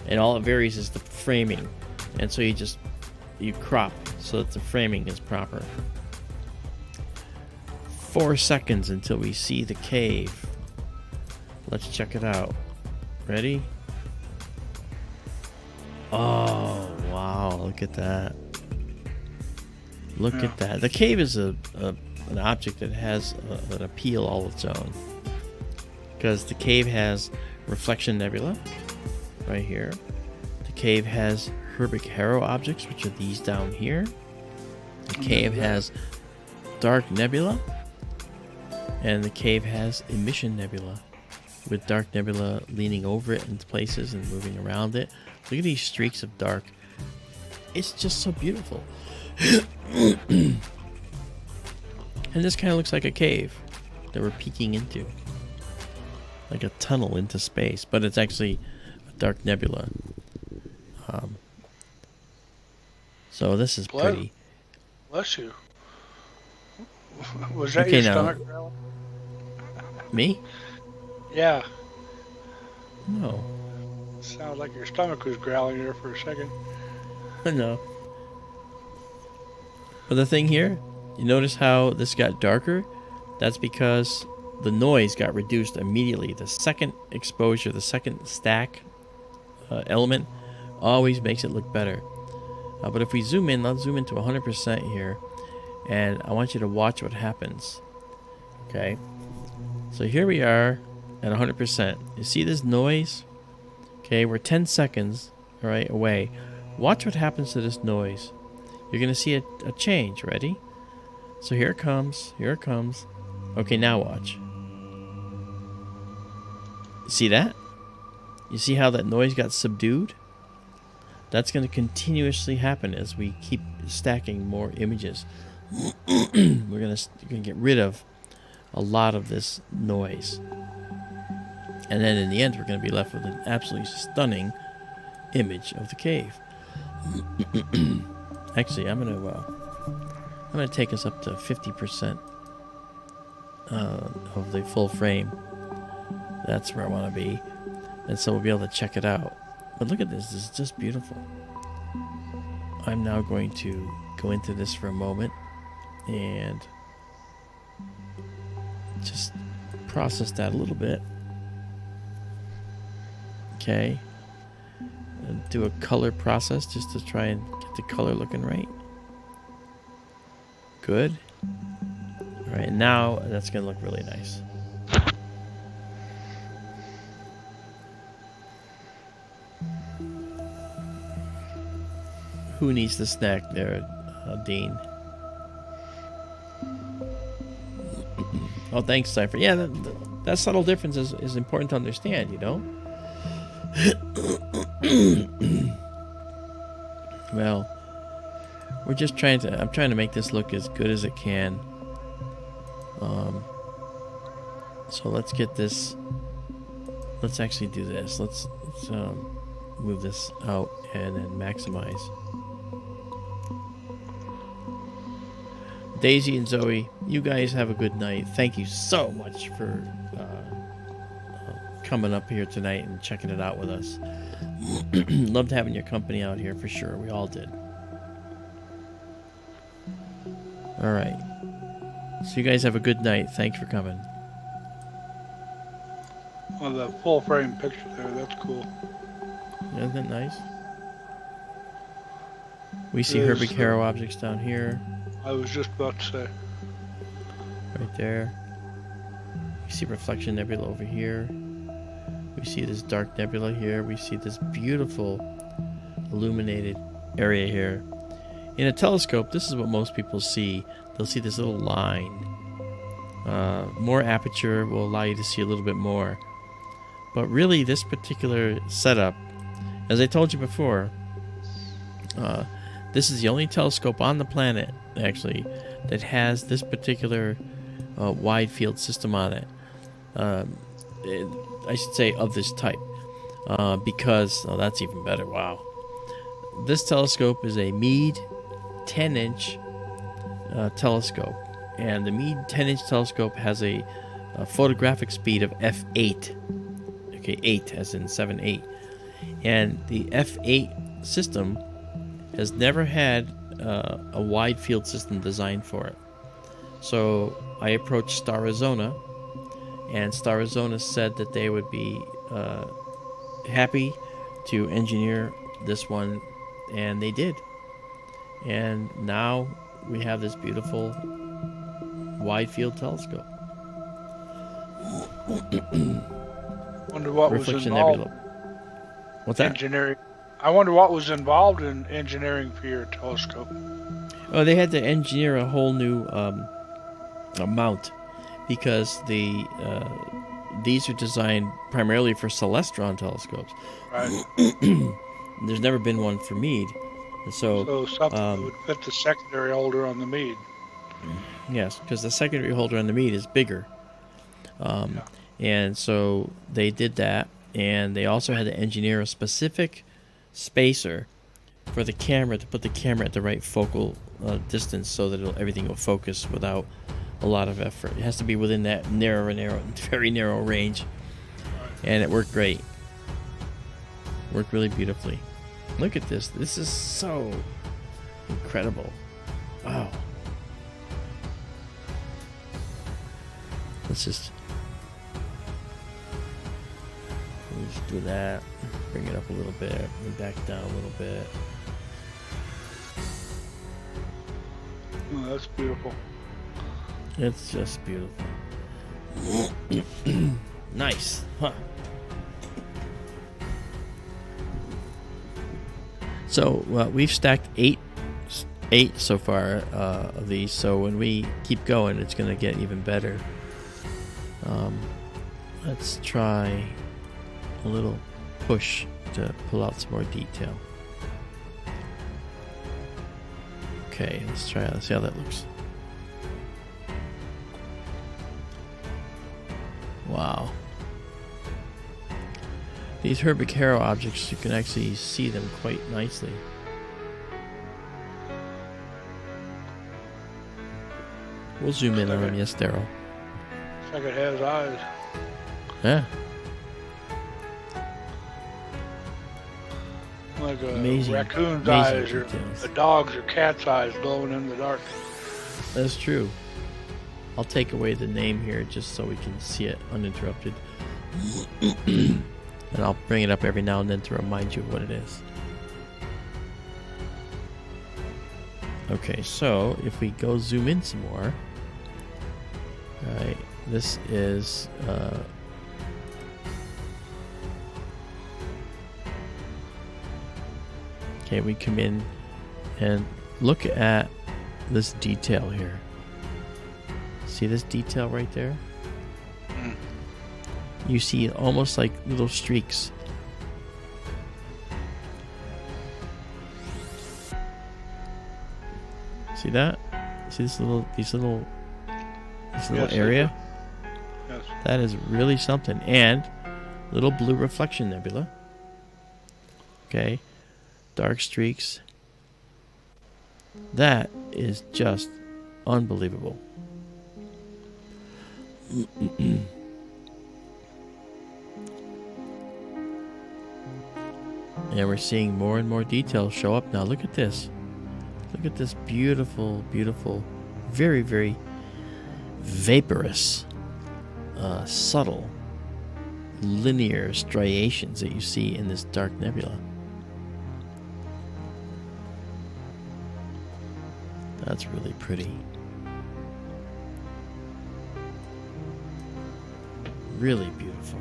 and all it varies is the framing, and so you crop so that the framing is proper. 4 seconds until we see the cave. Let's check it out. Ready? Oh, wow. Look at that. Look at that. The cave is an object that has an appeal all its own. Because the cave has reflection nebula right here. The cave has Herbig Haro objects, which are these down here. The cave has dark nebula. And the cave has emission nebula, with dark nebula leaning over it in places and moving around it. Look at these streaks of dark. It's just so beautiful. And this kind of looks like a cave that we're peeking into. Like a tunnel into space, but it's actually a dark nebula. So this is pretty. Bless you. Was that Okay, your now stomach growling? me? Yeah. No, Sounded like your stomach was growling there for a second. no. But the thing here, you notice how this got darker? That's because the noise got reduced immediately. The second exposure, the second stack element, always makes it look better. But if we zoom in, let's zoom into 100% here, and I want you to watch what happens. Okay, so here we are at 100%. You see this noise? Okay, we're 10 seconds, all right, away. Watch what happens to this noise. You're gonna see a change. Ready? So here it comes. Here it comes. Okay, now watch. See that? You see how that noise got subdued? That's going to continuously happen as we keep stacking more images. We're going to get rid of a lot of this noise. And then in the end, we're going to be left with an absolutely stunning image of the cave. Actually, I'm going to take us up to 50% of the full frame. That's where I want to be. And so we'll be able to check it out. But look at this. This is just beautiful. I'm now going to go into this for a moment and just process that a little bit. Okay. And do a color process just to try and get the color looking right. Good. All right, now that's going to look really nice. Who needs the snack there, Dean? Oh, thanks, Cypher. Yeah, that subtle difference is important to understand, you know? Well, we're just I'm trying to make this look as good as it can. So let's get this, let's actually do this. Let's move this out and then maximize. Daisy and Zoe, you guys have a good night. Thank you so much for coming up here tonight and checking it out with us. Loved having your company out here for sure. We all did. All right. So you guys have a good night. Thanks for coming. Well, the full frame picture there, that's cool. Isn't that nice? We see Herbie Caro objects down here. I was just about to say. Right there. We see reflection nebula over here. We see this dark nebula here. We see this beautiful illuminated area here. In a telescope, this is what most people see. They'll see this little line. More aperture will allow you to see a little bit more. But really, this particular setup, as I told you before, this is the only telescope on the planet, actually, that has this particular wide field system on it. I should say of this type. Because, oh, that's even better, wow. This telescope is a Meade 10-inch telescope. And the Meade 10-inch telescope has a photographic speed of f8. Okay, 8 as in 7-8. And the f8 system has never had a wide field system designed for it. So I approached Starizona, and Starizona said that they would be happy to engineer this one, and they did. And now we have this beautiful wide field telescope. Wonder what was Reflection involved. Nebula. What's that? Engineering. I wonder what was involved in engineering for your telescope. Oh, they had to engineer a whole new mount because these are designed primarily for Celestron telescopes. Right. There's never been one for Meade. So something that would fit the secondary holder on the Meade. Yes, because the secondary holder on the Meade is bigger. And so they did that, and they also had to engineer a specific spacer for the camera to put the camera at the right focal distance so that everything will focus without a lot of effort. It has to be within that very narrow range, and it worked great. Worked really beautifully. Look at this. This is so incredible. Wow. Let's just do that. Bring it up a little bit and back down a little bit. Oh, that's beautiful. It's just beautiful. Nice. Huh. So we've stacked eight so far of these. So when we keep going, it's going to get even better. Let's try a little push to pull out some more detail. Okay, let's try it. Let's see how that looks. Wow. These Herbig-Haro objects, you can actually see them quite nicely. We'll zoom in on them, yes, Daryl. Looks like it has eyes. Yeah. Like a Amazing- raccoon's amazing eyes or details. a dog's or cat's eyes glowing in the dark. That's true. I'll take away the name here just so we can see it uninterrupted. And I'll bring it up every now and then to remind you of what it is. Okay, so if we go zoom in some more. Alright, this is okay, we come in and look at this detail here. See this detail right there? You see almost like little streaks. See that? See these little Yes, area? Yes. That is really something. And little blue reflection nebula. Okay. Dark streaks. That is just unbelievable. And we're seeing more and more details show up now. Look at this. Look at this beautiful, beautiful, very, very vaporous, subtle, linear striations that you see in this dark nebula. That's really pretty. Really beautiful.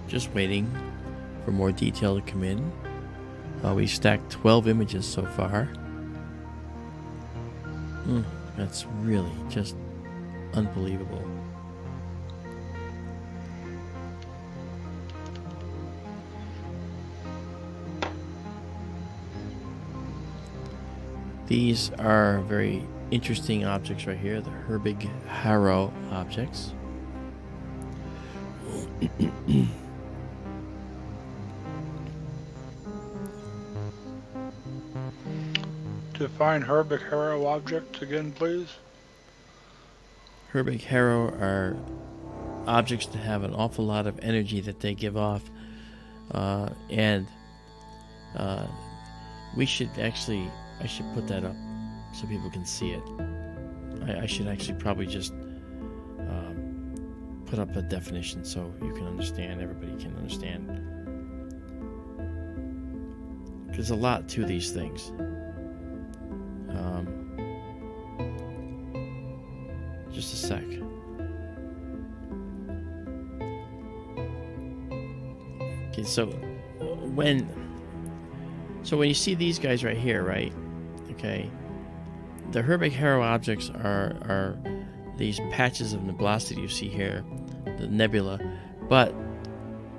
Just waiting for more detail to come in. We stacked 12 images so far. That's really just unbelievable. These are very interesting objects right here, the Herbig-Haro objects. Define Herbig-Haro objects again, please. Herbig-Haro are objects that have an awful lot of energy that they give off, and we should actually, I should put that up so people can see it. I should actually probably just put up a definition so you can understand, everybody can understand. There's a lot to these things. Just a sec. So when you see these guys right here, right? Okay. The Herbig Haro objects are these patches of nebulosity you see here, the nebula, but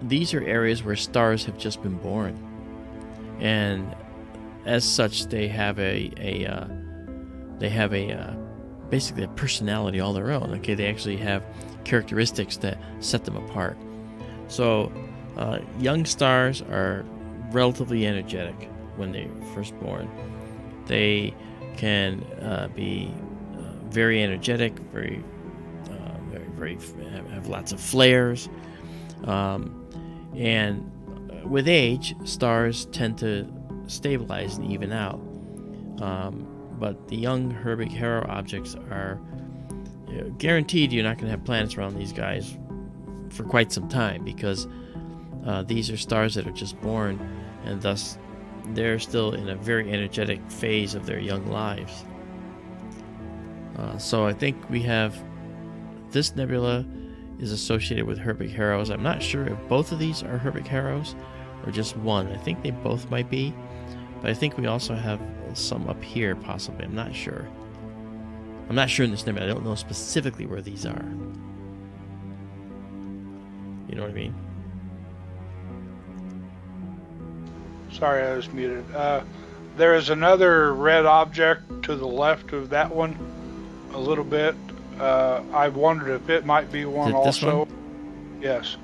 these are areas where stars have just been born, and as such, they have basically a personality all their own. Okay, they actually have characteristics that set them apart. So, young stars are relatively energetic when they're first born. They can be very energetic, very have lots of flares, and with age, stars tend to stabilize and even out. But the young Herbig Haro objects are guaranteed you're not going to have planets around these guys for quite some time, because these are stars that are just born, and thus they're still in a very energetic phase of their young lives. So I think we have this nebula is associated with Herbig Haros. I'm not sure if both of these are Herbig Haros or just one. I think they both might be, but I think we also have some up here possibly. I'm not sure. I'm not sure in this nebula. I don't know specifically where these are. You know what I mean? Sorry, I was muted. There is another red object to the left of that one a little bit. I wondered if it might be one also. One? Yes,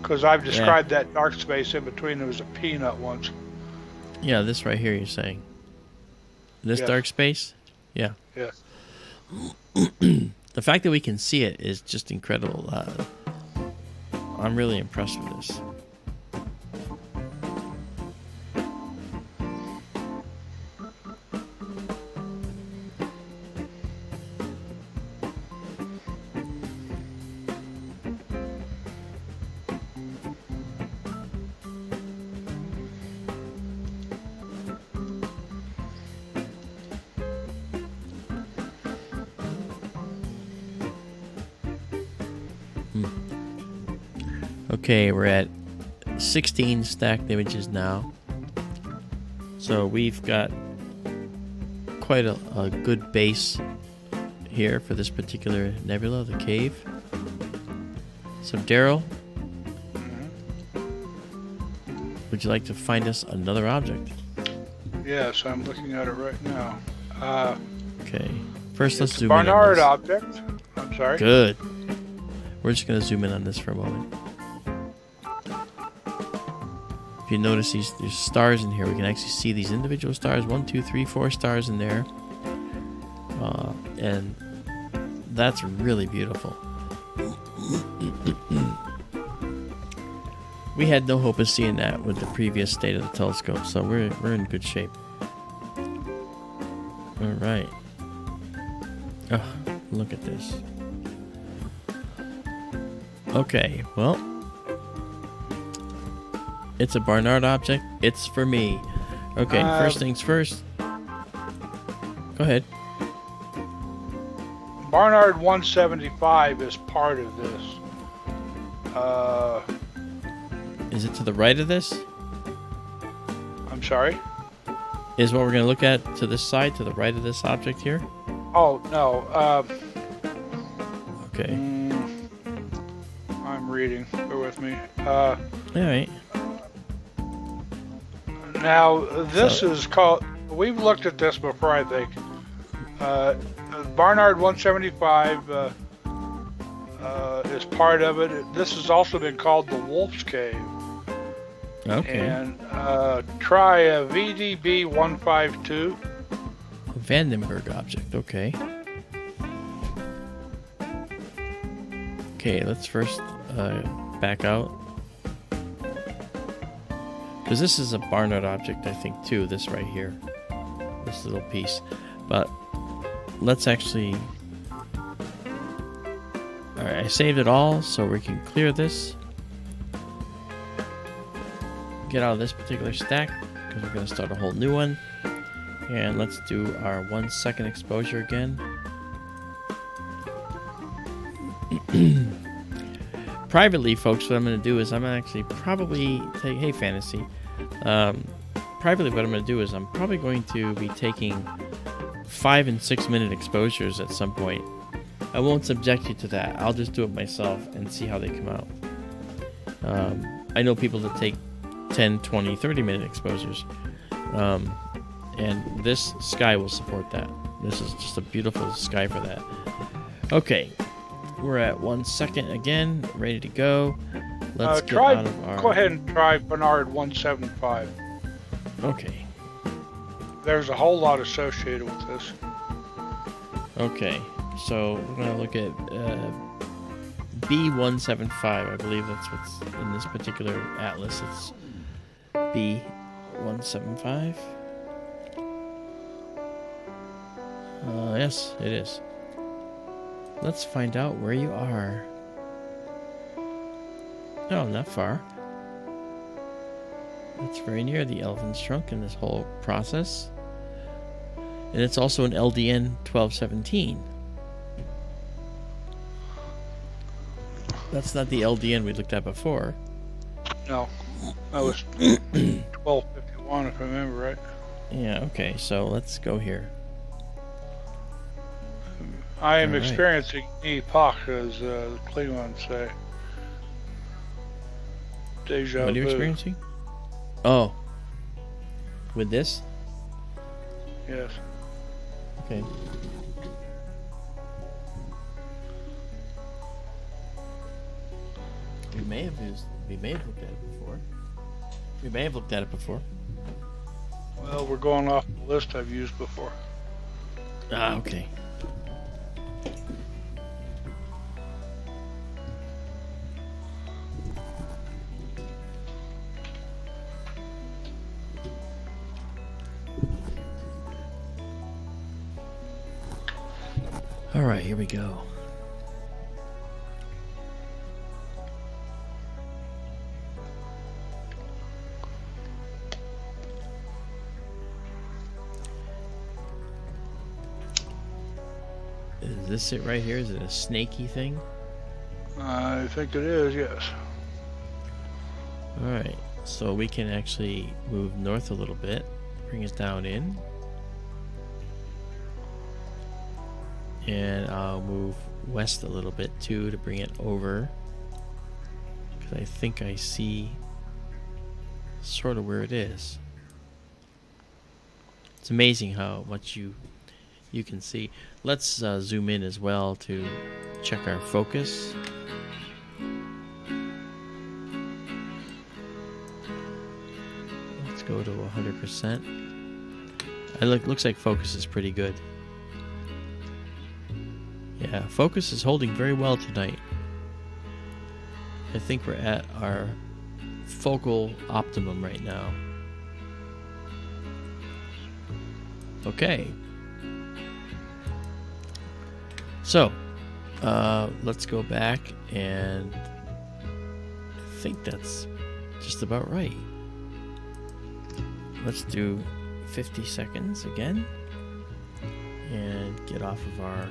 because I've described that dark space in between. There was a peanut once. Yeah, this right here you're saying. This dark space? Yeah. Yeah. The fact that we can see it is just incredible. I'm really impressed with this. Okay, we're at 16 stacked images now. So we've got quite a good base here for this particular nebula, the cave. So Daryl, would you like to find us another object? Yes, I'm looking at it right now. Okay, first let's zoom in on this. Barnard object. I'm sorry. Good. We're just going to zoom in on this for a moment. If you notice, there's stars in here. We can actually see these individual stars. 1, 2, 3, 4 stars in there. And that's really beautiful. We had no hope of seeing that with the previous state of the telescope, so we're in good shape. All right. Oh, look at this. Okay, well, it's a Barnard object. It's for me. Okay, first things first. Go ahead. Barnard 175 is part of this. Is it to the right of this? I'm sorry? Is what we're going to look at to this side, to the right of this object here? Oh, no. Okay. I'm reading. Bear with me. All right. Now, this is called... We've looked at this before, I think. Barnard 175 is part of it. This has also been called the Wolf's Cave. Okay. And try a VDB 152. Vandenberg object. Okay. Okay, let's first back out. Because this is a Barnard object, I think, too. This right here. This little piece. But let's actually... Alright, I saved it all so we can clear this. Get out of this particular stack, because we're going to start a whole new one. And let's do our 1 second exposure again. Privately, folks, what I'm going to do is I'm going to actually probably take, hey Fantasy, privately, what I'm going to do is I'm probably going to be taking 5 and 6 minute exposures at some point. I won't subject you to that. I'll just do it myself and see how they come out. I know people that take 10, 20, 30 minute exposures. And this sky will support that. This is just a beautiful sky for that. Okay, we're at 1 second again, ready to go. Let's get out of our... Go ahead and try Bernard 175. Okay. There's a whole lot associated with this. Okay, so we're going to look at B175. I believe that's what's in this particular atlas. It's B175. Yes, it is. Let's find out where you are. No, not far. It's very near the elephant's trunk in this whole process. And it's also an LDN 1217. That's not the LDN we looked at before. No, that was 1251 if I remember right. Yeah, okay, so let's go here. I am experiencing epoch, as the Klingons say. Deja vu. What are you experiencing? Oh. With this? Yes. Okay. We may have looked at it before. Well, we're going off the list I've used before. Ah, okay. All right, here we go. Is this it right here? Is it a snaky thing? I think it is, yes. All right, so we can actually move north a little bit, bring us down in. And I'll move west a little bit too to bring it over, because I think I see sort of where it is. It's amazing how much you can see. Let's zoom in as well to check our focus. Let's go to 100%. It looks like focus is pretty good. Yeah, focus is holding very well tonight. I think we're at our focal optimum right now. Okay. So, let's go back, and I think that's just about right. Let's do 50 seconds again and get off of our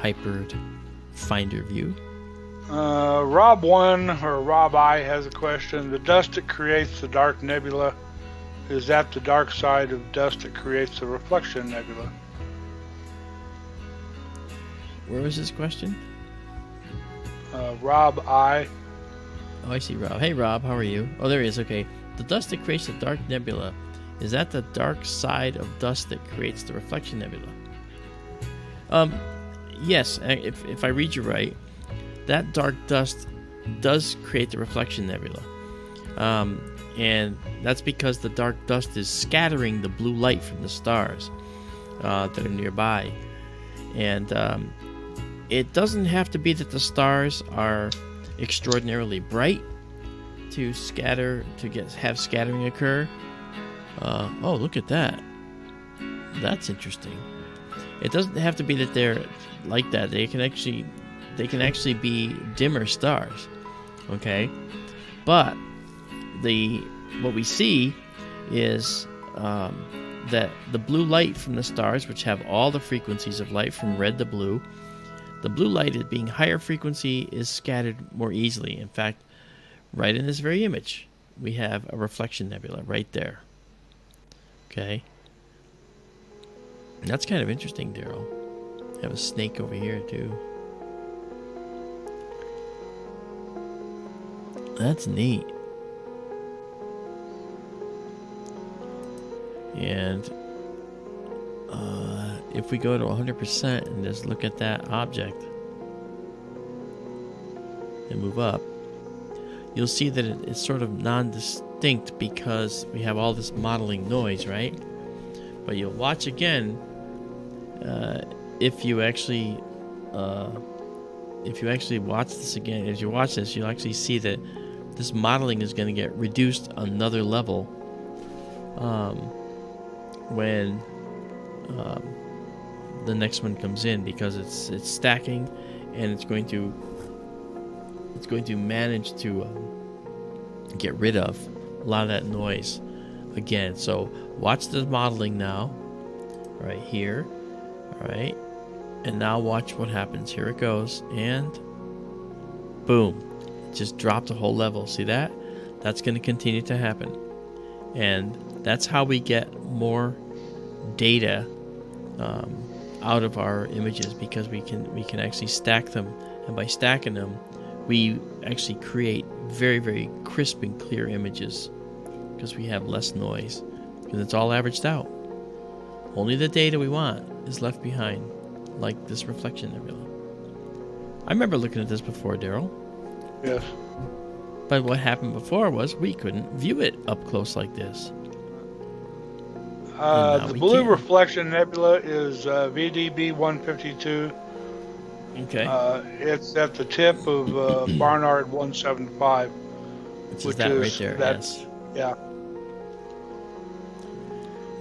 hypered finder view. Rob 1 or Rob I has a question. The dust that creates the dark nebula, is that the dark side of dust that creates the reflection nebula? Where was this question? Rob I. Oh, I see Rob. Hey Rob, how are you? Oh, there he is. Okay. The dust that creates the dark nebula, is that the dark side of dust that creates the reflection nebula? Yes, if I read you right, that dark dust does create the reflection nebula. And that's because the dark dust is scattering the blue light from the stars that are nearby. And it doesn't have to be that the stars are extraordinarily bright to have scattering occur. Oh, look at that. That's interesting. It doesn't have to be that they're like that. They can actually be dimmer stars. Okay? But what we see is that the blue light from the stars, which have all the frequencies of light from red to blue, the blue light, being higher frequency, is scattered more easily. In fact, right in this very image, we have a reflection nebula right there. Okay. And that's kind of interesting, Daryl. I have a snake over here too. That's neat. And if we go to 100% and just look at that object and move up, you'll see that it's sort of non-distinct because we have all this modeling noise, right? But you'll watch again if you actually watch this again. As you watch this, you'll actually see that this modeling is going to get reduced another level when the next one comes in, because it's stacking, and it's going to manage to get rid of a lot of that noise again. So watch the modeling now, right here, all right, and now watch what happens. Here it goes, and boom, just dropped a whole level. See that? That's going to continue to happen, and that's how we get more data out of our images, because we can actually stack them, and by stacking them, we actually create very, very crisp and clear images because we have less noise, because it's all averaged out. Only the data we want is left behind, like this reflection nebula. I remember looking at this before, Daryl. Yes. But what happened before was we couldn't view it up close like this. The blue reflection nebula is VDB 152. Okay. It's at the tip of Barnard 175. Which is that right there, yes. Yeah.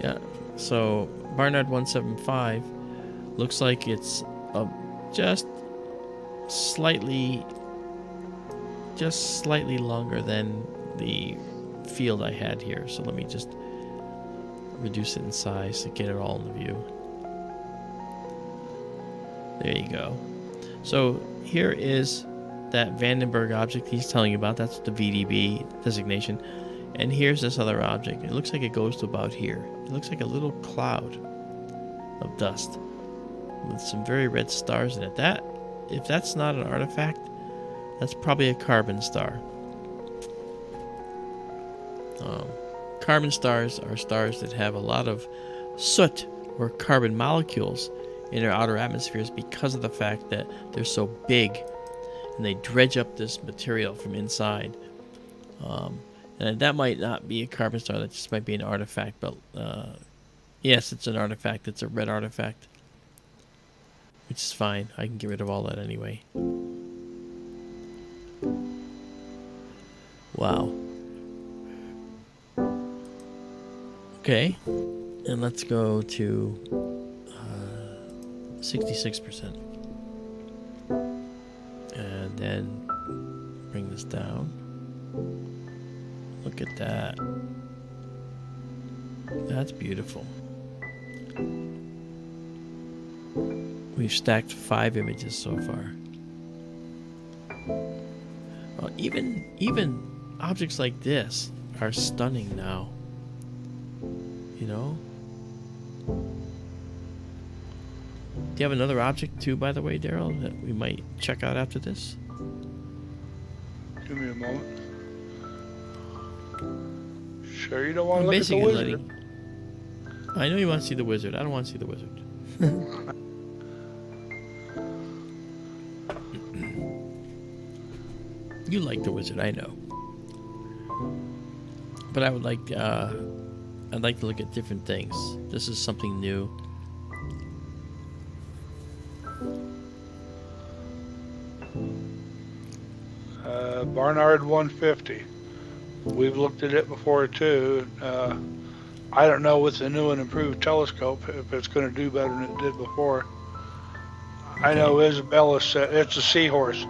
Yeah. So Barnard 175 looks like it's just slightly longer than the field I had here. So let me just reduce it in size to get it all in the view. There you go. So here is that Vandenberg object he's telling you about. That's the VDB designation. And here's this other object. It looks like it goes to about here. It looks like a little cloud of dust with some very red stars in it. If that's not an artifact, that's probably a carbon star. Carbon stars are stars that have a lot of soot or carbon molecules in their outer atmospheres because of the fact that they're so big, and they dredge up this material from inside. And that might not be a carbon star, that just might be an artifact, but yes, it's an artifact. It's a red artifact, which is fine. I can get rid of all that anyway. Wow. Okay, and let's go to 66%. And then bring this down. Look at that. That's beautiful. We've stacked 5 images so far. Well, even objects like this are stunning now. You know? Do you have another object too, by the way, Daryl, that we might check out after this? Give me a moment. Sure you don't want to look at the wizard? I know you want to see the wizard. I don't want to see the wizard. You like the wizard, I know. But I would like, I'd like to look at different things. This is something new. Barnard 150. We've looked at it before too. I don't know with the new and improved telescope if it's going to do better than it did before. Okay. I know Isabella said it's a seahorse.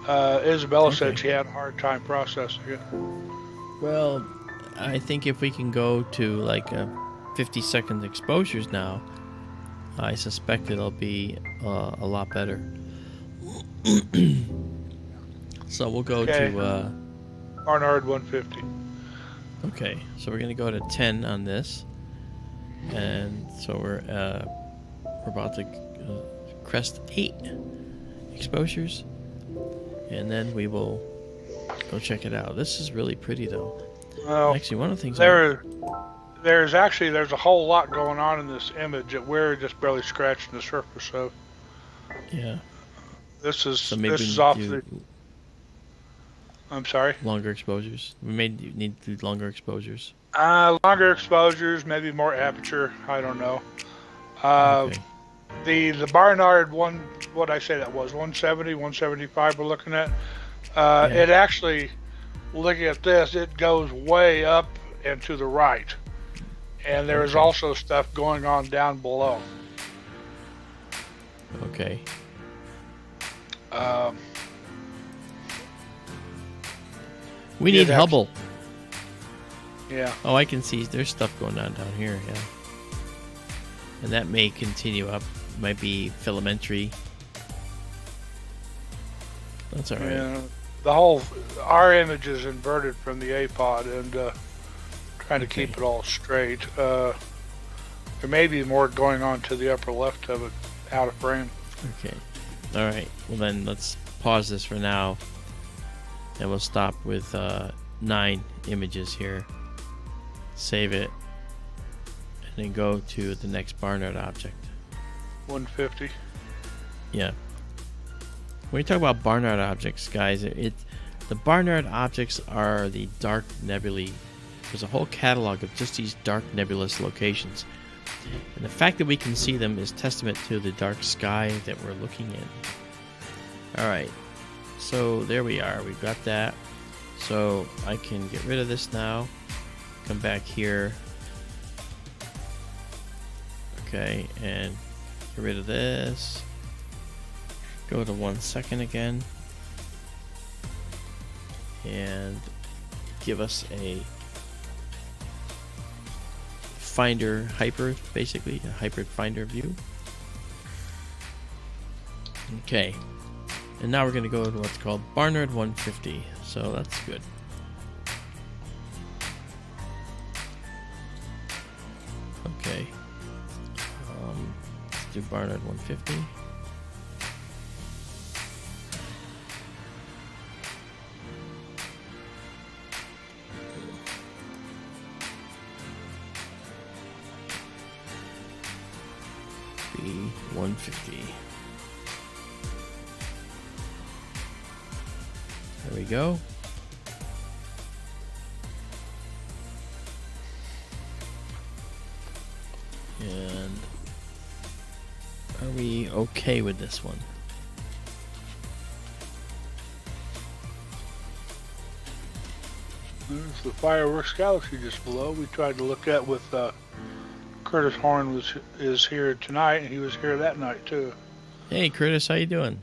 Isabella said she had a hard time processing it. Well, I think if we can go to like 50-second exposures now, I suspect it'll be a lot better. So we'll go to Barnard 150. Okay, so we're gonna go to 10 on this, and so we're about to crest 8 exposures, and then we will go check it out. This is really pretty, though. Well, actually, one of the things there's a whole lot going on in this image that we're just barely scratching the surface of. Yeah. This is So maybe this is off the. I'm sorry. Longer exposures. We may need to do longer exposures. Longer exposures, maybe more aperture. I don't know. Okay. The Barnard one, what I say that was 170, 175. We're looking at. Yeah. It actually, looking at this, it goes way up and to the right, and there is also stuff going on down below. Okay. We need Hubble. Yeah. Oh, I can see there's stuff going on down here, yeah. And that may continue up. Might be filamentary. That's all right. Yeah. Our image is inverted from the APOD, and trying to keep it all straight. There may be more going on to the upper left of it, out of frame. Okay. All right. Well, then let's pause this for now, and we'll stop with 9 images here. Save it, and then go to the next Barnard object. 150. Yeah. When you talk about Barnard objects, guys, the Barnard objects are the dark nebulae. There's a whole catalog of just these dark nebulous locations. And the fact that we can see them is testament to the dark sky that we're looking in. Alright, so there we are. We've got that. So I can get rid of this now. Come back here. Okay, and get rid of this. Go to 1 second again. And give us a finder hyper, basically a hybrid finder view. Okay, and now we're going to go to what's called Barnard 150, so that's good. Okay, let's do Barnard 150. B150. There we go. And are we okay with this one? There's the fireworks galaxy just below. We tried to look at with Curtis Horn is here tonight, and he was here that night too. Hey Curtis, how you doing?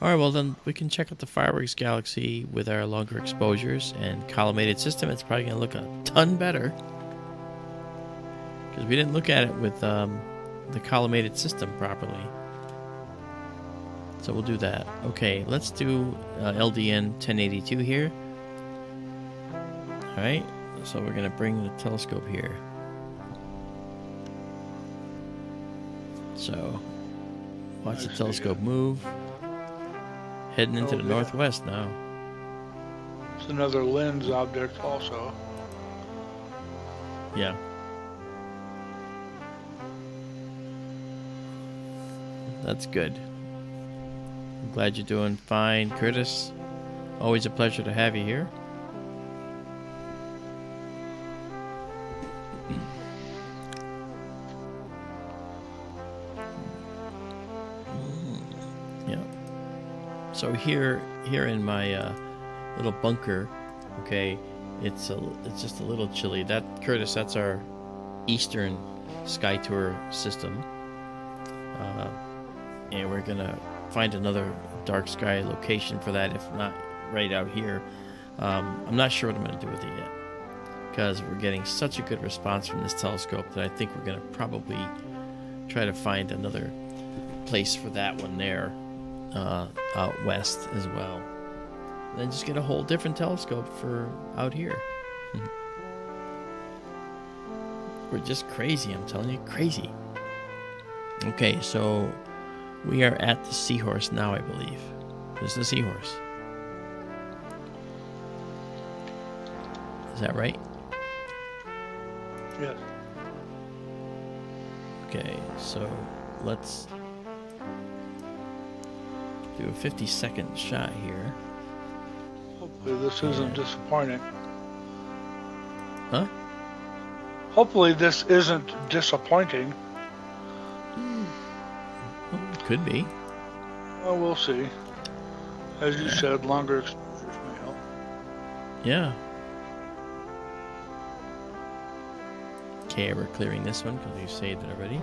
Alright, well then we can check out the fireworks galaxy with our longer exposures and collimated system. It's probably going to look a ton better, because we didn't look at it with the collimated system properly. So we'll do that. Okay, let's do LDN 1082 here. Alright, so we're going to bring the telescope here. So, watch the telescope move. Heading into the northwest now. It's another lens object also. Yeah. That's good. I'm glad you're doing fine, Curtis. Always a pleasure to have you here. So here in my little bunker, okay, it's just a little chilly. That, Curtis, that's our eastern SkyTour system, and we're gonna find another dark sky location for that, if not right out here. I'm not sure what I'm gonna do with it yet, because we're getting such a good response from this telescope that I think we're gonna probably try to find another place for that one there. Out west as well. then just get a whole different telescope for out here. We're just crazy, I'm telling you, crazy. Okay, so we are at the seahorse now, I believe. This is the seahorse. Is that right? Yes. Okay, so let's do a 50-second shot here. Hopefully this isn't disappointing. Huh? Hopefully this isn't disappointing. Well, it could be. Well, we'll see. As you said, longer exposures may help. Yeah. Okay, we're clearing this one because we've saved it already.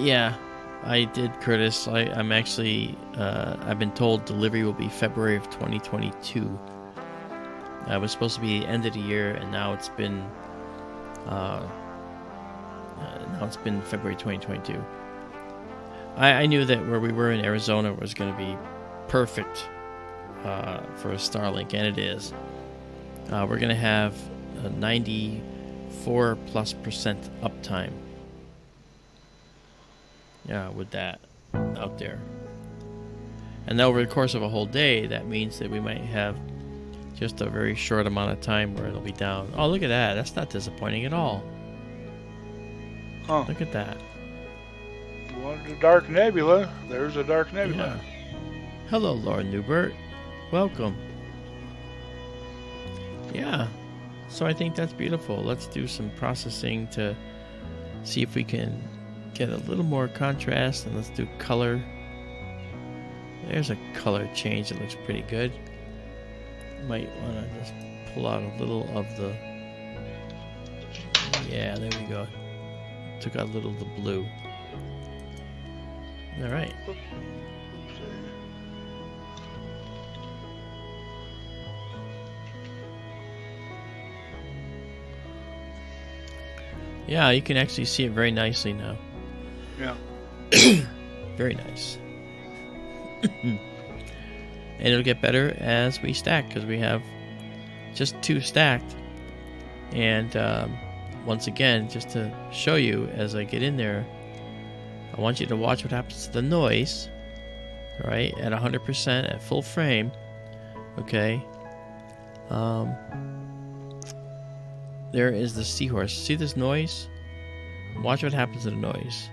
Yeah, I did, Curtis. I'm actually, I've been told delivery will be February of 2022. It was supposed to be the end of the year, and now it's been February 2022. I knew that where we were in Arizona was going to be perfect for a Starlink, and it is. We're going to have a 94+% uptime. Yeah, with that out there. And over the course of a whole day, that means that we might have just a very short amount of time where it'll be down. Oh, look at that. That's not disappointing at all. Huh. Look at that. You wanted a dark nebula. There's a dark nebula. Yeah. Hello, Lord Newbert. Welcome. Yeah. So I think that's beautiful. Let's do some processing to see if we can get a little more contrast, and let's do color. There's a color change that looks pretty good. Might want to just pull out a little of the... Yeah, there we go. Took out a little of the blue. All right. Yeah, you can actually see it very nicely now. Yeah. Very nice. And it'll get better as we stack, because we have just 2 stacked. And once again, just to show you as I get in there, I want you to watch what happens to the noise. All right, at 100% at full frame. Okay. There is the seahorse. See this noise? Watch what happens to the noise.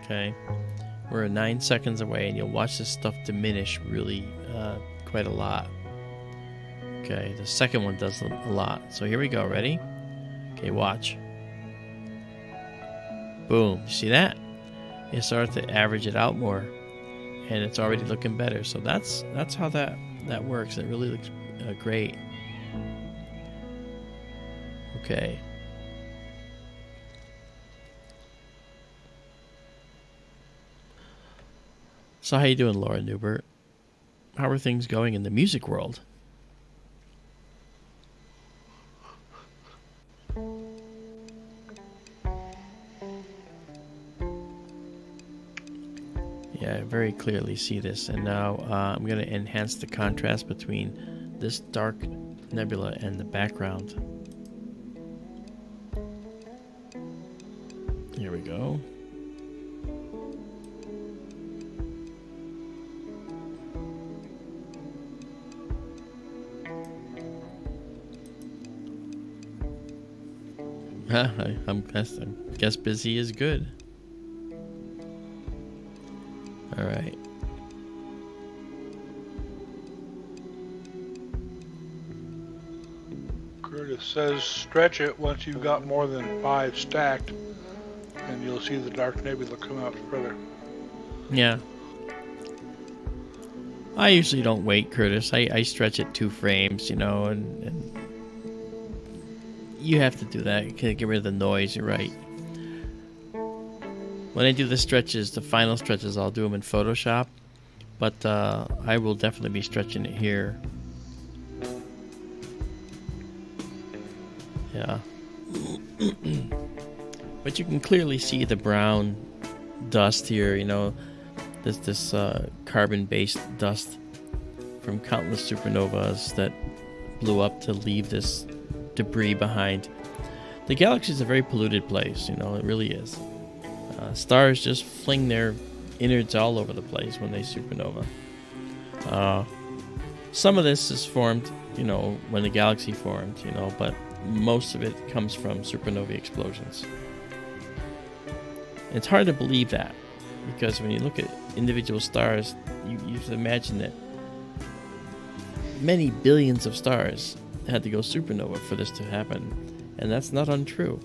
Okay. We're 9 seconds away, and you'll watch this stuff diminish really quite a lot. Okay, the second one does a lot. So here we go. Ready? Okay, watch. Boom. You see that? It started to average it out more, and it's already looking better. So that's how that works. It really looks great. Okay. So how you doing, Laura Newbert? How are things going in the music world? Yeah, I very clearly see this. And now I'm going to enhance the contrast between this dark nebula and the background. Here we go. I guess busy is good. All right. Curtis says stretch it once you've got more than 5 stacked, and you'll see the dark nebula come out further. Yeah. I usually don't wait, Curtis. I stretch it 2 frames, you know, and you have to do that. Get rid of the noise, you're right. When I do the stretches, the final stretches, I'll do them in Photoshop. But I will definitely be stretching it here. Yeah. But you can clearly see the brown dust here, you know. this carbon-based dust from countless supernovas that blew up to leave this debris behind. The galaxy is a very polluted place, you know, it really is. Stars just fling their innards all over the place when they supernova. Some of this is formed, you know, when the galaxy formed, you know, but most of it comes from supernovae explosions. It's hard to believe that, because when you look at individual stars, you have to imagine that many billions of stars had to go supernova for this to happen, and that's not untrue.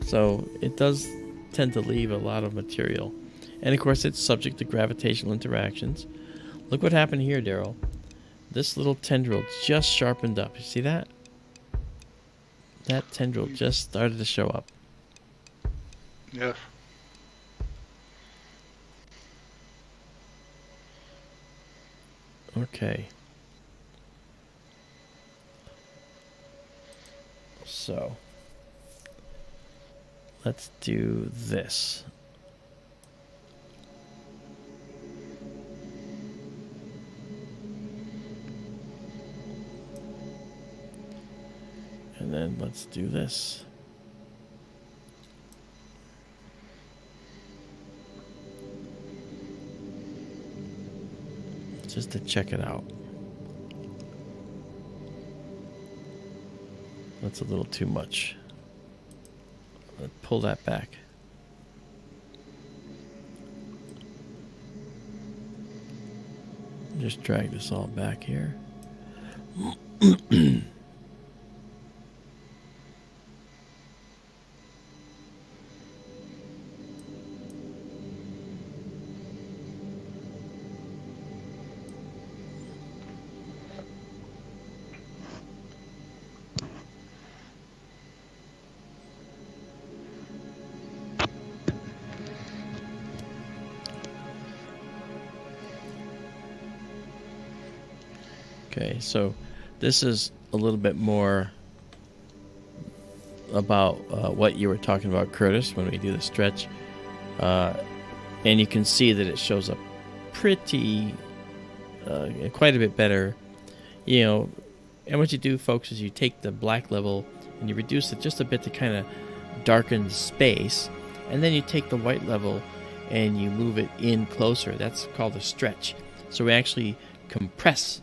So it does tend to leave a lot of material, and of course it's subject to gravitational interactions. Look what happened here, Daryl. This little tendril just sharpened up. You see that? That tendril just started to show up. Yes. Okay. So let's do this. And then let's do this. Just to check it out. That's a little too much. Let's pull that back. Just drag this all back here. Okay, so this is a little bit more about what you were talking about, Curtis, when we do the stretch. And you can see that it shows up pretty, quite a bit better. You know, and what you do, folks, is you take the black level and you reduce it just a bit to kind of darken the space. And then you take the white level and you move it in closer. That's called a stretch. So we actually compress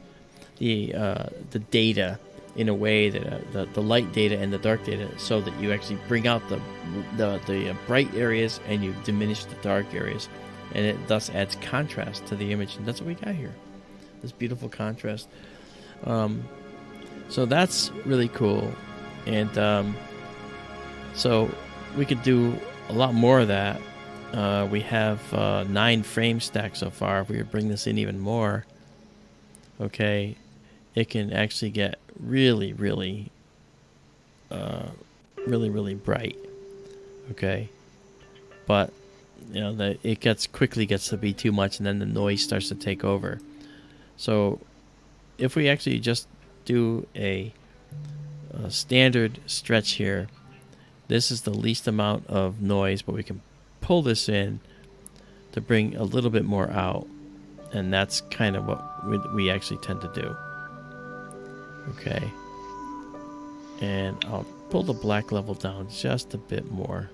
the data in a way that the light data and the dark data, so that you actually bring out the bright areas and you diminish the dark areas, and it thus adds contrast to the image. And that's what we got here, this beautiful contrast. So that's really cool, and so we could do a lot more of that. We have 9 frames stacked so far. If we would bring this in even more, okay, it can actually get really bright. Okay, but you know, it quickly gets to be too much, and then the noise starts to take over. So if we actually just do a standard stretch here, this is the least amount of noise, but we can pull this in to bring a little bit more out, and that's kind of what we actually tend to do. Okay, and I'll pull the black level down just a bit more.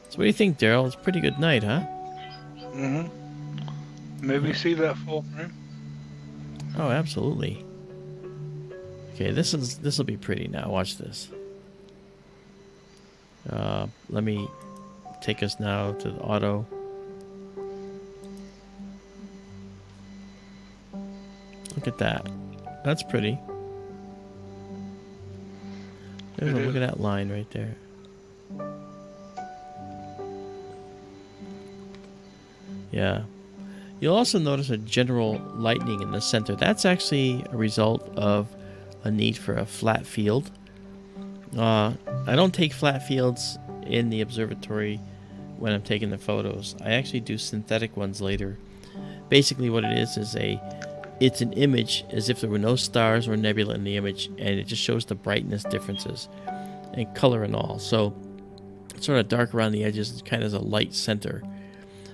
So what do you think, Daryl? It's a pretty good night, huh? Mm-hmm. Maybe see that full frame. Oh, absolutely. Okay, this will be pretty now. Watch this. Let me take us now to the auto. Look at that. That's pretty. Look at that line right there. Yeah. You'll also notice a general lightening in the center. That's actually a result of a need for a flat field. I don't take flat fields in the observatory when I'm taking the photos. I actually do synthetic ones later. Basically what it is it's an image as if there were no stars or nebula in the image, and it just shows the brightness differences and color and all. So sort of dark around the edges, kind of as a light center.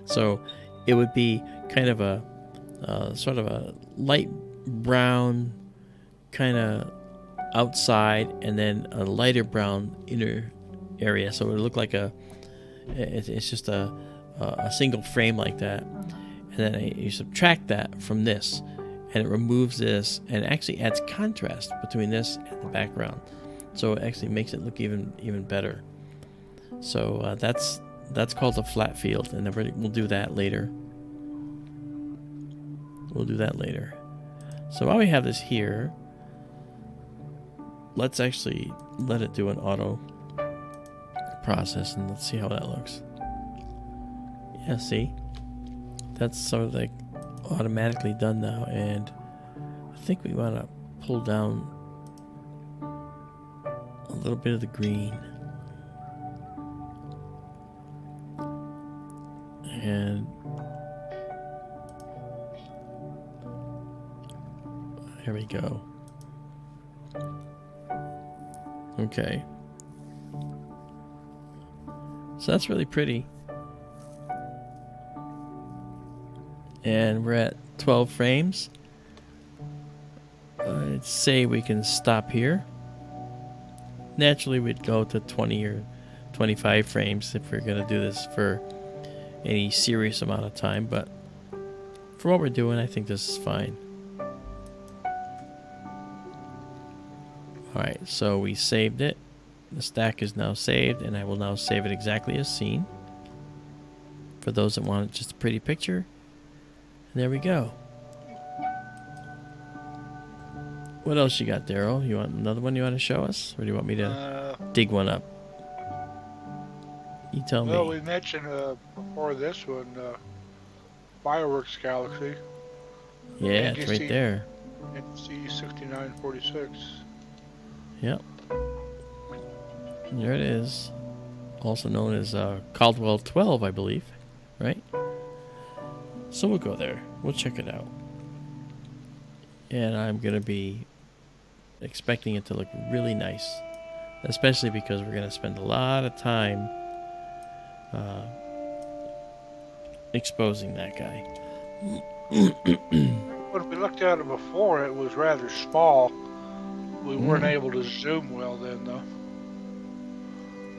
So it would be kind of a sort of a light brown kind of outside, and then a lighter brown inner area. So it would look like it's just a single frame like that. And then you subtract that from this, and it removes this, and actually adds contrast between this and the background. So it actually makes it look even better. So that's called a flat field, and then we'll do that later. We'll do that later. So while we have this here, let's actually let it do an auto process, and let's see how that looks. Yeah, see? That's sort of like automatically done now, and I think we want to pull down a little bit of the green. And here we go. Okay. So that's really pretty. And we're at 12 frames. I'd say we can stop here. Naturally, we'd go to 20 or 25 frames if we're going to do this for any serious amount of time, but for what we're doing, I think this is fine. Alright, so we saved it. The stack is now saved, and I will now save it exactly as seen. For those that want just a pretty picture. And there we go. What else you got, Daryl? You want another one you want to show us? Or do you want me to dig one up? You tell me. Well, we mentioned before this one, Fireworks Galaxy. Yeah, it's right there. NGC 6946. Yep. There it is. Also known as Caldwell 12, I believe. Right? So we'll go there. We'll check it out. And I'm going to be expecting it to look really nice. Especially because we're going to spend a lot of time exposing that guy. When we looked at it before, it was rather small. We weren't able to zoom well then, though.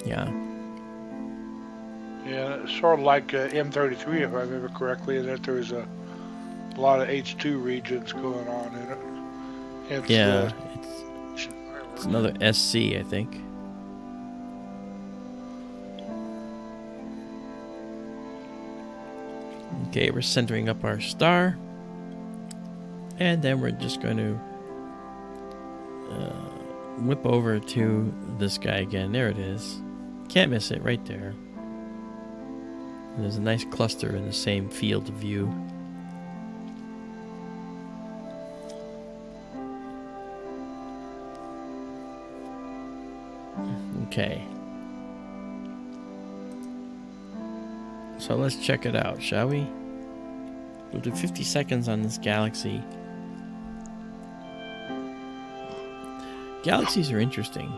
Yeah. Yeah, it's sort of like M33, if I remember correctly, and that there's a lot of H2 regions going on in it. Hence yeah, it's another SC, I think. Okay, we're centering up our star. And then we're just going to whip over to this guy again. There it is. Can't miss it, right there. And there's a nice cluster in the same field of view. Okay. So let's check it out, shall we? We'll do 50 seconds on this galaxy. Galaxies are interesting.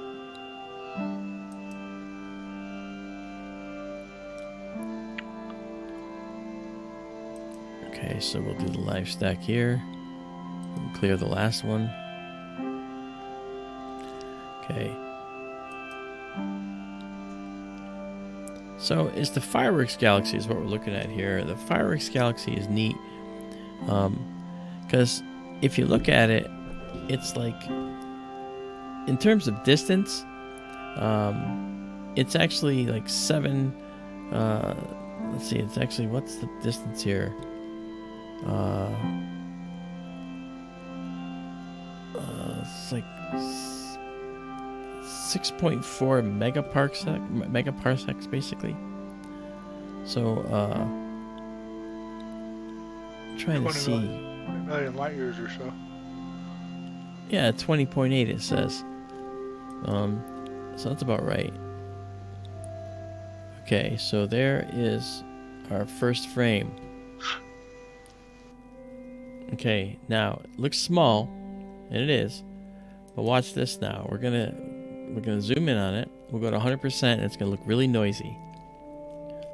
Okay, so we'll do the live stack here. We'll clear the last one. Okay. So it's the Fireworks Galaxy is what we're looking at here. The Fireworks Galaxy is neat. Because if you look at it, it's like, in terms of distance, it's actually like 7, let's see, it's actually, what's the distance here? It's like 6.4 megaparsecs basically. So trying to see 20 million light years or so. Yeah, 20.8 it says. So that's about right. Okay, so there is our first frame. Okay, now it looks small, and it is, but watch this now. We're gonna we're gonna zoom in on it. We'll go to 100%, and it's gonna look really noisy.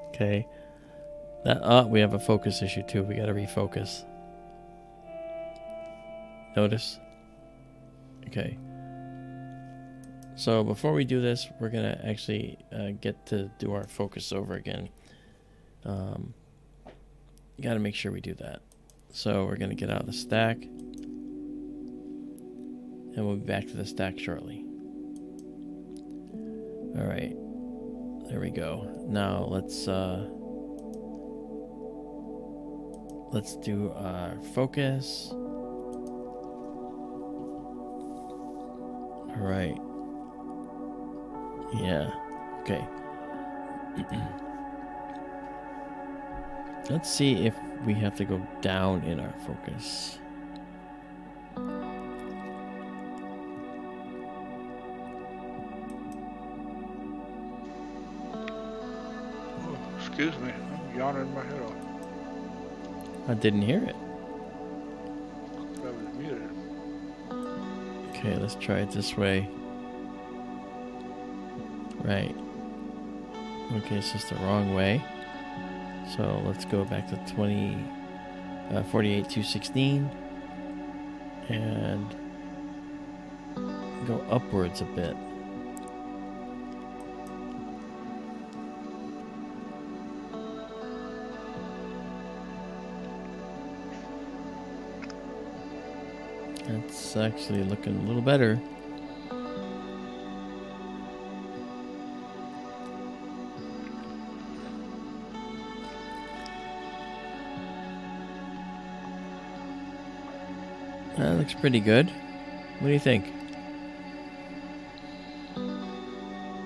Okay. We have a focus issue too. We gotta refocus. Notice? Okay. So before we do this, we're gonna actually get to do our focus over again. Gotta make sure we do that. So we're gonna get out of the stack, and we'll be back to the stack shortly. All right, there we go. Now let's do our focus. All right. Yeah. Okay. Let's see if we have to go down in our focus. Oh, excuse me. I'm yawning my head off. I didn't hear it. I was muted. Okay, let's try it this way. Right. Okay, it's just the wrong way. So let's go back to 48,216 and go upwards a bit. That's actually looking a little better. That looks pretty good. What do you think?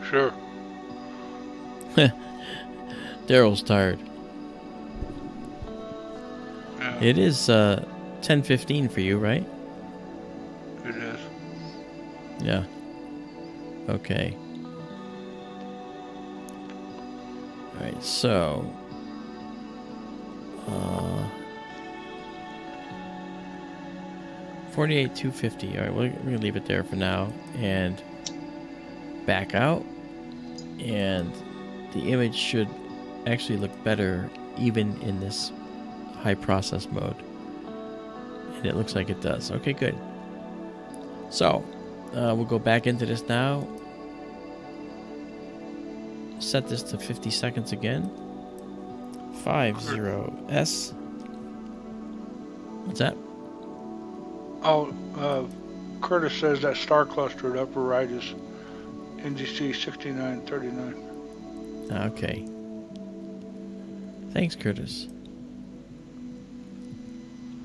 Sure. Daryl's tired. Yeah, It is 10:15 for you, right? it is. Yeah. Okay. All right. So. 48,250. All right, we're gonna leave it there for now and back out, and the image should actually look better even in this high process mode, and it looks like it does. Okay, good. So we'll go back into this now. Set this to 50 seconds again. 50S. What's that? Oh, Curtis says that star cluster at upper right is NGC 6939. Okay. Thanks, Curtis.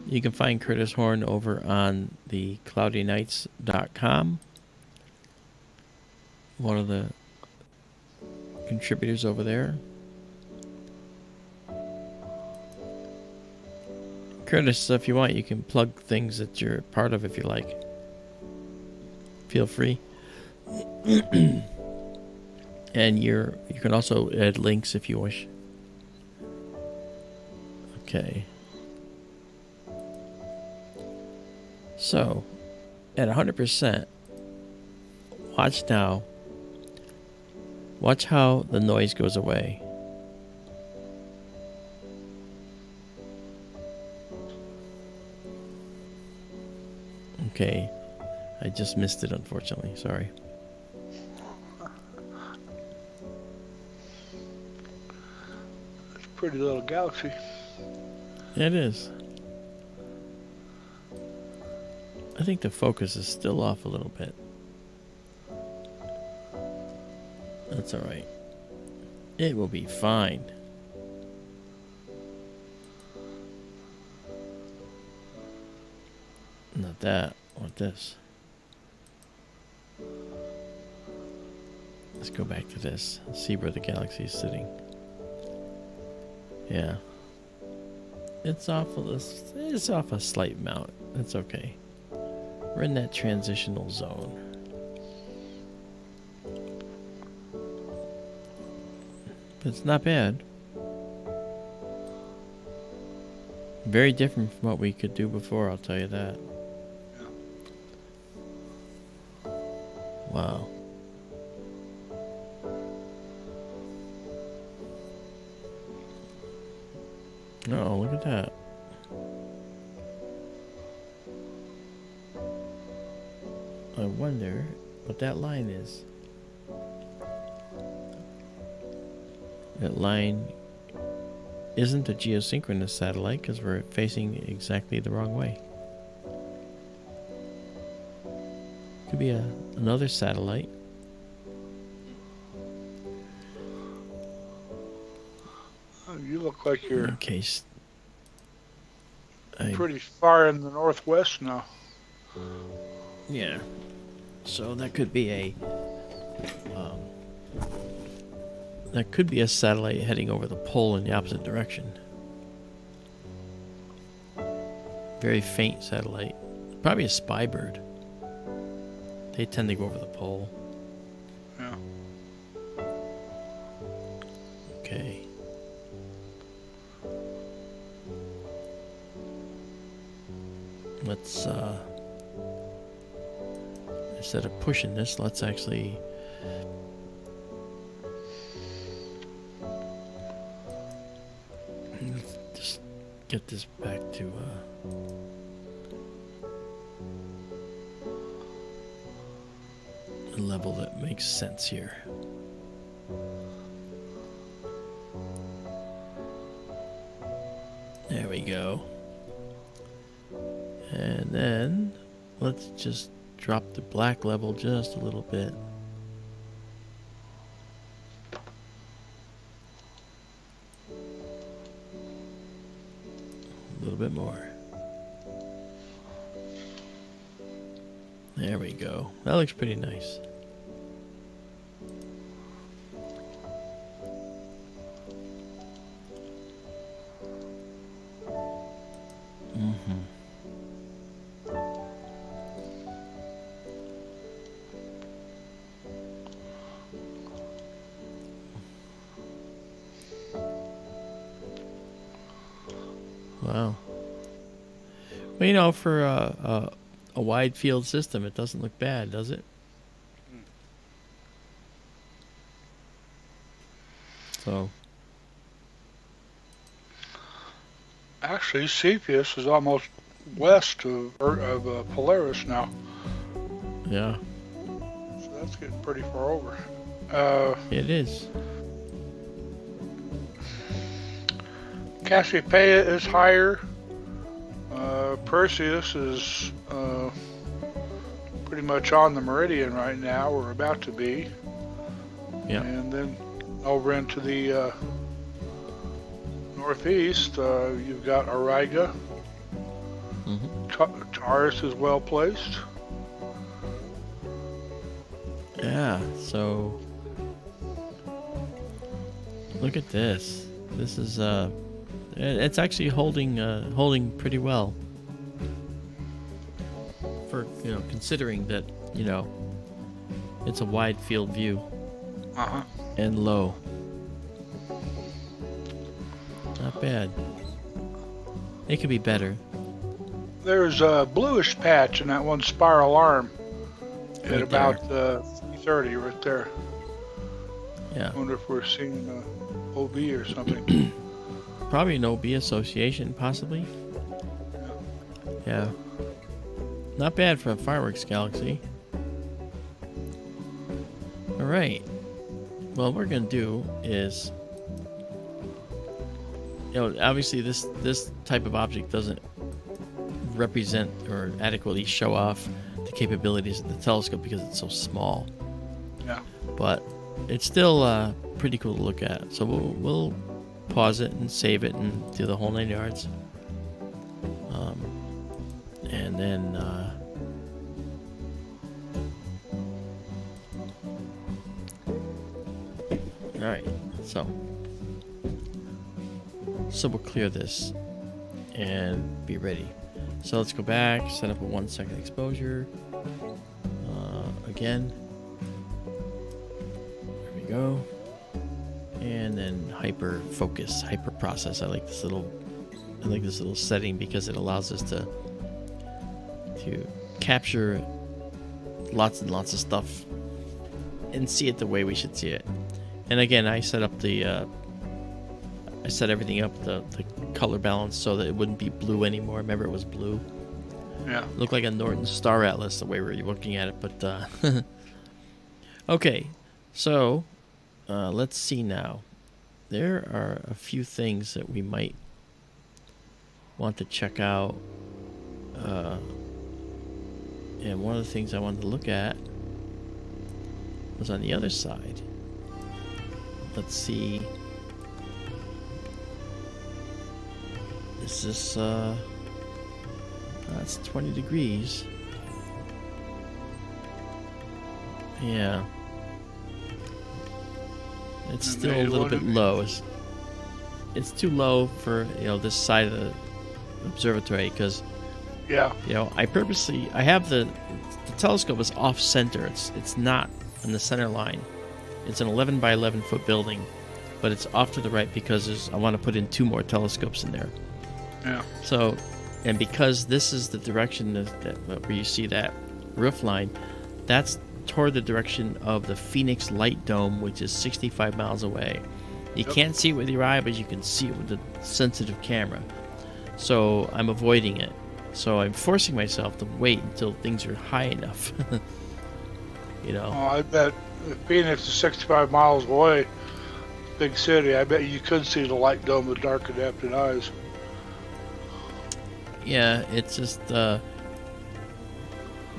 You can find Curtis Horn over on the cloudynights.com. One of the contributors over there. Curtis, if you want, you can plug things that you're part of if you like. Feel free. And you can also add links if you wish. Okay. So, at 100%, watch now. Watch how the noise goes away. Okay, I just missed it, unfortunately. Sorry. It's a pretty little galaxy. It is. I think the focus is still off a little bit. That's alright. It will be fine. Not that. I want this. Let's go back to this. See where the galaxy is sitting. Yeah. It's off a slight amount. That's okay. We're in that transitional zone. But it's not bad. Very different from what we could do before, I'll tell you that. Wow. Oh, look at that. I wonder what that line is. That line isn't a geosynchronous satellite because we're facing exactly the wrong way. Could be another satellite. Oh, you look like you're pretty far in the northwest now. Yeah. So that could be a satellite heading over the pole in the opposite direction. Very faint satellite. Probably a spy bird. They tend to go over the pole. Yeah. Okay. Let's instead of pushing this, let's actually just get this back to a level that makes sense here. There we go. And then let's just drop the black level just a little bit. A little bit more. There we go. That looks pretty nice. Wow. Well, you know, for a wide field system, it doesn't look bad, does it? So. Actually, Cepheus is almost west of Polaris now. Yeah. So that's getting pretty far over. It is. Cassiopeia is higher. Perseus is pretty much on the meridian right now. We're about to be. Yeah. And then over into the northeast, you've got Auriga. Taurus is well placed. Yeah, so look at this. This is it's actually holding pretty well. For, you know, considering that, you know, it's a wide field view. And low. Not bad. It could be better. There's a bluish patch in that one spiral arm Right at about 330 right there. Yeah. I wonder if we're seeing OB or something. Probably an OB association, possibly. Yeah. Not bad for a fireworks galaxy. All right. Well, what we're gonna do is, you know, obviously this type of object doesn't represent or adequately show off the capabilities of the telescope because it's so small. Yeah. But it's still pretty cool to look at. So we'll pause it and save it and do the whole 9 yards. And then all right, so we'll clear this and be ready. So let's go back, set up a 1 second exposure. Again, there we go. And then hyper focus, hyper process. I like this little setting because it allows us to capture lots and lots of stuff and see it the way we should see it. And again, I set up the I set everything up, the color balance, so that it wouldn't be blue anymore. Remember, it was blue. Yeah. It looked like a Norton Star Atlas the way we were looking at it, but okay. So let's see now. There are a few things that we might want to check out. And one of the things I wanted to look at was on the other side. Let's see. Is this, that's 20 degrees. Yeah. It's still a little bit low. It's too low for, this side of the observatory, because Yeah. I have the telescope is off center. It's not on the center line. It's an 11 by 11 foot building, but it's off to the right because I want to put in 2 more telescopes in there. Yeah. So, and because this is the direction where you see that roof line, that's toward the direction of the Phoenix Light Dome, which is 65 miles away. You can't see it with your eye, but you can see it with the sensitive camera. So I'm avoiding it. So I'm forcing myself to wait until things are high enough. Oh, I bet if Phoenix is 65 miles away, big city, I bet you could see the light dome with dark adapted eyes. Yeah, it's just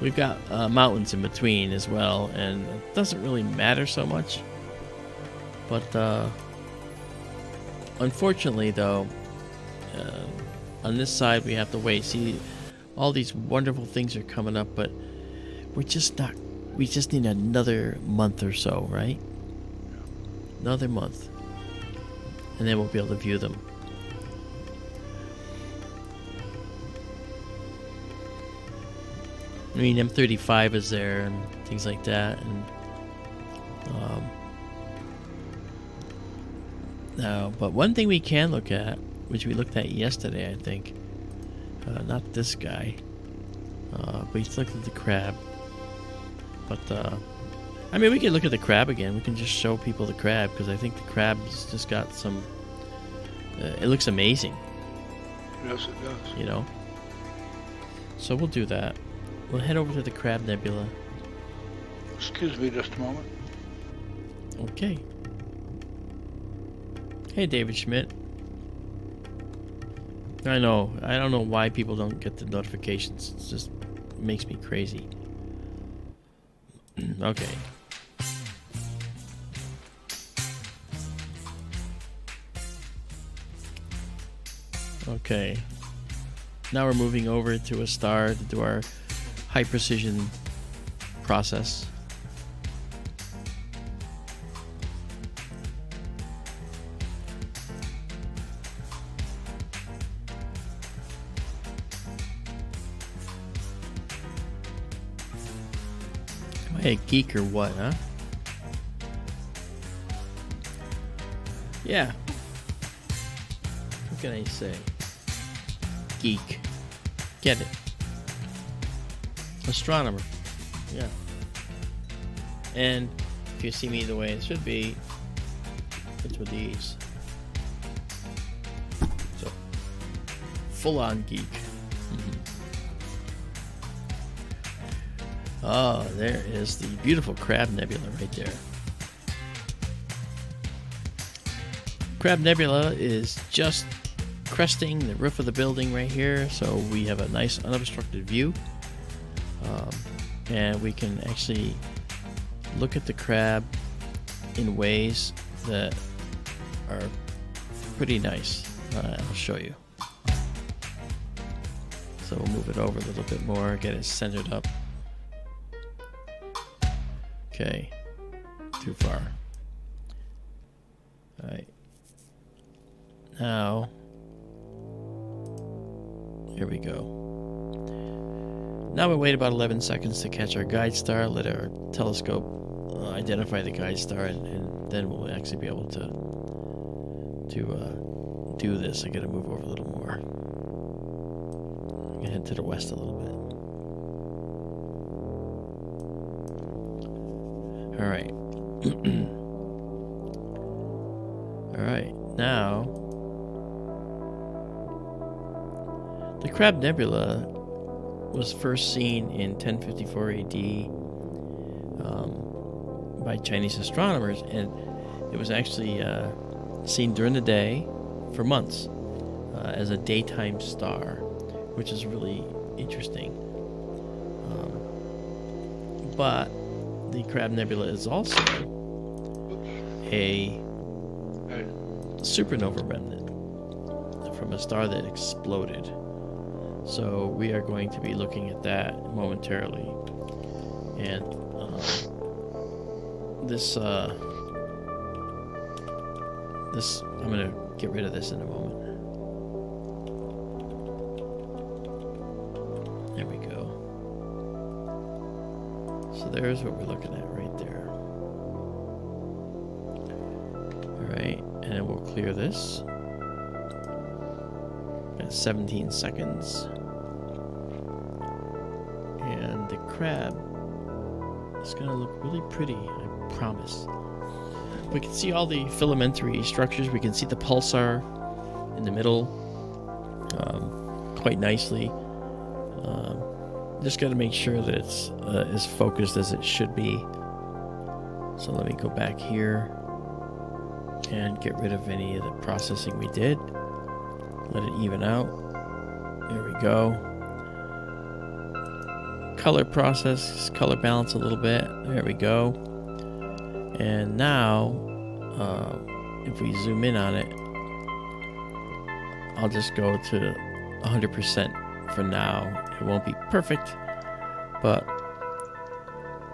we've got mountains in between as well, and it doesn't really matter so much. But unfortunately, though, on this side we have to wait. See, all these wonderful things are coming up, but we just need another month or so, right? Another month, and then we'll be able to view them. I mean, M35 is there and things like that, and no. But one thing we can look at, which we looked at yesterday, I think, not this guy, but we looked at the crab. But I mean, we can look at the crab again. We can just show people the crab, because I think the crab's just got some. It looks amazing. Yes, it does. So we'll do that. We'll head over to the Crab Nebula. Excuse me just a moment. Okay. Hey, David Schmidt. I know. I don't know why people don't get the notifications. It just makes me crazy. Okay. Okay. Now we're moving over to a star to do our high precision process. Am I a geek or what, huh? Yeah. What can I say? Geek. Get it. Astronomer. Yeah. And if you see me the way it should be, it's with these. So, full on geek. Oh, there is the beautiful Crab Nebula right there. Crab Nebula is just cresting the roof of the building right here, so we have a nice unobstructed view. And we can actually look at the crab in ways that are pretty nice. I'll show you. So we'll move it over a little bit more, get it centered up. Okay, too far. Alright. Now, here we go. Now we wait about 11 seconds to catch our guide star, let our telescope identify the guide star, and then we'll actually be able to do this. I gotta move over a little more. I'm gonna head to the west a little bit. Alright. Alright, now Crab Nebula was first seen in 1054 AD by Chinese astronomers, and it was actually seen during the day for months as a daytime star, which is really interesting. But the Crab Nebula is also a supernova remnant from a star that exploded. So we are going to be looking at that momentarily. And this I'm going to get rid of this in a moment. There we go. So there's what we're looking at right there. Alright, and then we'll clear this. Got 17 seconds. And the crab is going to look really pretty, I promise. We can see all the filamentary structures. We can see the pulsar in the middle quite nicely. Just got to make sure that it's as focused as it should be. So let me go back here and get rid of any of the processing we did. Let it even out. There we go. Color process, color balance a little bit. There we go. And now, if we zoom in on it, I'll just go to 100% for now. It won't be perfect, but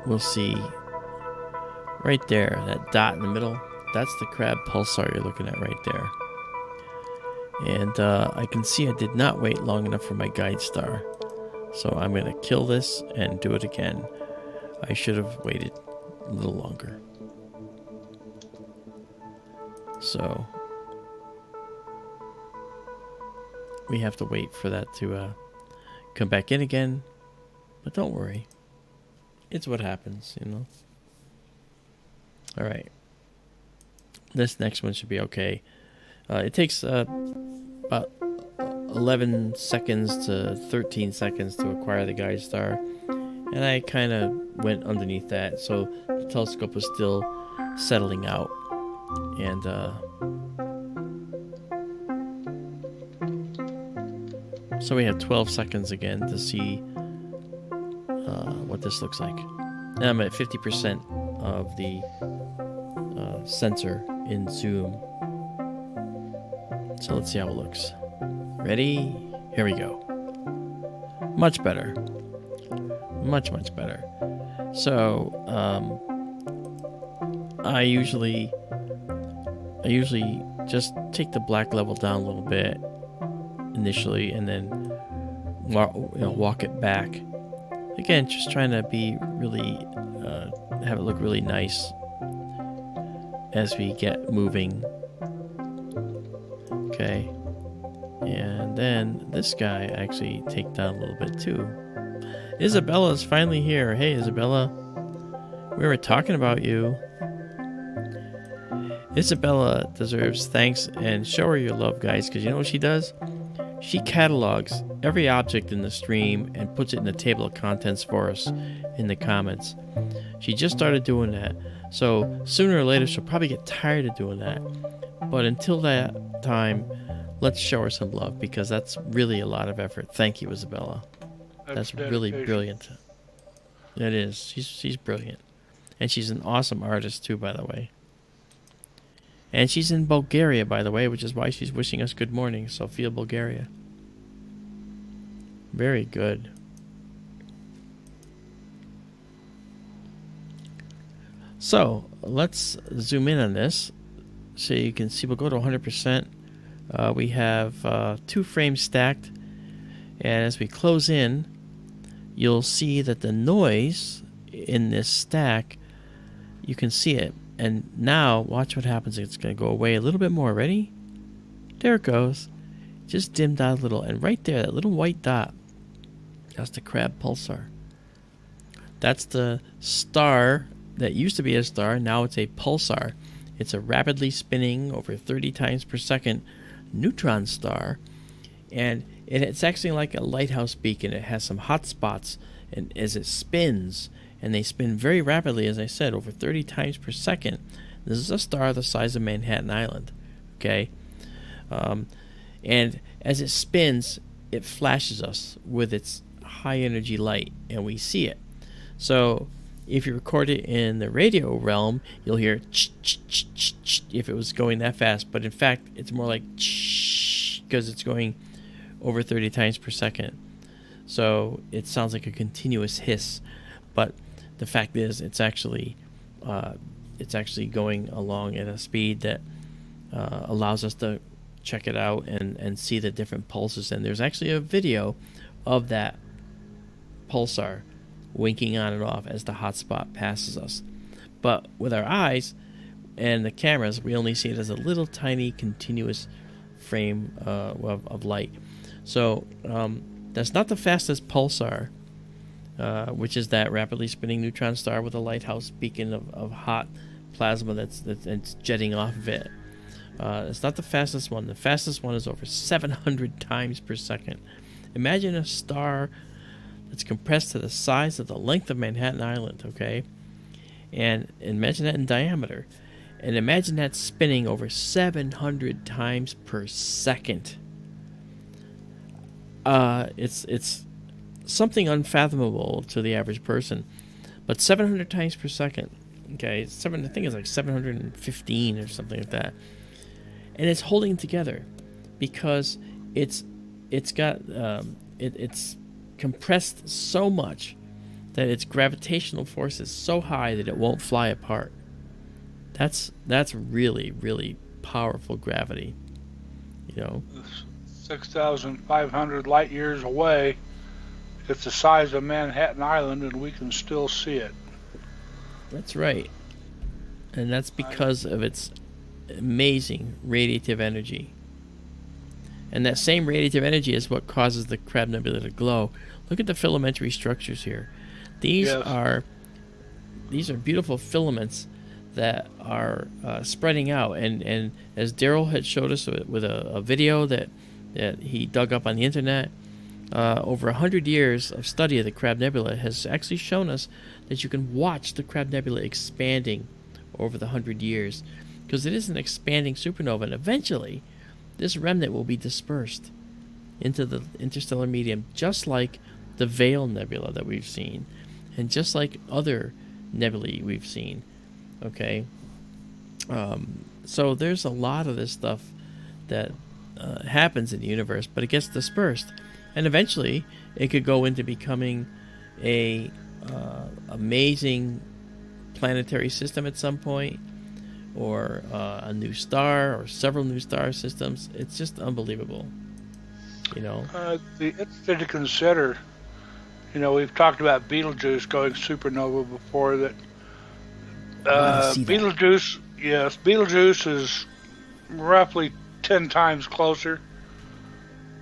we'll see right there, that dot in the middle. That's the crab pulsar you're looking at right there. And I can see I did not wait long enough for my guide star. So I'm going to kill this and do it again. I should have waited a little longer. So we have to wait for that to come back in again. But don't worry. It's what happens, you know. Alright. This next one should be okay. It takes about 11 seconds to 13 seconds to acquire the guide star. And I kind of went underneath that. So the telescope was still settling out. And so we have 12 seconds again to see what this looks like. And I'm at 50% of the sensor in zoom. So let's see how it looks. Ready? Here we go. Much better. Much, much better. So I usually just take the black level down a little bit initially, and then walk it back. Again, just trying to be really have it look really nice as we get moving. Okay, and then this guy actually take down a little bit too. Isabella's finally here. Hey, Isabella, we were talking about you. Isabella deserves thanks, and show her your love, guys, because you know what she does? She catalogs every object in the stream and puts it in the table of contents for us in the comments. She just started doing that, so sooner or later she'll probably get tired of doing that. But until that time, let's show her some love, because that's really a lot of effort. Thank you, Isabella. That's really brilliant. It is. She's brilliant. And she's an awesome artist too, by the way. And she's in Bulgaria, by the way, which is why she's wishing us good morning. Sofia, Bulgaria. Very good. So, let's zoom in on this. So you can see, we'll go to 100%. We have 2 frames stacked. And as we close in, you'll see that the noise in this stack, you can see it. And now, watch what happens. It's going to go away a little bit more. Ready? There it goes. Just dimmed out a little. And right there, that little white dot, that's the crab pulsar. That's the star that used to be a star. Now it's a pulsar. It's a rapidly spinning, over 30 times per second, neutron star. And it's actually like a lighthouse beacon. It has some hot spots, and as it spins, and they spin very rapidly, as I said, over 30 times per second. This is a star the size of Manhattan Island, okay? And as it spins, it flashes us with its high energy light, and we see it. So if you record it in the radio realm, you'll hear if it was going that fast, but in fact it's more like because it's going over 30 times per second. So it sounds like a continuous hiss, but the fact is it's actually going along at a speed that allows us to check it out and see the different pulses. And there's actually a video of that pulsar winking on and off as the hotspot passes us. But with our eyes and the cameras, we only see it as a little tiny continuous frame of light. So that's not the fastest pulsar, which is that rapidly spinning neutron star with a lighthouse beacon of hot plasma that's jetting off of it. It's not the fastest one. The fastest one is over 700 times per second. Imagine a star that's compressed to the size of the length of Manhattan Island, okay? And imagine that in diameter. And imagine that spinning over 700 times per second. It's something unfathomable to the average person. But 700 times per second, okay? I think it's like 715 or something like that. And it's holding together because it's compressed so much that its gravitational force is so high that it won't fly apart. That's really, really powerful gravity. 6,500 light years away, it's the size of Manhattan Island, and we can still see it. That's right. And that's because of its amazing radiative energy. And that same radiative energy is what causes the Crab Nebula to glow. Look at the filamentary structures here. These are beautiful filaments that are spreading out. And as Daryl had showed us with a video that he dug up on the internet, over 100 years of study of the Crab Nebula has actually shown us that you can watch the Crab Nebula expanding over the 100 years, because it is an expanding supernova, and eventually this remnant will be dispersed into the interstellar medium, just like the Veil Nebula that we've seen, and just like other nebulae we've seen. Okay, so there's a lot of this stuff that happens in the universe, but it gets dispersed, and eventually it could go into becoming a amazing planetary system at some point, or a new star, or several new star systems. It's just unbelievable. It's interesting to consider. We've talked about Betelgeuse going supernova before. That Betelgeuse, yes, Betelgeuse is roughly 10 times closer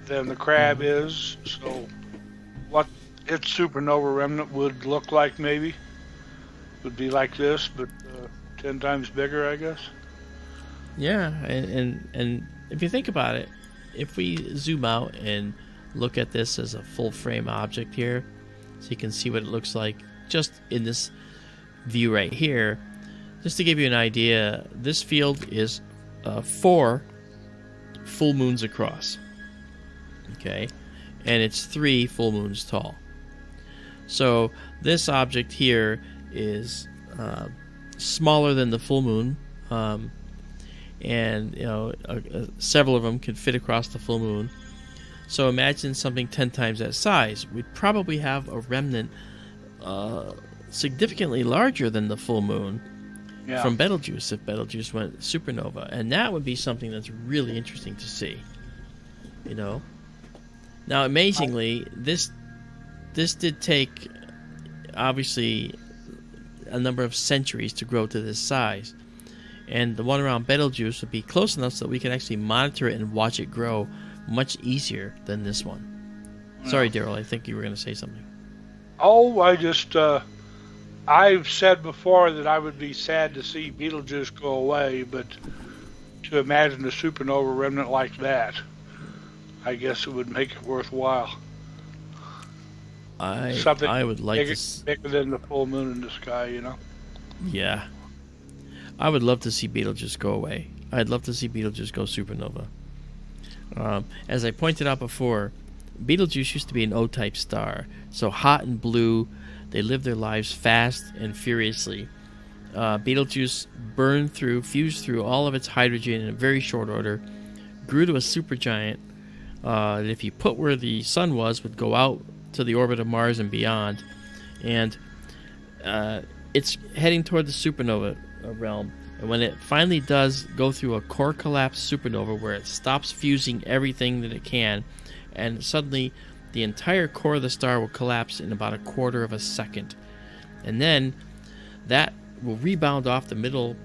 than the Crab is. So, what its supernova remnant would look like maybe would be like this, but 10 times bigger, I guess. Yeah, and if you think about it, if we zoom out and look at this as a full frame object here, so you can see what it looks like just in this view right here, just to give you an idea, this field is 4 full moons across, okay, and it's 3 full moons tall. So this object here is smaller than the full moon, and several of them could fit across the full moon. So imagine something 10 times that size. We'd probably have a remnant significantly larger than the full moon from Betelgeuse if Betelgeuse went supernova, and that would be something that's really interesting to see. Now amazingly, this did take obviously a number of centuries to grow to this size, and the one around Betelgeuse would be close enough so that we can actually monitor it and watch it grow much easier than this one. Sorry, Daryl, I think you were going to say something. Oh, I've said before that I would be sad to see Betelgeuse go away, but to imagine a supernova remnant like that, I guess it would make it worthwhile. Something I would like bigger, to. bigger than the full moon in the sky, you know. Yeah, I would love to see Betelgeuse go away. I'd love to see Betelgeuse go supernova. As I pointed out before, Betelgeuse used to be an O-type star, so hot and blue. They lived their lives fast and furiously. Betelgeuse fused through all of its hydrogen in a very short order, grew to a supergiant that if you put where the sun was, would go out to the orbit of Mars and beyond. And it's heading toward the supernova realm. And when it finally does go through a core collapse supernova where it stops fusing everything that it can, and suddenly the entire core of the star will collapse in about a quarter of a second. And then that will rebound off the middle,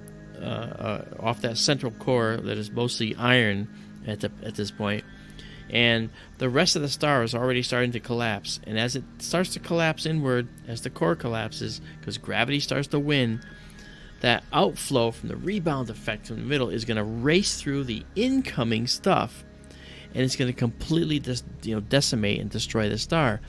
off that central core that is mostly iron at this point. And the rest of the star is already starting to collapse. And as it starts to collapse inward, as the core collapses, because gravity starts to win, that outflow from the rebound effect from the middle is going to race through the incoming stuff, and it's going to completely decimate and destroy the star.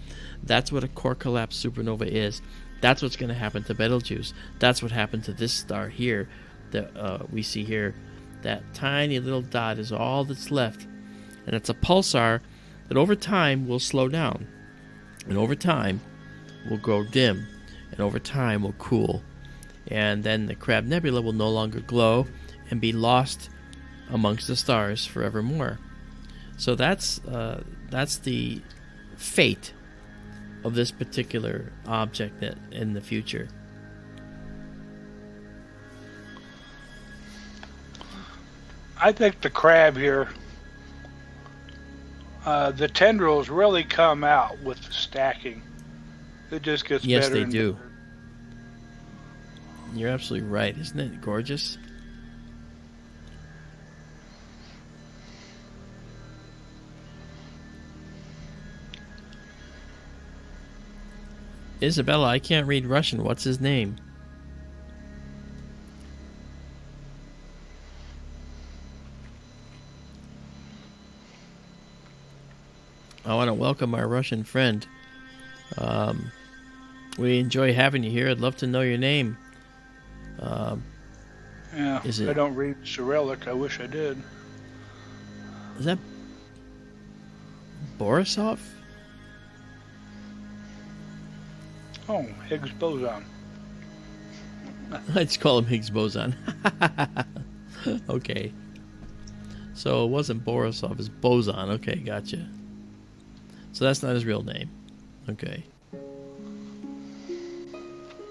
That's what a core collapse supernova is. That's what's going to happen to Betelgeuse. That's what happened to this star here that we see here. That tiny little dot is all that's left, and it's a pulsar that over time will slow down, and over time will grow dim, and over time will cool. And then the Crab Nebula will no longer glow and be lost amongst the stars forevermore. So that's the fate of this particular object that in the future. I think the crab here, the tendrils really come out with the stacking. It just gets better. Yes, they and do. better. You're absolutely right. Isn't it gorgeous? Isabella, I can't read Russian. What's his name? I want to welcome our Russian friend. We enjoy having you here. I'd love to know your name. Yeah, I don't read Cyrillic. I wish I did. Is that Borisov? Oh, Higgs boson. I just call him Higgs boson. Okay. So it wasn't Borisov, it's Boson. Okay, gotcha. So that's not his real name. Okay.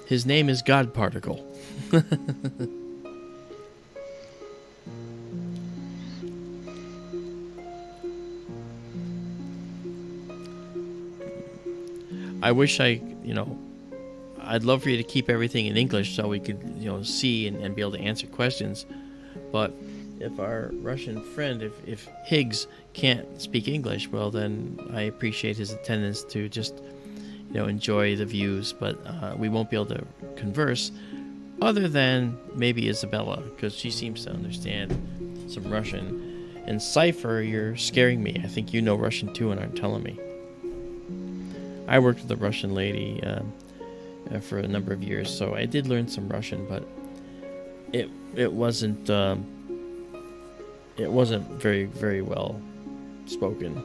His name is God Particle. I wish I'd love for you to keep everything in English so we could, see and be able to answer questions. But if our Russian friend, if Higgs can't speak English, well, then I appreciate his attendance to just, enjoy the views. But we won't be able to converse other than maybe Isabella, because she seems to understand some Russian. And Cypher, you're scaring me. I think you know Russian too and aren't telling me. I worked with a Russian lady for a number of years, so I did learn some Russian, but it wasn't very, very well spoken.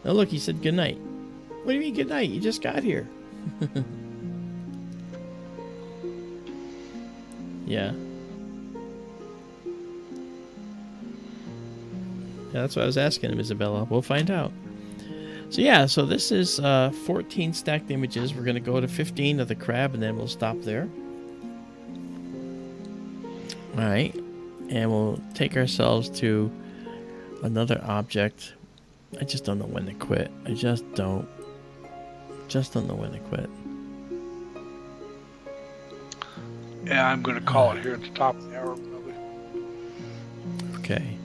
Oh, look, he said good night. What do you mean good night? You just got here. Yeah. Yeah, that's what I was asking him, Isabella. We'll find out. So yeah, so this is 14 stacked images. We're going to go to 15 of the crab, and then we'll stop there. All right. And we'll take ourselves to another object. I just don't know when to quit. I just don't know when to quit. Yeah, I'm going to call it here at the top of the hour, probably. Okay.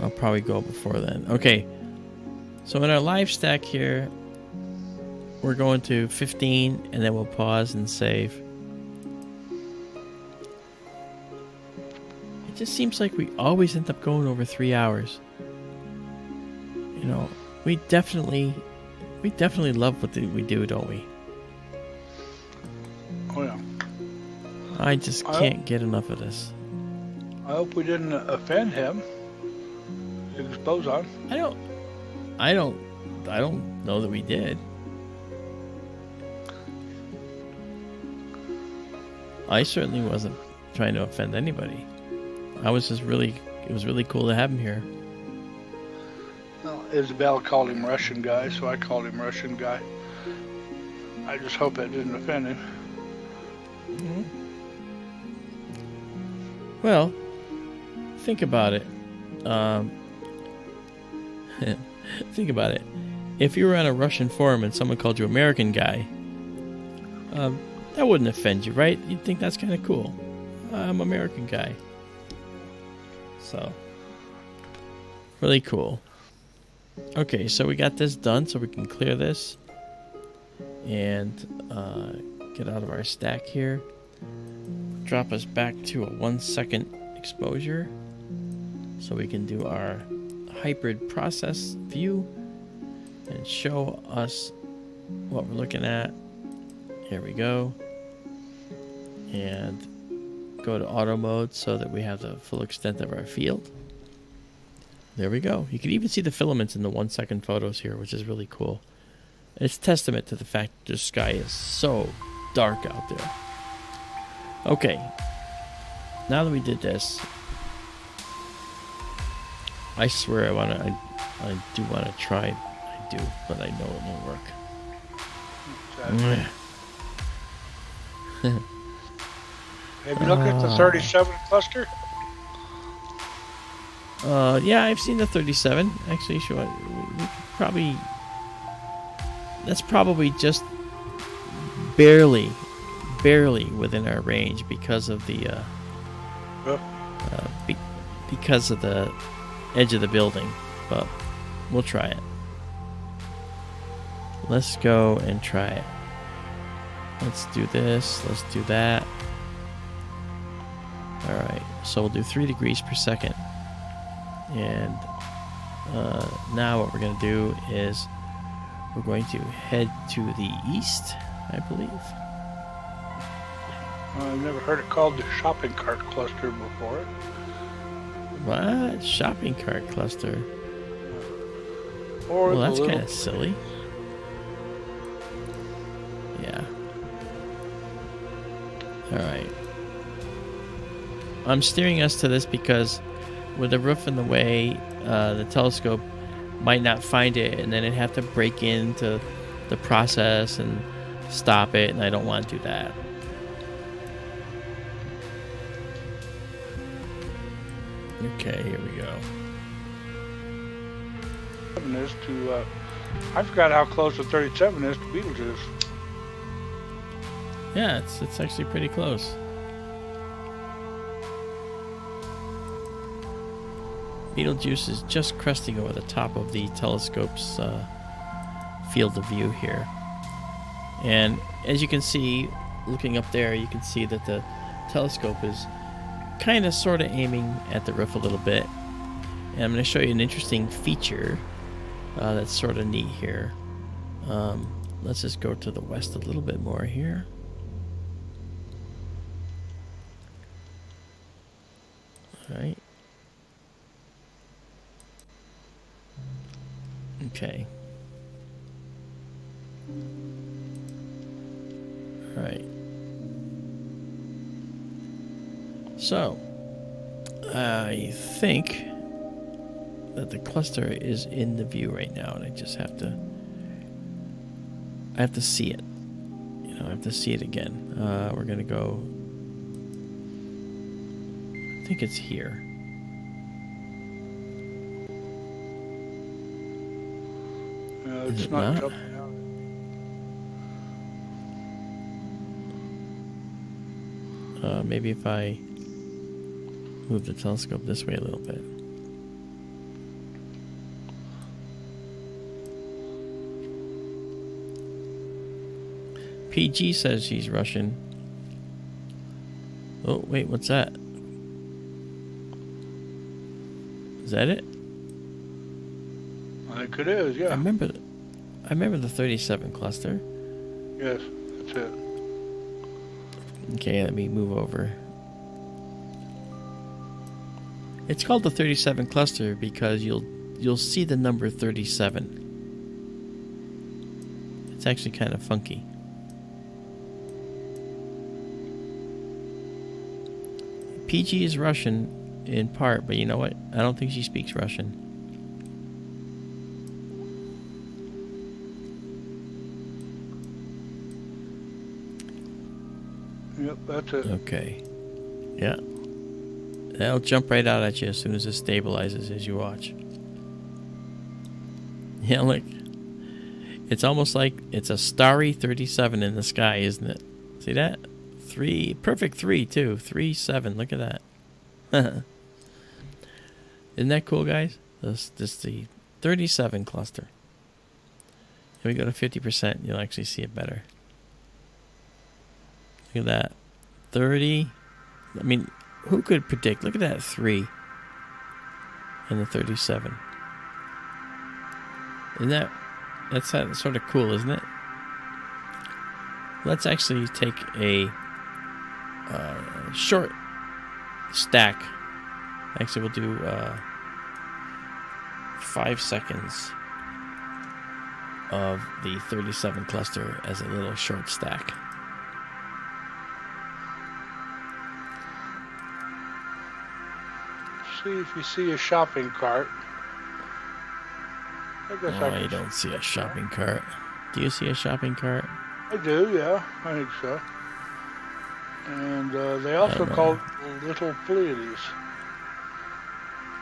I'll probably go before then. Okay. So in our live stack here, we're going to 15, and then we'll pause and save. It just seems like we always end up going over 3 hours. We definitely love what we do, don't we? Oh yeah. I just can't get enough of this. I hope we didn't offend him. Expose on. I don't know that we did. I certainly wasn't trying to offend anybody. I was just it was really cool to have him here. Well, Isabel called him Russian guy, so I called him Russian guy. I just hope that didn't offend him. Mm-hmm. Well, think about it. Think about it. If you were on a Russian forum and someone called you American guy, that wouldn't offend you, right? You'd think that's kind of cool. I'm American guy. So, really cool. Okay, so we got this done, so we can clear this and get out of our stack here. Drop us back to a 1 second exposure so we can do our hybrid process view and show us what we're looking at. Here we go. And go to auto mode so that we have the full extent of our field. There we go. You can even see the filaments in the 1 second photos here, which is really cool. It's testament to the fact that the sky is so dark out there. Okay. Now that we did this, I swear I do want to try. I do, but I know it won't work. Have you looked at the 37 cluster? Yeah, I've seen the 37. Actually, sure. We could probably. That's probably just barely within our range because of the because of the edge of the building. But we'll try it. Let's go and try it. Let's do this. Let's do that. Alright, so we'll do 3 degrees per second. And now what we're going to do is we're going to head to the east, I believe. I've never heard it called the shopping cart cluster before. What? Shopping cart cluster? Or well, that's kind of silly. Yeah. Alright. I'm steering us to this because with the roof in the way, the telescope might not find it, and then it'd have to break into the process and stop it, and I don't want to do that. Okay, here we go. Is to, I forgot how close the 37 is to Betelgeuse. Yeah, it's actually pretty close. Betelgeuse is just cresting over the top of the telescope's field of view here. And as you can see, looking up there, you can see that the telescope is kind of sort of aiming at the roof a little bit. And I'm going to show you an interesting feature that's sort of neat here. Let's just go to the west a little bit more here. All right. Okay. All right. So, I think that the cluster is in the view right now, and I just have to see it. You know, I have to see it again. We're gonna go. I think it's here. It's Is it not not? jumping out. Maybe if I move the telescope this way a little bit. PG says she's Russian. Oh, wait, what's that? Is that it? I think it is, yeah. I remember the 37 cluster. Yes, that's it. Okay, let me move over. It's called the 37 cluster because you'll see the number 37. It's actually kind of funky. PG is Russian in part, but you know what? I don't think she speaks Russian. Yep, that's it. Okay. Yeah. That'll jump right out at you as soon as it stabilizes as you watch. Yeah, look. It's almost like it's a starry 37 in the sky, isn't it? See that? Perfect 3 too. 3, 7. Look at that. Isn't that cool, guys? This the 37 cluster. If we go to 50%, you'll actually see it better. Look at that. 30. I mean, who could predict? Look at that 3 and the 37. Isn't that's sort of cool, isn't it? Let's actually take a short stack. Actually, we'll do 5 seconds of the 37 cluster as a little short stack. See if you see a shopping cart. I guess I don't see a shopping cart. Do you see a shopping cart? I do, yeah. I think so. And they also call it Little Pleiades.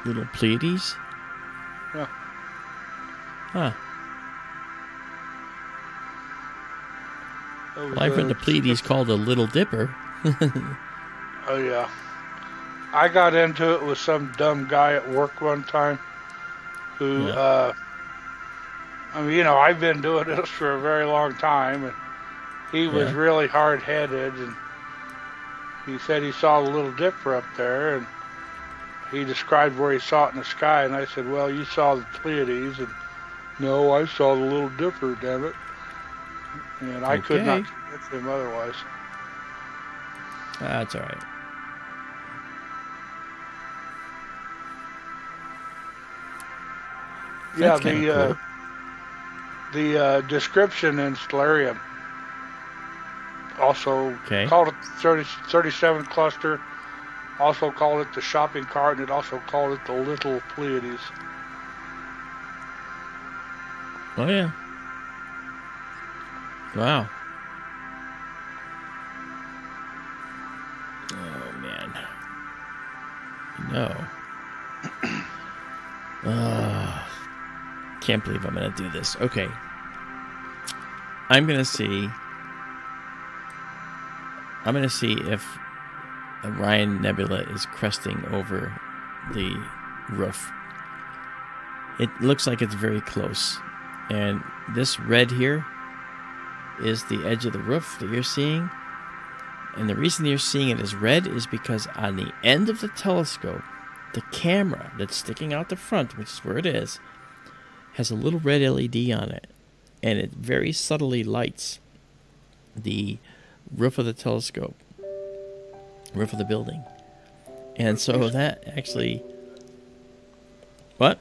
Little Pleiades? Yeah. Huh. Well, I've heard the Pleiades called a Little Dipper. Oh, yeah. I got into it with some dumb guy at work one time who, I mean, you know, I've been doing this for a very long time, and he was really hard-headed, and he said he saw the Little Dipper up there, and he described where he saw it in the sky, and I said, well, you saw the Pleiades, and no, I saw the Little Dipper, damn it. And I could not convince him otherwise. That's all right. Yeah, cool. The description in Stellarium also called it 37 cluster, also called it the shopping cart, and it also called it the Little Pleiades. Oh, yeah. Wow. Oh, man. No. Can't believe I'm going to do this. Okay. I'm going to see if Orion Nebula is cresting over the roof. It looks like it's very close. And this red here is the edge of the roof that you're seeing. And the reason you're seeing it as red is because on the end of the telescope, the camera that's sticking out the front, which is where it is, has a little red LED on it. And it very subtly lights the roof of the telescope, roof of the building. And so that actually... What?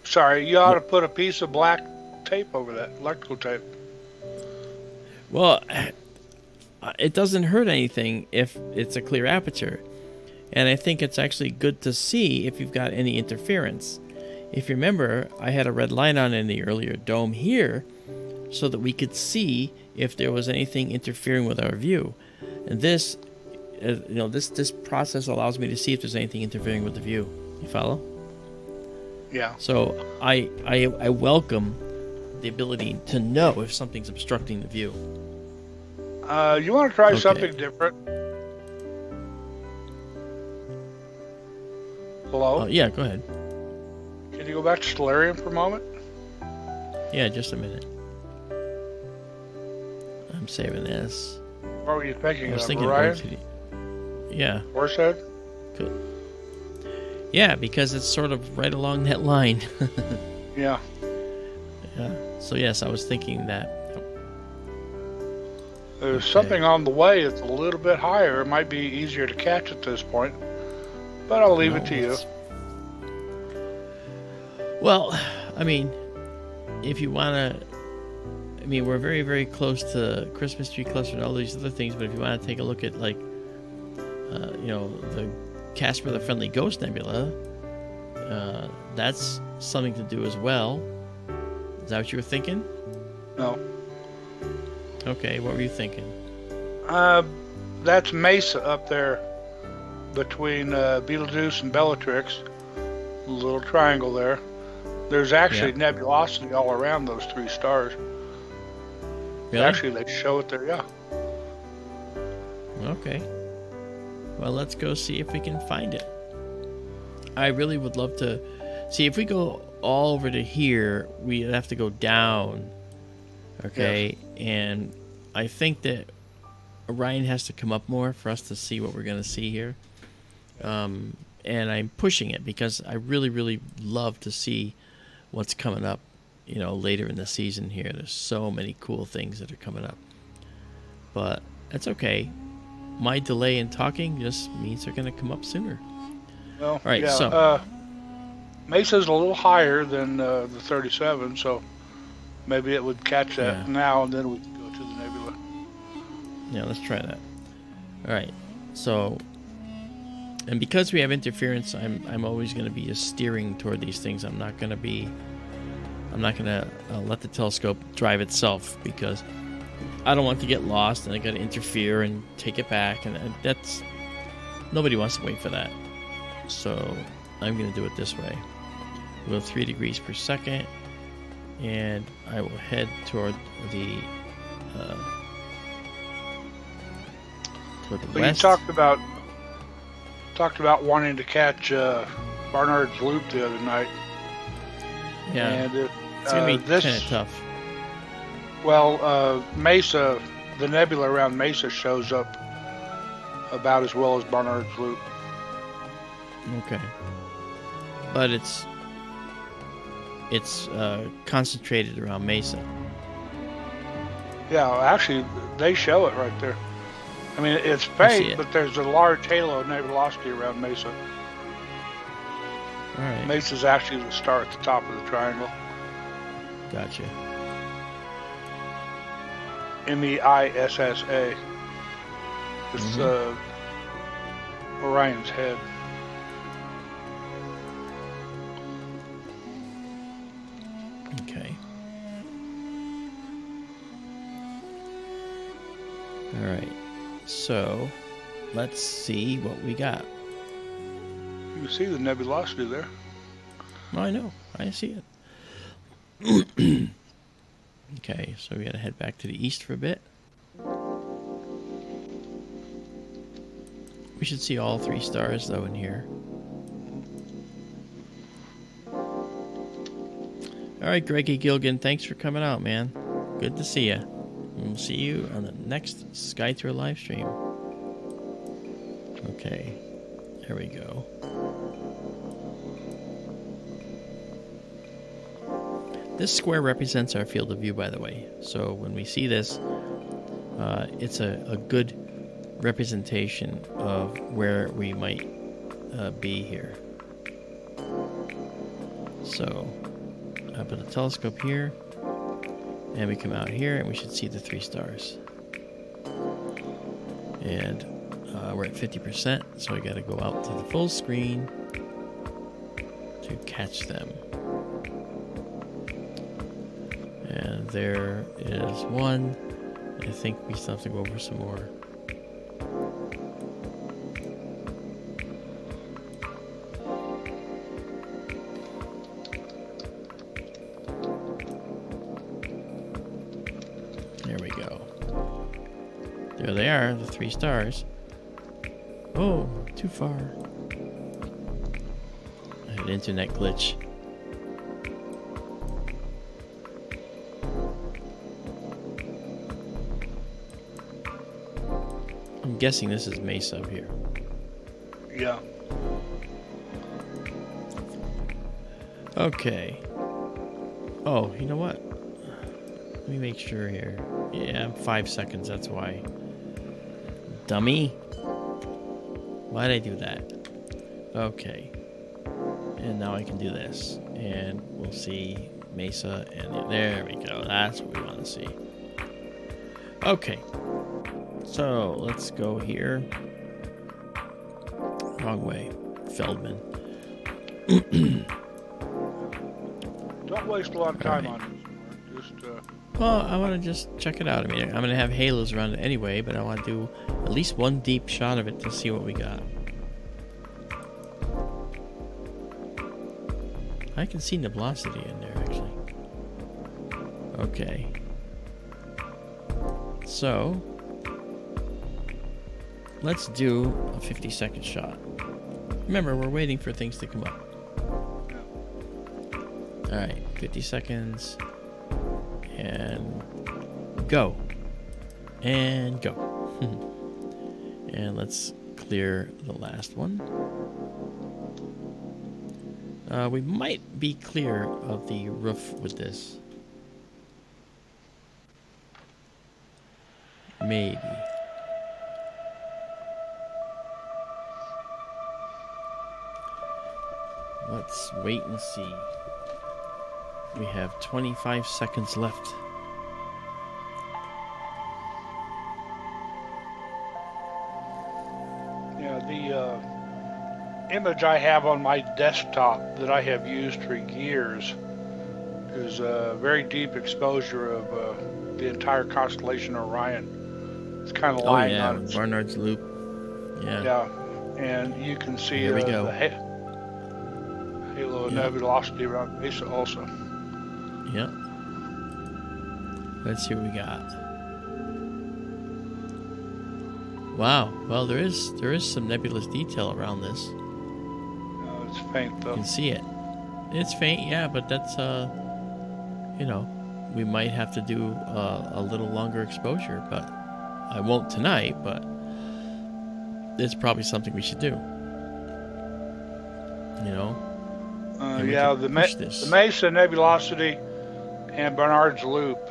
Sorry, you ought to put a piece of black tape over that, electrical tape. Well, it doesn't hurt anything if it's a clear aperture. And I think it's actually good to see if you've got any interference. If you remember, I had a red light on in the earlier dome here so that we could see if there was anything interfering with our view. And this, this process allows me to see if there's anything interfering with the view. You follow? Yeah. So I welcome the ability to know if something's obstructing the view. You want to try something different? Hello? Yeah, go ahead. Can you go back to Stellarium for a moment? Yeah, just a minute. I'm saving this. What were you thinking of, thinking Orion? Yeah. Horsehead? Cool. Yeah, because it's sort of right along that line. Yeah. Yeah. So yes, I was thinking that. There's something on the way that's a little bit higher. It might be easier to catch at this point, but I'll leave it to you. Well, I mean, if you want to, I mean, we're very, very close to Christmas tree cluster and all these other things, but if you want to take a look at, like, the Casper the Friendly Ghost Nebula, that's something to do as well. Is that what you were thinking? No. Okay, what were you thinking? That's Mesa up there between Betelgeuse and Bellatrix. A little triangle there. There's actually nebulosity all around those 3 stars. Really? Actually, they show it there, yeah. Okay. Well, let's go see if we can find it. I really would love to see if we go all over to here. We have to go down. Okay, yes. And I think that Orion has to come up more for us to see what we're going to see here. And I'm pushing it because I really, really love to see what's coming up, later in the season here. There's so many cool things that are coming up. But that's okay. My delay in talking just means they're going to come up sooner. Well, all right, yeah, so Mesa's a little higher than the 37, so maybe it would catch that now, and then we can go to the nebula. Yeah, let's try that. All right, so, and because we have interference, I'm always going to be just steering toward these things. I'm not going to let the telescope drive itself because I don't want it to get lost, and I got to interfere and take it back, and that's, nobody wants to wait for that. So I'm going to do it this way. We'll go 3 degrees per second, and I will head toward the west. You talked about wanting to catch Barnard's Loop the other night. Yeah, and it's going to be kind of tough. Well, Mesa, the nebula around Mesa shows up about as well as Barnard's Loop. Okay, but it's concentrated around Mesa. Yeah, actually, they show it right there. I mean, it's faint, but there's a large halo of nebulosity around Mesa. All right. Mesa's actually the star at the top of the triangle. Gotcha. MEISSA. It's Orion's head. Okay. All right. So, let's see what we got. You can see the nebulosity there. Oh, I know. I see it. Okay, so we got to head back to the east for a bit. We should see all 3 stars, though, in here. All right, Greggy Gilgan, thanks for coming out, man. Good to see you. We'll see you on the next SkyTour livestream. Okay, there we go. This square represents our field of view, by the way. So when we see this, it's a good representation of where we might be here. So I put a telescope here, and we come out here, and we should see the 3 stars. And we're at 50%, so I got to go out to the full screen to catch them. And there is one. I think we still have to go over some more. There we go. There they are, the 3 stars. Oh, too far. I had an internet glitch. I'm guessing this is Mesa up here. Yeah. Okay. Oh, you know what? Let me make sure here. Yeah, 5 seconds, that's why. Dummy. Why'd I do that? Okay. And now I can do this. And we'll see Mesa, and there we go. That's what we want to see. Okay. So, let's go here. Wrong way. Feldman. Don't waste a lot of time on it. Just, well, I want to just check it out. I mean, I'm going to have halos around it anyway, but I want to do at least one deep shot of it to see what we got. I can see nebulosity in there, actually. Okay. So, let's do a 50-second shot. Remember, we're waiting for things to come up. Alright, 50 seconds. And go. And go. And let's clear the last one. We might be clear of the roof with this. Maybe. Let's wait and see. We have 25 seconds left. Yeah, the image I have on my desktop that I have used for years is a very deep exposure of the entire constellation Orion. It's kind of lying on its... Barnard's Loop. Yeah. Yeah, and you can see Here we go. the halo of nebulosity around Mesa also. Yep. Let's see what we got. Wow. Well, there is some nebulous detail around this. It's faint though. You can see it. It's faint, yeah, but that's you know, we might have to do a little longer exposure, but I won't tonight. But it's probably something we should do. You know. Yeah, the Mesa nebulosity and Barnard's Loop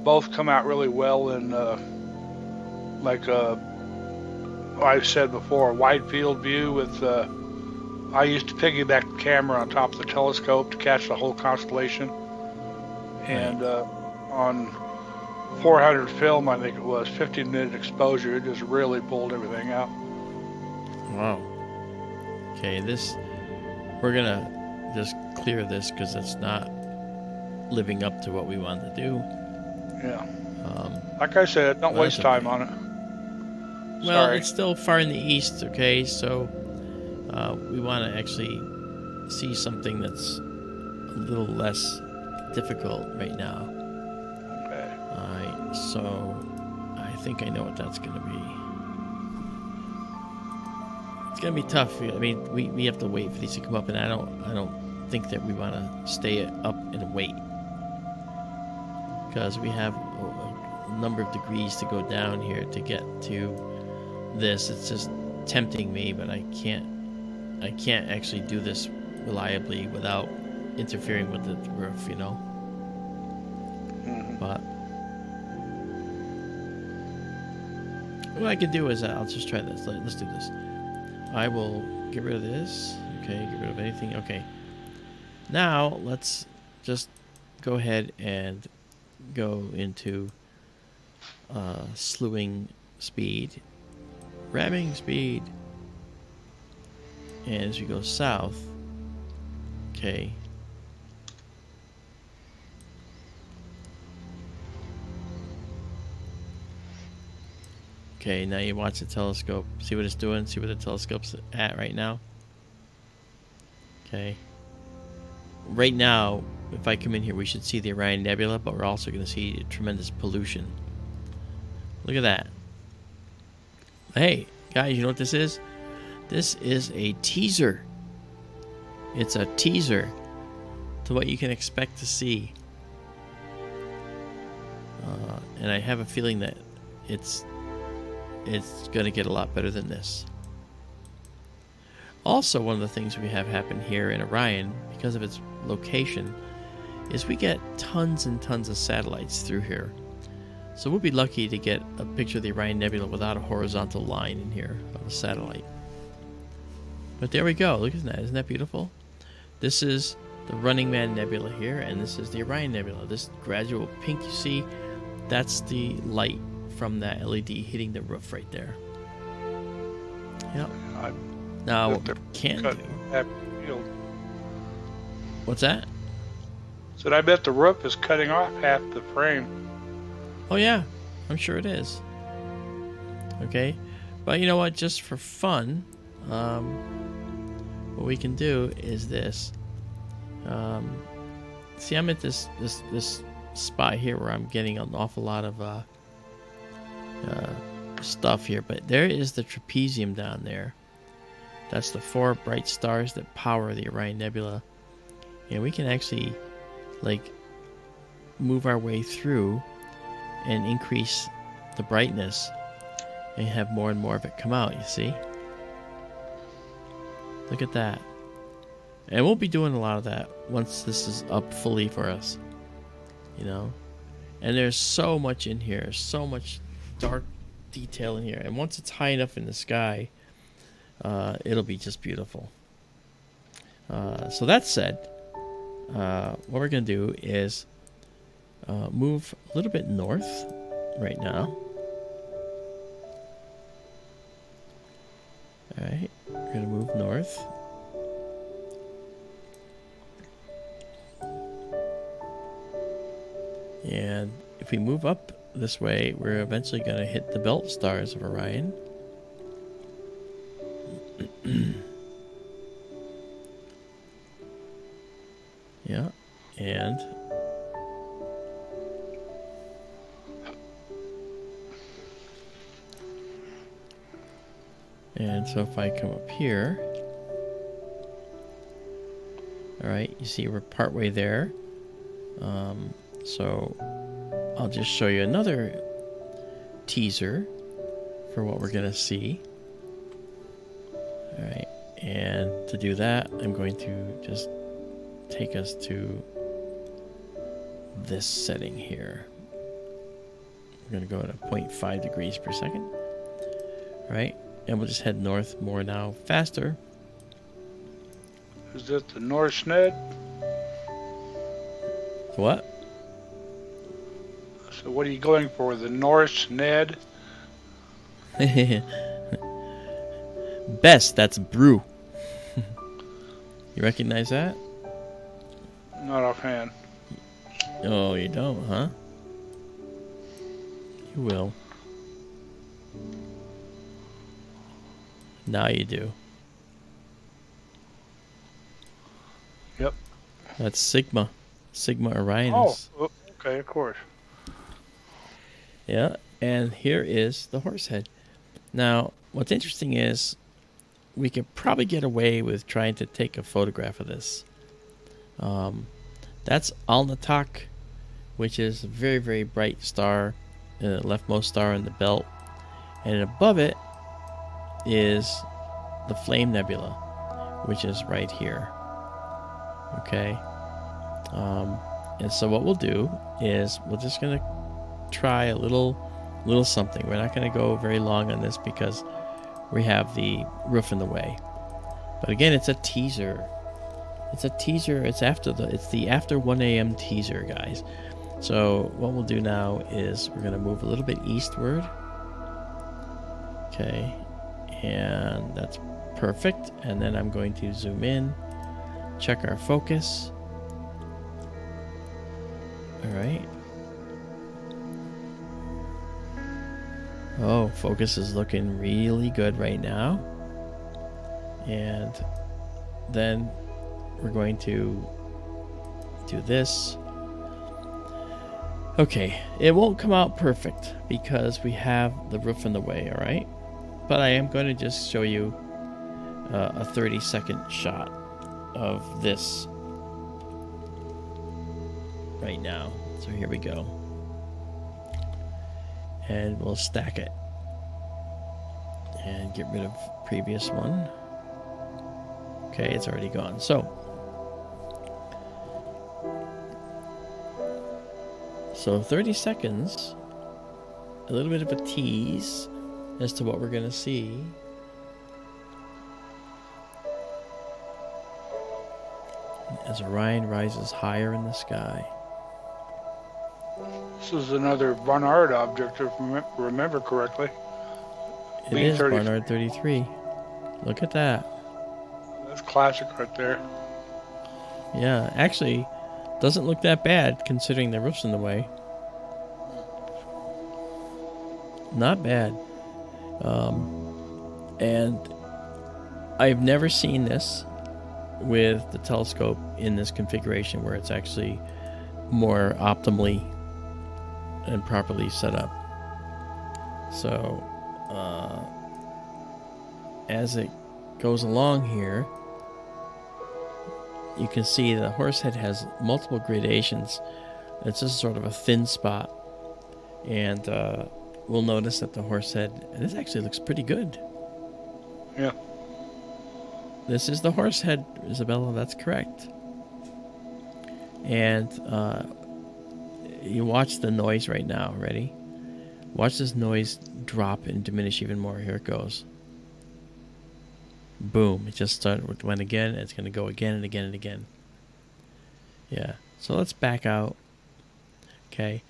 both come out really well in like I've said before, a wide field view with I used to piggyback the camera on top of the telescope to catch the whole constellation, and on 400 film, I think it was 15-minute exposure, it just really pulled everything out. Wow. Okay, we're gonna just clear this because it's not living up to what we want to do. Yeah. Like I said, don't waste time on it. Well, Sorry. it's still far in the east, okay? So we want to actually see something that's a little less difficult right now. Okay. Alright, so I think I know what that's going to be. It's going to be tough. I mean, we have to wait for these to come up, and I don't think that we want to stay up and wait. Because we have a number of degrees to go down here to get to this. It's just tempting me, but I can't actually do this reliably without interfering with the roof, you know. But what I can do is I'll just try this. Let's do this. I will get rid of this. Okay, get rid of anything. Okay. Now let's just go ahead and go into slewing speed, ramming speed, and as we go south, okay, now you watch the telescope, see what it's doing, see what the telescope's at right now. Okay, right now if I come in here we should see the Orion Nebula, but we're also going to see tremendous pollution. Look at that. Hey guys, you know what this is? This is a teaser. It's a teaser to what you can expect to see. And I have a feeling that it's going to get a lot better than this. Also, one of the things we have happen here in Orion, because of its location, is we get tons and tons of satellites through here. So we'll be lucky to get a picture of the Orion Nebula without a horizontal line in here of a satellite. But there we go. Look at that. Isn't that beautiful? This is the Running Man Nebula here, and this is the Orion Nebula. This gradual pink you see, that's the light from that LED hitting the roof right there. Yep. Now, what we can do... What's that? So I bet the roof is cutting off half the frame. Oh yeah, I'm sure it is. Okay, but you know what? Just for fun, what we can do is this. See, I'm at this spot here where I'm getting an awful lot of stuff here, but there is the trapezium down there. That's the 4 bright stars that power the Orion Nebula, and we can actually like move our way through and increase the brightness and have more and more of it come out. You see? Look at that. And we'll be doing a lot of that once this is up fully for us, you know. And there's so much in here, so much dark detail in here, and once it's high enough in the sky, it'll be just beautiful. So that said, what we're gonna do is move a little bit north right now. Alright, we're gonna move north. And if we move up this way, we're eventually going to hit the belt stars of Orion. Yeah, and so if I come up here, all right, you see we're partway there. So I'll just show you another teaser for what we're going to see. All right, and to do that, I'm going to just take us to this setting here. We're going to go to 0.5 degrees per second. All right, and we'll just head north more now, faster. Is that the North Ned? What? So what are you going for? The Norse Ned? Best, that's brew. You recognize that? Not offhand. Oh, you don't, huh? You will. Now you do. Yep. That's Sigma. Sigma Orionis. Oh, okay, of course. Yeah, and here is the horse head. Now, what's interesting is we could probably get away with trying to take a photograph of this. That's Alnitak, which is a very, very bright star, the leftmost star in the belt. And above it is the Flame Nebula, which is right here. Okay? And so what we'll do is we're just going to try a little something. We're not going to go very long on this because we have the roof in the way. But again, it's a teaser. It's a teaser. It's the after 1 a.m. teaser, guys. So what we'll do now is we're going to move a little bit eastward. Okay. And that's perfect. And then I'm going to zoom in, check our focus. All right. Oh, focus is looking really good right now. And then we're going to do this. Okay, it won't come out perfect because we have the roof in the way, all right? But I am going to just show you a 30-second shot of this right now. So here we go. And we'll stack it and get rid of previous one. Okay, it's already gone. So So 30 seconds, a little bit of a tease as to what we're going to see. As Orion rises higher in the sky. This is another Barnard object, if I remember correctly. It is Barnard 33. Look at that. That's classic right there. Yeah, actually, doesn't look that bad considering the roof's in the way. Not bad. And I've never seen this with the telescope in this configuration where it's actually more optimally and properly set up. So as it goes along here, you can see the Horsehead has multiple gradations. It's just sort of a thin spot, and we'll notice that the Horsehead, and this actually looks pretty good. Yeah. This is the Horsehead, Isabella, that's correct. And you watch the noise right now. Ready? Watch this noise drop and diminish even more. Here it goes. Boom. It just went again, and it's going to go again and again and again. Yeah. So let's back out. Okay.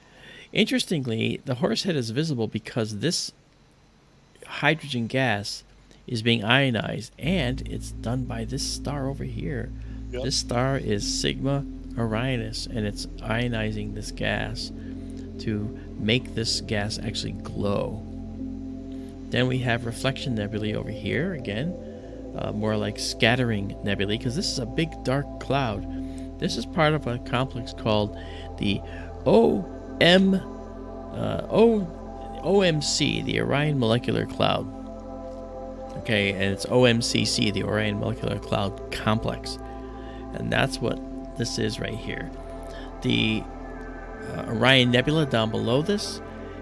Interestingly, the Horsehead is visible because this hydrogen gas is being ionized, and it's done by this star over here. Yep. This star is Sigma Orionis, and it's ionizing this gas to make this gas actually glow. Then we have reflection nebulae over here again, more like scattering nebulae, because this is a big dark cloud. This is part of a complex called the OMC, the Orion Molecular Cloud. Okay, and it's OMCC, the Orion Molecular Cloud Complex. And that's what this is right here. The Orion Nebula down below this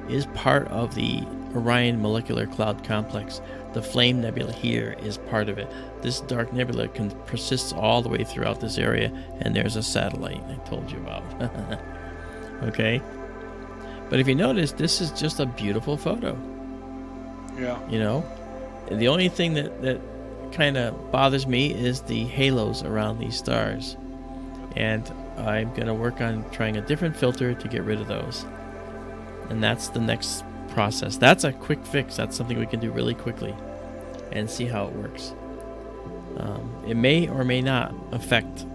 is part of the Orion Molecular Cloud Complex. The Flame Nebula here is part of it. This dark nebula persists all the way throughout this area, and there's a satellite I told you about. Okay? But if you notice, this is just a beautiful photo. Yeah. You know? The only thing that kind of bothers me is the halos around these stars. And I'm going to work on trying a different filter to get rid of those. And that's the next process. That's a quick fix. That's something we can do really quickly and see how it works. It may or may not affect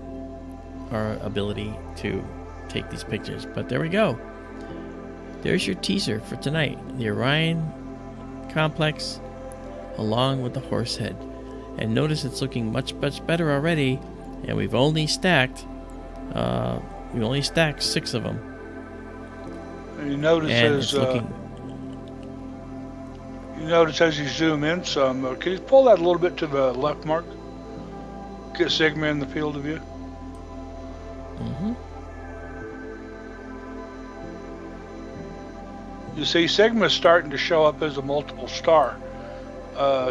our ability to take these pictures. But there we go. There's your teaser for tonight. The Orion Complex along with the Horsehead. And notice it's looking much better already, and we've only stacked 6 of them. And you notice as you zoom in some, can you pull that a little bit to the left, Mark? Get Sigma in the field of view. Mm-hmm. You see, Sigma's starting to show up as a multiple star.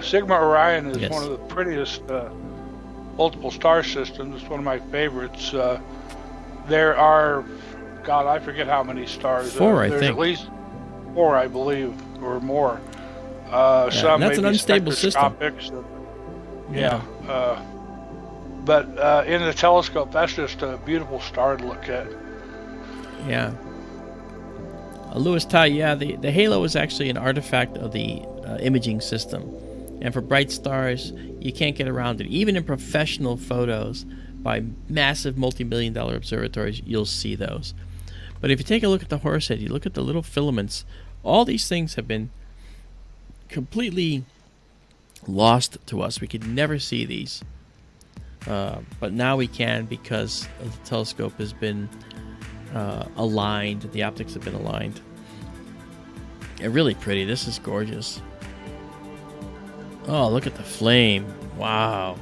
Sigma Orion is one of the prettiest multiple star systems. It's one of my favorites. There are, God, I forget how many stars. 4, I think. There's at least 4, I believe, or more. that's Some may an be unstable system. But in the telescope, that's just a beautiful star to look at. Yeah. Lewis Ty, the halo is actually an artifact of the imaging system. And for bright stars, you can't get around it. Even in professional photos by massive multi-million-dollar observatories, you'll see those. But if you take a look at the Horsehead, you look at the little filaments, all these things have been completely lost to us. We could never see these. But now we can, because the telescope has been aligned. The optics have been aligned. They're really pretty. This is gorgeous. Oh, look at the flame. Wow.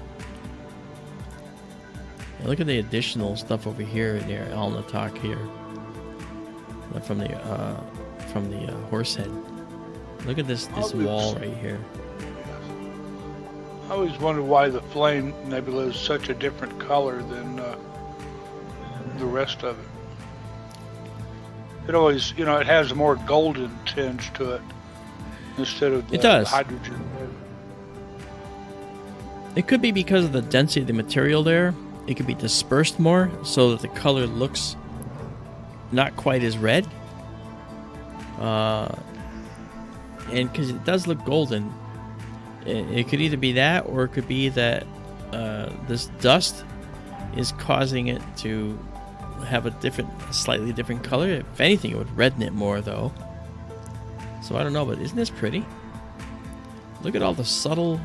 And look at the additional stuff over here near Alnatok here. From the Horsehead. Look at this wall right here. I always wondered why the Flame Nebula is such a different color than the rest of it. it always, you know, it has a more golden tinge to it instead of the It does. hydrogen. It could be because of the density of the material there. It could be dispersed more so that the color looks not quite as red. And because it does look golden, it could either be that, or it could be that this dust is causing it to have a slightly different color. If anything, it would redden it more, though. So I don't know, but isn't this pretty? Look at all the subtle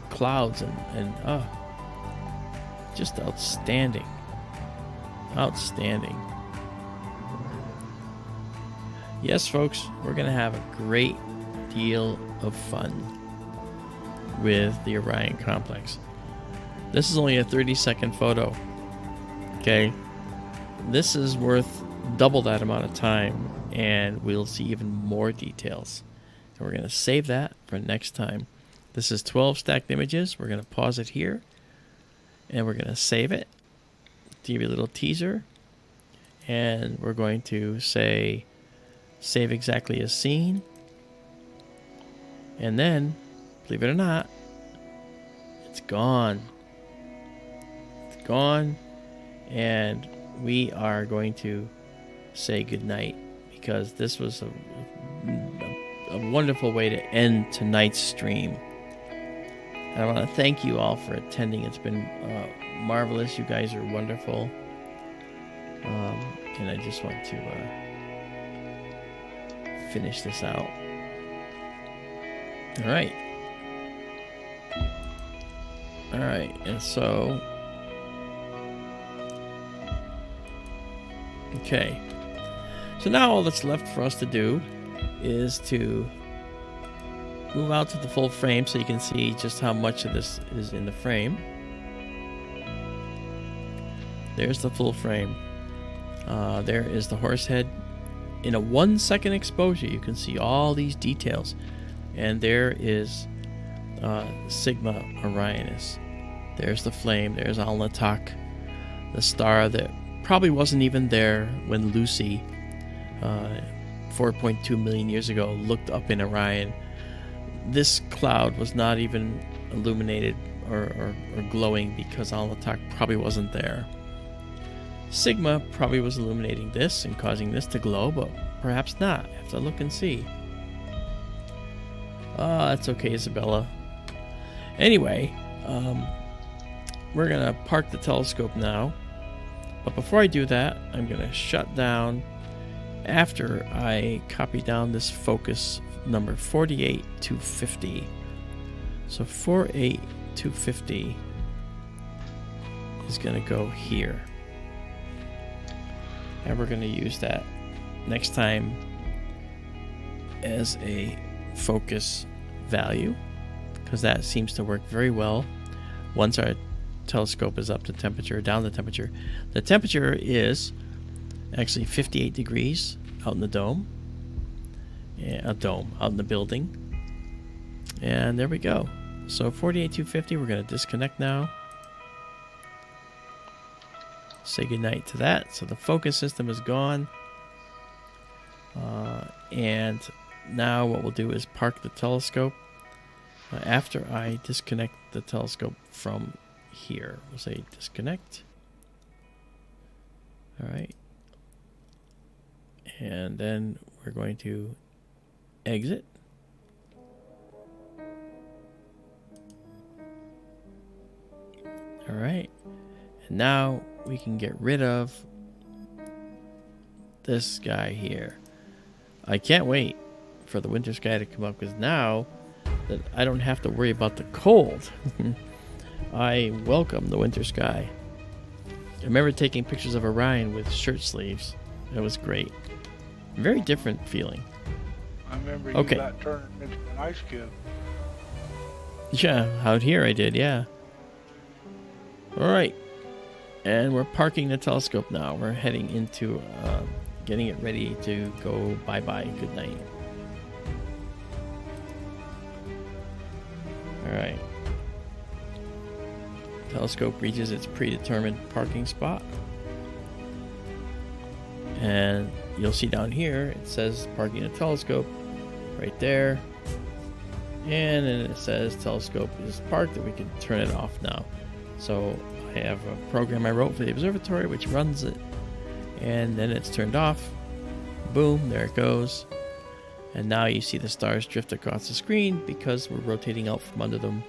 clouds and just outstanding. Outstanding. Yes, folks, we're going to have a great deal of fun with the Orion complex. This is only a 30-second photo. Okay? This is worth double that amount of time, and we'll see even more details. And we're going to save that for next time. This is 12 stacked images. We're going to pause it here, and we're going to save it to give you a little teaser. And we're going to say save exactly as seen. And then, believe it or not, it's gone. It's gone. And we are going to say goodnight, because this was a wonderful way to end tonight's stream. And I want to thank you all for attending. It's been marvelous. You guys are wonderful. And I just want to finish this out. All right. All right. And so, okay. So now all that's left for us to do is to move out to the full frame so you can see just how much of this is in the frame. There's the full frame. There is the horse head. In a 1-second exposure, you can see all these details. And there is Sigma Orionis. There's the flame. There's Al-Natak, the star that probably wasn't even there when Lucy, 4.2 million years ago, looked up in Orion. This cloud was not even illuminated or glowing because Al-Natak probably wasn't there. Sigma probably was illuminating this and causing this to glow, but perhaps not. I have to look and see. That's okay, Isabella. Anyway, we're going to park the telescope now. But before I do that, I'm going to shut down after I copy down this focus number 48250. So 48250 is going to go here. And we're going to use that next time as a focus value, because that seems to work very well once our telescope is up to temperature, down to temperature. The temperature is actually 58 degrees out in the dome. Out in the building. And there we go. So 48250, we're going to disconnect now. Say goodnight to that. So the focus system is gone. And now what we'll do is park the telescope after I disconnect the telescope from here. We'll say disconnect. All right. And then we're going to exit. All right. And now we can get rid of this guy here. I can't wait for the winter sky to come up, because now that I don't have to worry about the cold, I welcome the winter sky. I remember taking pictures of Orion with shirt sleeves. It was great. Very different feeling. I remember you got turned into an ice cube. Yeah, out here I did, yeah. All right. And we're parking the telescope now. We're heading into getting it ready to go bye-bye. Good night. All right. Telescope reaches its predetermined parking spot. And you'll see down here it says parking a telescope right there, and then it says telescope is parked, and we can turn it off now. So I have a program I wrote for the observatory which runs it, and then it's turned off. Boom, there it goes. And now you see the stars drift across the screen because we're rotating out from under them.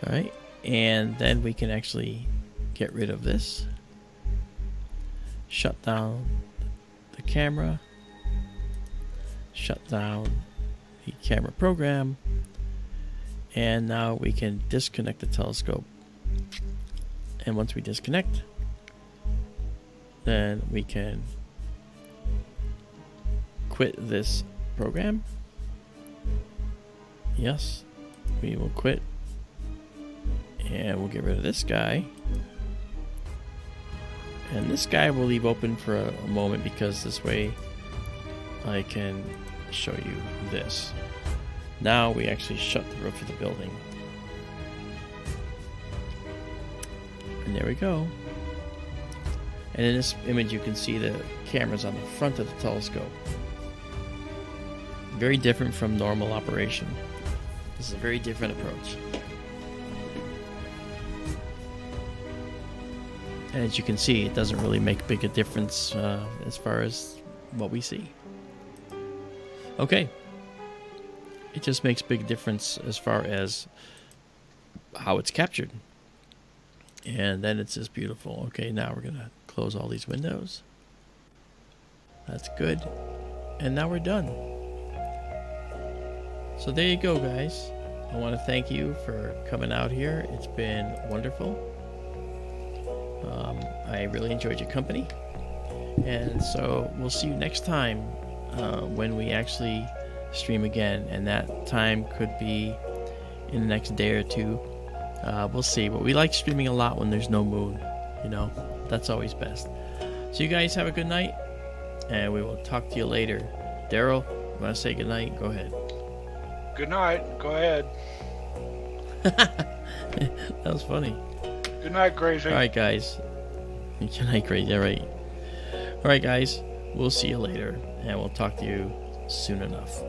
Alright, and then we can actually get rid of this, shut down the camera, shut down the camera program, and now we can disconnect the telescope. And once we disconnect, then we can quit this program. Yes, we will quit, and we'll get rid of this guy. And this guy we'll leave open for a moment, because this way I can show you this. Now we actually shut the roof of the building. And there we go. And in this image you can see the cameras on the front of the telescope. Very different from normal operation. This is a very different approach. And as you can see, it doesn't really make big a difference as far as what we see. Okay. It just makes big difference as far as how it's captured. And then it's just beautiful. Okay, now we're going to close all these windows. That's good. And now we're done. So there you go, guys. I want to thank you for coming out here. It's been wonderful. I really enjoyed your company, and so we'll see you next time when we actually stream again, and that time could be in the next day or two. We'll see, but we like streaming a lot when there's no moon, you know, that's always best. So you guys have a good night, and we will talk to you later. Daryl, you want to say good night? Go ahead. Good night. Go ahead. That was funny. Good night, Crazy. All right, guys. Good night, Crazy. All right. All right, guys. We'll see you later, and we'll talk to you soon enough.